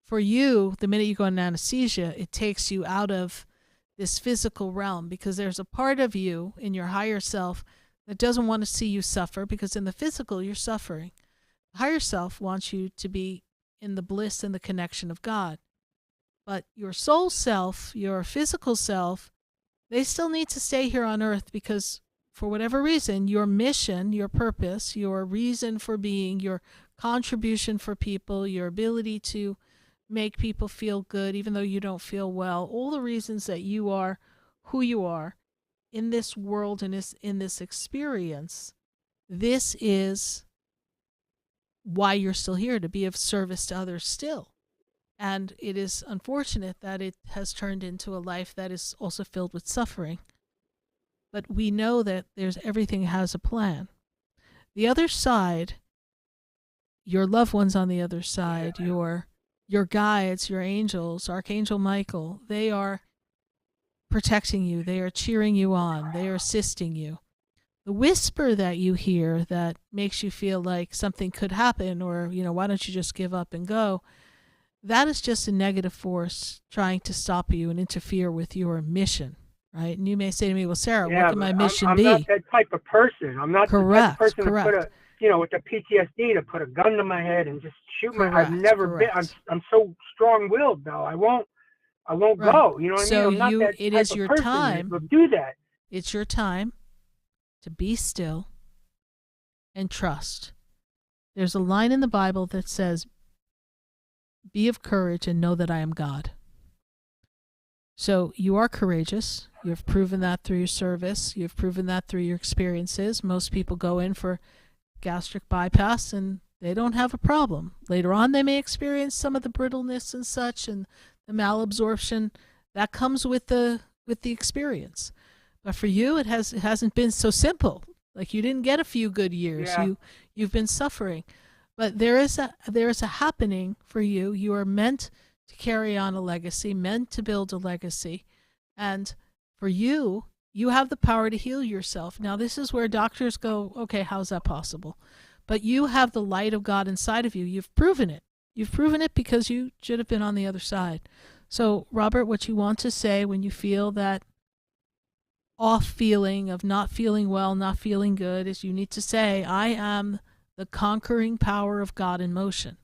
for you, the minute you go into anesthesia, it takes you out of this physical realm, because there's a part of you in your higher self that doesn't want to see you suffer, because in the physical you're suffering. The higher self wants you to be in the bliss and the connection of God. But your soul self, your physical self, they still need to stay here on earth, because for whatever reason, your mission, your purpose, your reason for being, your contribution for people, your ability to make people feel good even though you don't feel well, all the reasons that you are who you are in this world and in this experience, this is why you're still here, to be of service to others still. And it is unfortunate that it has turned into a life that is also filled with suffering. But we know that everything has a plan. The other side, your loved ones on the other side, your guides, your angels, Archangel Michael, they are protecting you. They are cheering you on. They are assisting you. The whisper that you hear that makes you feel like something could happen, or, you know, why don't you just give up and go? That is just a negative force trying to stop you and interfere with your mission, right? And you may say to me, well, Sarah, what can my mission be? I'm not that type of person. I'm not the type of person to put with the PTSD, to put a gun to my head and just shoot I've never been. I'm so strong-willed now. I won't go. You know what I mean? I'm not that it type is of your person time that will do that. It's your time to be still and trust. There's a line in the Bible that says, be of courage and know that I am God. So you are courageous. You've proven that through your service. You've proven that through your experiences. Most people go in for gastric bypass and they don't have a problem. Later on, they may experience some of the brittleness and such, and the malabsorption that comes with the experience. But for you, it hasn't been so simple. Like, you didn't get a few good years. Yeah. You've been suffering. But there is a happening for you. You are meant to carry on a legacy, meant to build a legacy. And for you, you have the power to heal yourself. Now, this is where doctors go, okay, how's that possible? But you have the light of God inside of you. You've proven it. You've proven it because you should have been on the other side. So, Robert, what you want to say when you feel that off feeling of not feeling well, not feeling good, is you need to say, I am the conquering power of God in motion.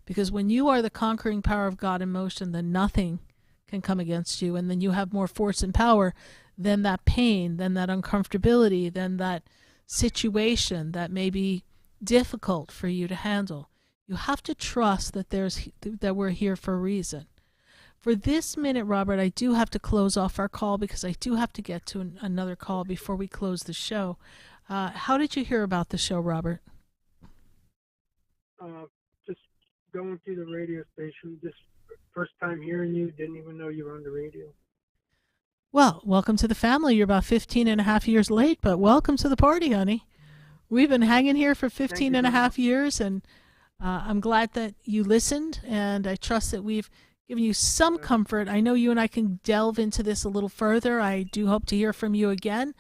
Because when you are the conquering power of God in motion, then nothing can come against you. And then you have more force and power than that pain, than that uncomfortability, than that situation that may be difficult for you to handle. You have to trust that that we're here for a reason. For this minute, Robert, I do have to close off our call because I do have to get to another call before we close the show. How did you hear about the show, Robert? Just going through the radio station, just first time hearing you, didn't even know you were on the radio. Well, welcome to the family. You're about 15 and a half years late, but welcome to the party, honey. We've been hanging here for 15 and a half years, and I'm glad that you listened, and I trust that we've given you some comfort. I know you and I can delve into this a little further. I do hope to hear from you again.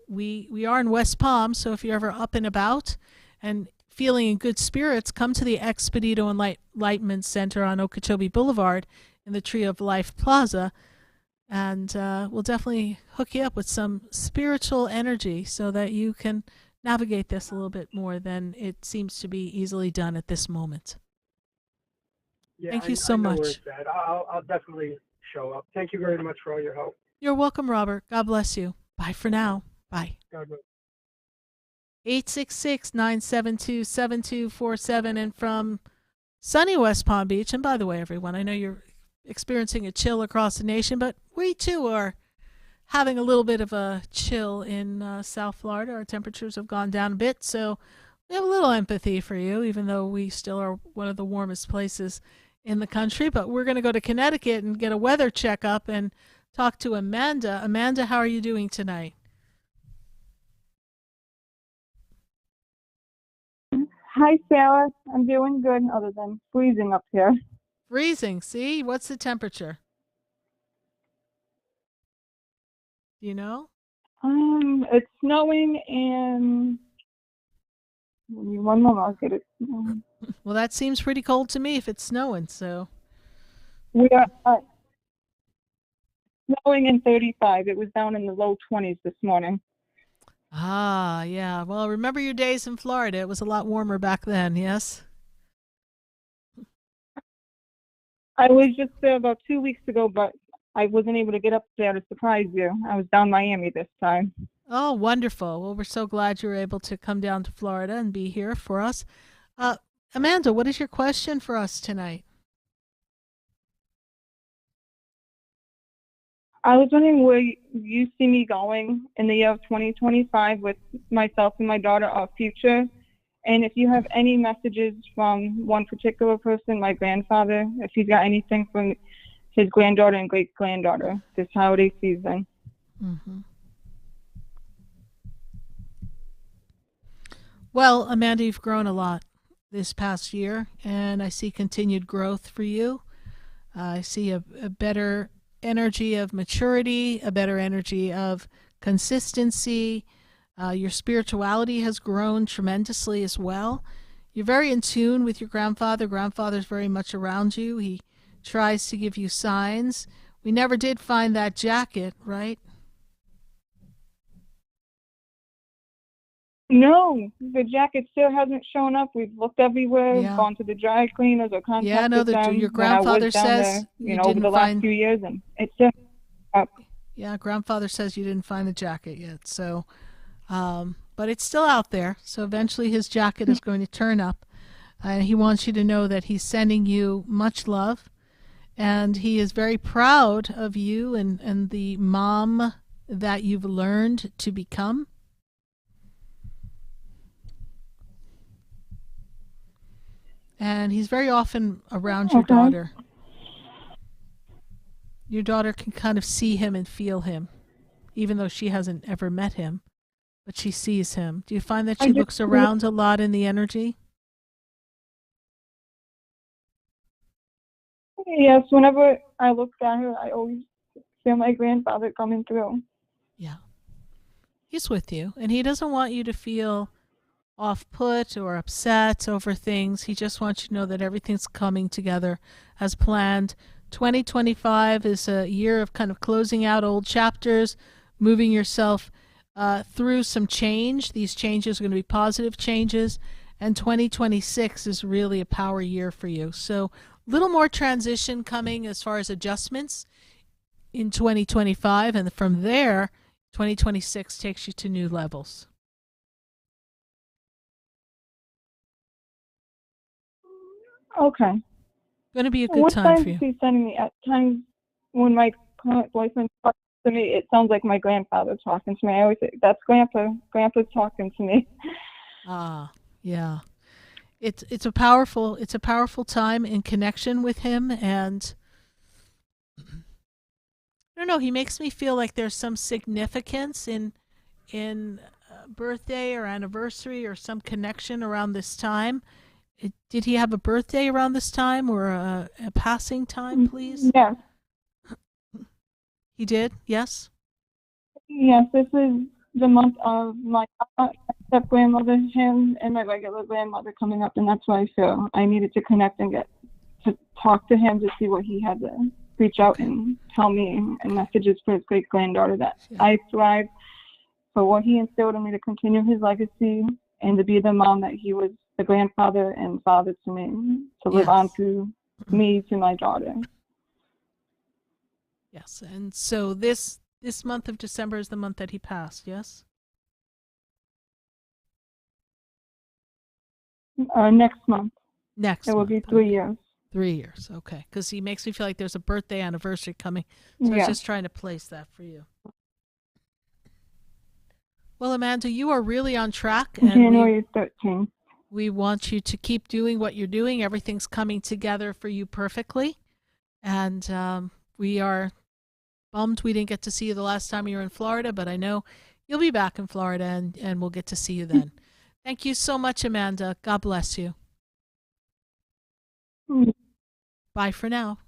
We are in West Palm, so if you're ever up and about and feeling in good spirits, come to the Expedito Enlightenment Center on Okeechobee Boulevard in the Tree of Life Plaza, and we'll definitely hook you up with some spiritual energy so that you can navigate this a little bit more than it seems to be easily done at this moment. Yeah, Thank you so much. Where it's at. I'll definitely show up. Thank you very much for all your help. You're welcome, Robert. God bless you. Bye for now. Bye. God bless. 866-972-7247. And from sunny West Palm Beach, and by the way, everyone, I know you're experiencing a chill across the nation, but we too are having a little bit of a chill in South Florida. Our temperatures have gone down a bit, so we have a little empathy for you, even though we still are one of the warmest places in the country. But we're going to go to Connecticut and get a weather checkup and talk to Amanda. Amanda, how are you doing tonight? Hi, Sarah. I'm doing good, other than freezing up here. Freezing. See? What's the temperature? Do you know? It's snowing and one moment, I'll get it. Well, that seems pretty cold to me if it's snowing, so. We are snowing in 35. It was down in the low 20s this morning. Ah, yeah. Well, remember your days in Florida. It was a lot warmer back then, yes? I was just there about 2 weeks ago, but I wasn't able to get up there to surprise you. I was down Miami this time. Oh, wonderful. Well, we're so glad you were able to come down to Florida and be here for us. Amanda, what is your question for us tonight? I was wondering where you see me going in the year of 2025 with myself and my daughter, our future. And if you have any messages from one particular person, my grandfather, if he's got anything from his granddaughter and great-granddaughter this holiday season. Mm-hmm. Well, Amanda, you've grown a lot this past year, and I see continued growth for you. I see a better energy of maturity, a better energy of consistency. Your spirituality has grown tremendously as well. You're very in tune with your grandfather. Grandfather's very much around you. He tries to give you signs. We never did find that jacket, right? No, the jacket still hasn't shown up. We've looked everywhere, gone to the dry cleaners or contacted them. Your grandfather there, says you over the last few years, and it's still up. Yeah, grandfather says you didn't find the jacket yet. So, but it's still out there. So eventually his jacket is going to turn up. He wants you to know that he's sending you much love, and he is very proud of you and the mom that you've learned to become. And he's very often around your daughter. Your daughter can kind of see him and feel him, even though she hasn't ever met him, but she sees him. Do you find that she looks around a lot in the energy? Yes, whenever I look at her, I always feel my grandfather coming through. Yeah. He's with you, and he doesn't want you to feel off-put or upset over things. He just wants you to know that everything's coming together as planned. 2025 is a year of kind of closing out old chapters, moving yourself through some change. These changes are going to be positive changes, and 2026 is really a power year for you. So a little more transition coming as far as adjustments in 2025, and from there, 2026 takes you to new levels. Okay. Going to be a good time for you. What signs is he sending me? At times when my current boyfriend talks to me, it sounds like my grandfather talking to me. I always say, that's Grandpa. Grandpa's talking to me. Ah, yeah. It's a powerful time in connection with him, and I don't know, he makes me feel like there's some significance in birthday or anniversary or some connection around this time. Did he have a birthday around this time or a passing time, please? Yes. He did? Yes? Yes, this is the month of my step-grandmother, him, and my regular grandmother coming up, and that's why I feel I needed to connect and get to talk to him to see what he had to reach out and tell me, and messages for his great-granddaughter that I thrive for what he instilled in me to continue his legacy and to be the mom that he was, the grandfather and father to me, to live on through me to my daughter. Yes, and so this month of December is the month that he passed, yes? Next month. Next It will month. be 3 years. 3 years, okay. Because he makes me feel like there's a birthday anniversary coming. So I was just trying to place that for you. Well, Amanda, you are really on track. And January 13th. We want you to keep doing what you're doing. Everything's coming together for you perfectly. And we are bummed we didn't get to see you the last time you were in Florida, but I know you'll be back in Florida and we'll get to see you then. Thank you so much, Amanda. God bless you. Bye for now.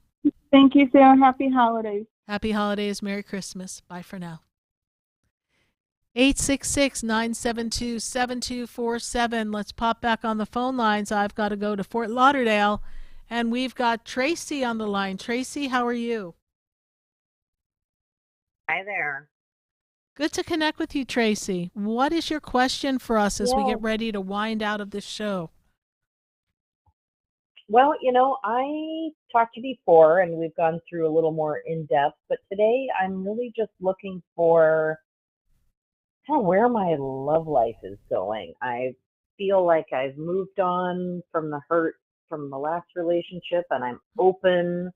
Thank you, Sarah. Happy holidays. Happy holidays. Merry Christmas. Bye for now. 866-972-7247. Let's pop back on the phone lines. I've got to go to Fort Lauderdale, and we've got Tracy on the line. Tracy, how are you? Hi there. Good to connect with you, Tracy. What is your question for us as we get ready to wind out of this show? Well, I talked to you before, and we've gone through a little more in depth, but today I'm really just looking for kind of where my love life is going. I feel like I've moved on from the hurt from the last relationship, and I'm open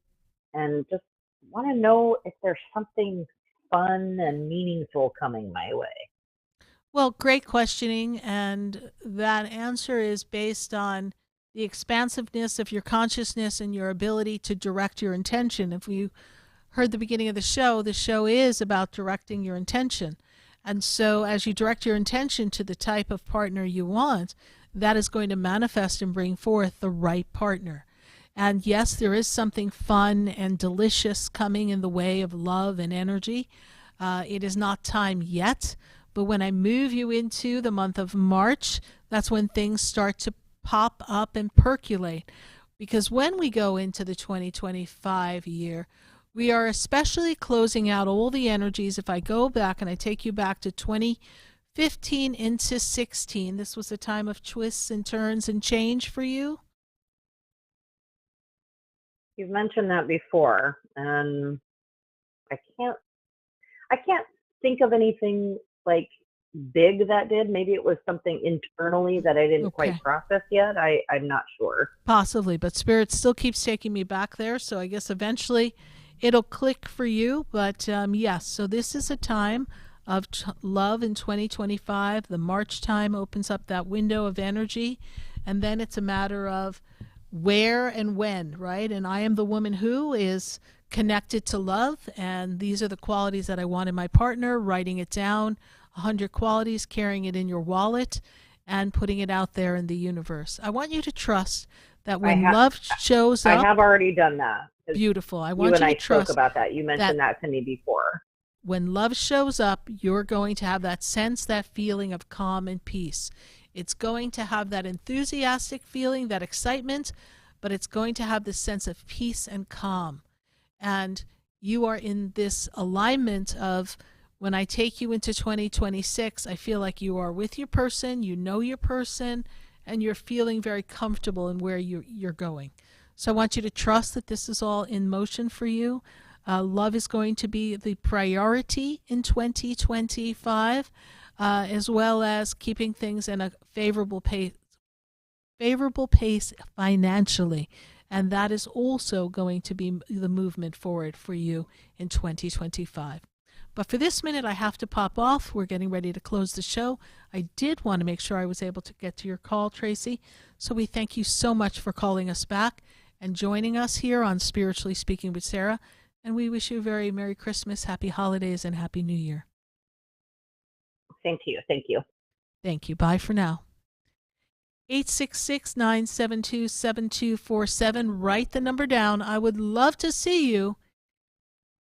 and just want to know if there's something fun and meaningful coming my way. Well, great questioning, and that answer is based on the expansiveness of your consciousness and your ability to direct your intention. If you heard the beginning of the show is about directing your intention. And so as you direct your intention to the type of partner you want, that is going to manifest and bring forth the right partner. And yes, there is something fun and delicious coming in the way of love and energy. It is not time yet, but when I move you into the month of March, that's when things start to pop up and percolate. Because when we go into the 2025 year, we are especially closing out all the energies. If I go back and I take you back to 2015 into 16, this was a time of twists and turns and change for you. You've mentioned that before, and I can't think of anything like big that did. Maybe it was something internally that I didn't quite process yet. I'm not sure. Possibly, but Spirit still keeps taking me back there, so I guess eventually it'll click for you. But yes, so this is a time of love in 2025. The March time opens up that window of energy, and then it's a matter of where and when, right? And I am the woman who is connected to love, and these are the qualities that I want in my partner, writing it down, 100 qualities, carrying it in your wallet, and putting it out there in the universe. I want you to trust that when love shows up... I have already done that. Beautiful. I want you to trust... You and I spoke about that. You mentioned that to me before. When love shows up, you're going to have that sense, that feeling of calm and peace. It's going to have that enthusiastic feeling, that excitement, but it's going to have this sense of peace and calm. And you are in this alignment of, when I take you into 2026, I feel like you are with your person, you know your person, and you're feeling very comfortable in where you're going. So I want you to trust that this is all in motion for you. Love is going to be the priority in 2025, as well as keeping things in a favorable pace financially. And that is also going to be the movement forward for you in 2025. But for this minute, I have to pop off. We're getting ready to close the show. I did want to make sure I was able to get to your call, Tracy. So we thank you so much for calling us back and joining us here on Spiritually Speaking with Sarah. And we wish you a very Merry Christmas, Happy Holidays, and Happy New Year. Same to you. Thank you. Thank you. Bye for now. 866-972-7247. Write the number down. I would love to see you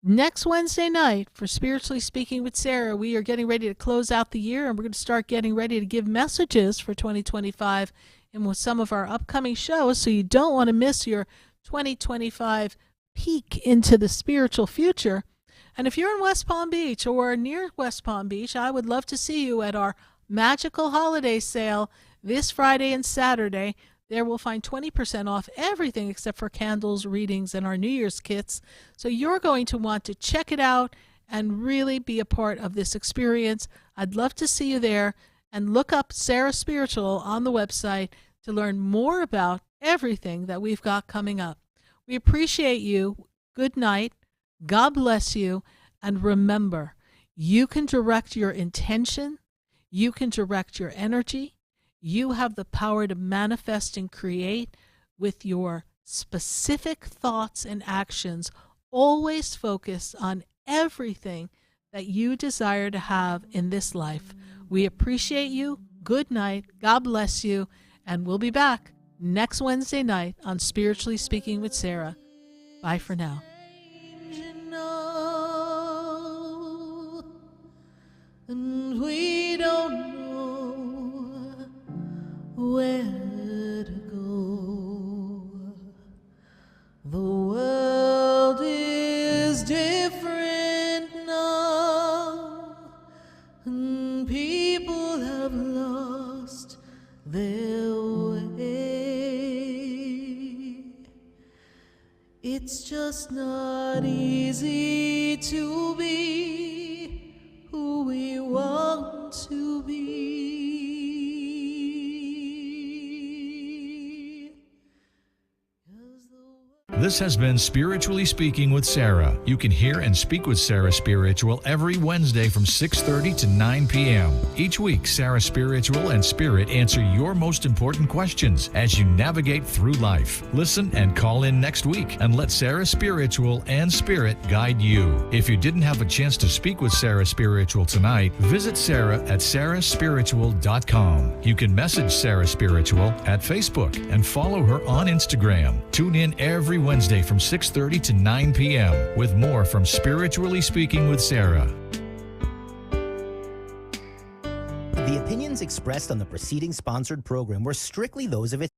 next Wednesday night for Spiritually Speaking with Sarah. We are getting ready to close out the year, and we're going to start getting ready to give messages for 2025 and with some of our upcoming shows, so you don't want to miss your 2025 peek into the spiritual future. And if you're in West Palm Beach or near West Palm Beach, I would love to see you at our magical holiday sale this Friday and Saturday. There we'll find 20% off everything except for candles, readings, and our New Year's kits. So you're going to want to check it out and really be a part of this experience. I'd love to see you there. And look up SarahSpiritual on the website. to learn more about everything that we've got coming up. We appreciate you. Good night. God bless you. And remember, you can direct your intention. You can direct your energy. You have the power to manifest and create with your specific thoughts and actions, always focused on everything that you desire to have in this life. We appreciate you. Good night. God bless you. And we'll be back next Wednesday night on Spiritually Speaking with Sarah. Bye for now. And we don't know where to go. The world is different now, and people have lost their way. It's just not easy to be who we want to be. This has been Spiritually Speaking with Sarah. You can hear and speak with Sarah Spiritual every Wednesday from 6:30 to 9 p.m. Each week, Sarah Spiritual and Spirit answer your most important questions as you navigate through life. Listen and call in next week and let Sarah Spiritual and Spirit guide you. If you didn't have a chance to speak with Sarah Spiritual tonight, visit Sarah at SarahSpiritual.com. You can message Sarah Spiritual at Facebook and follow her on Instagram. Tune in every Wednesday from 6:30 to 9 p.m. with more from Spiritually Speaking with Sarah. The opinions expressed on the preceding sponsored program were strictly those of its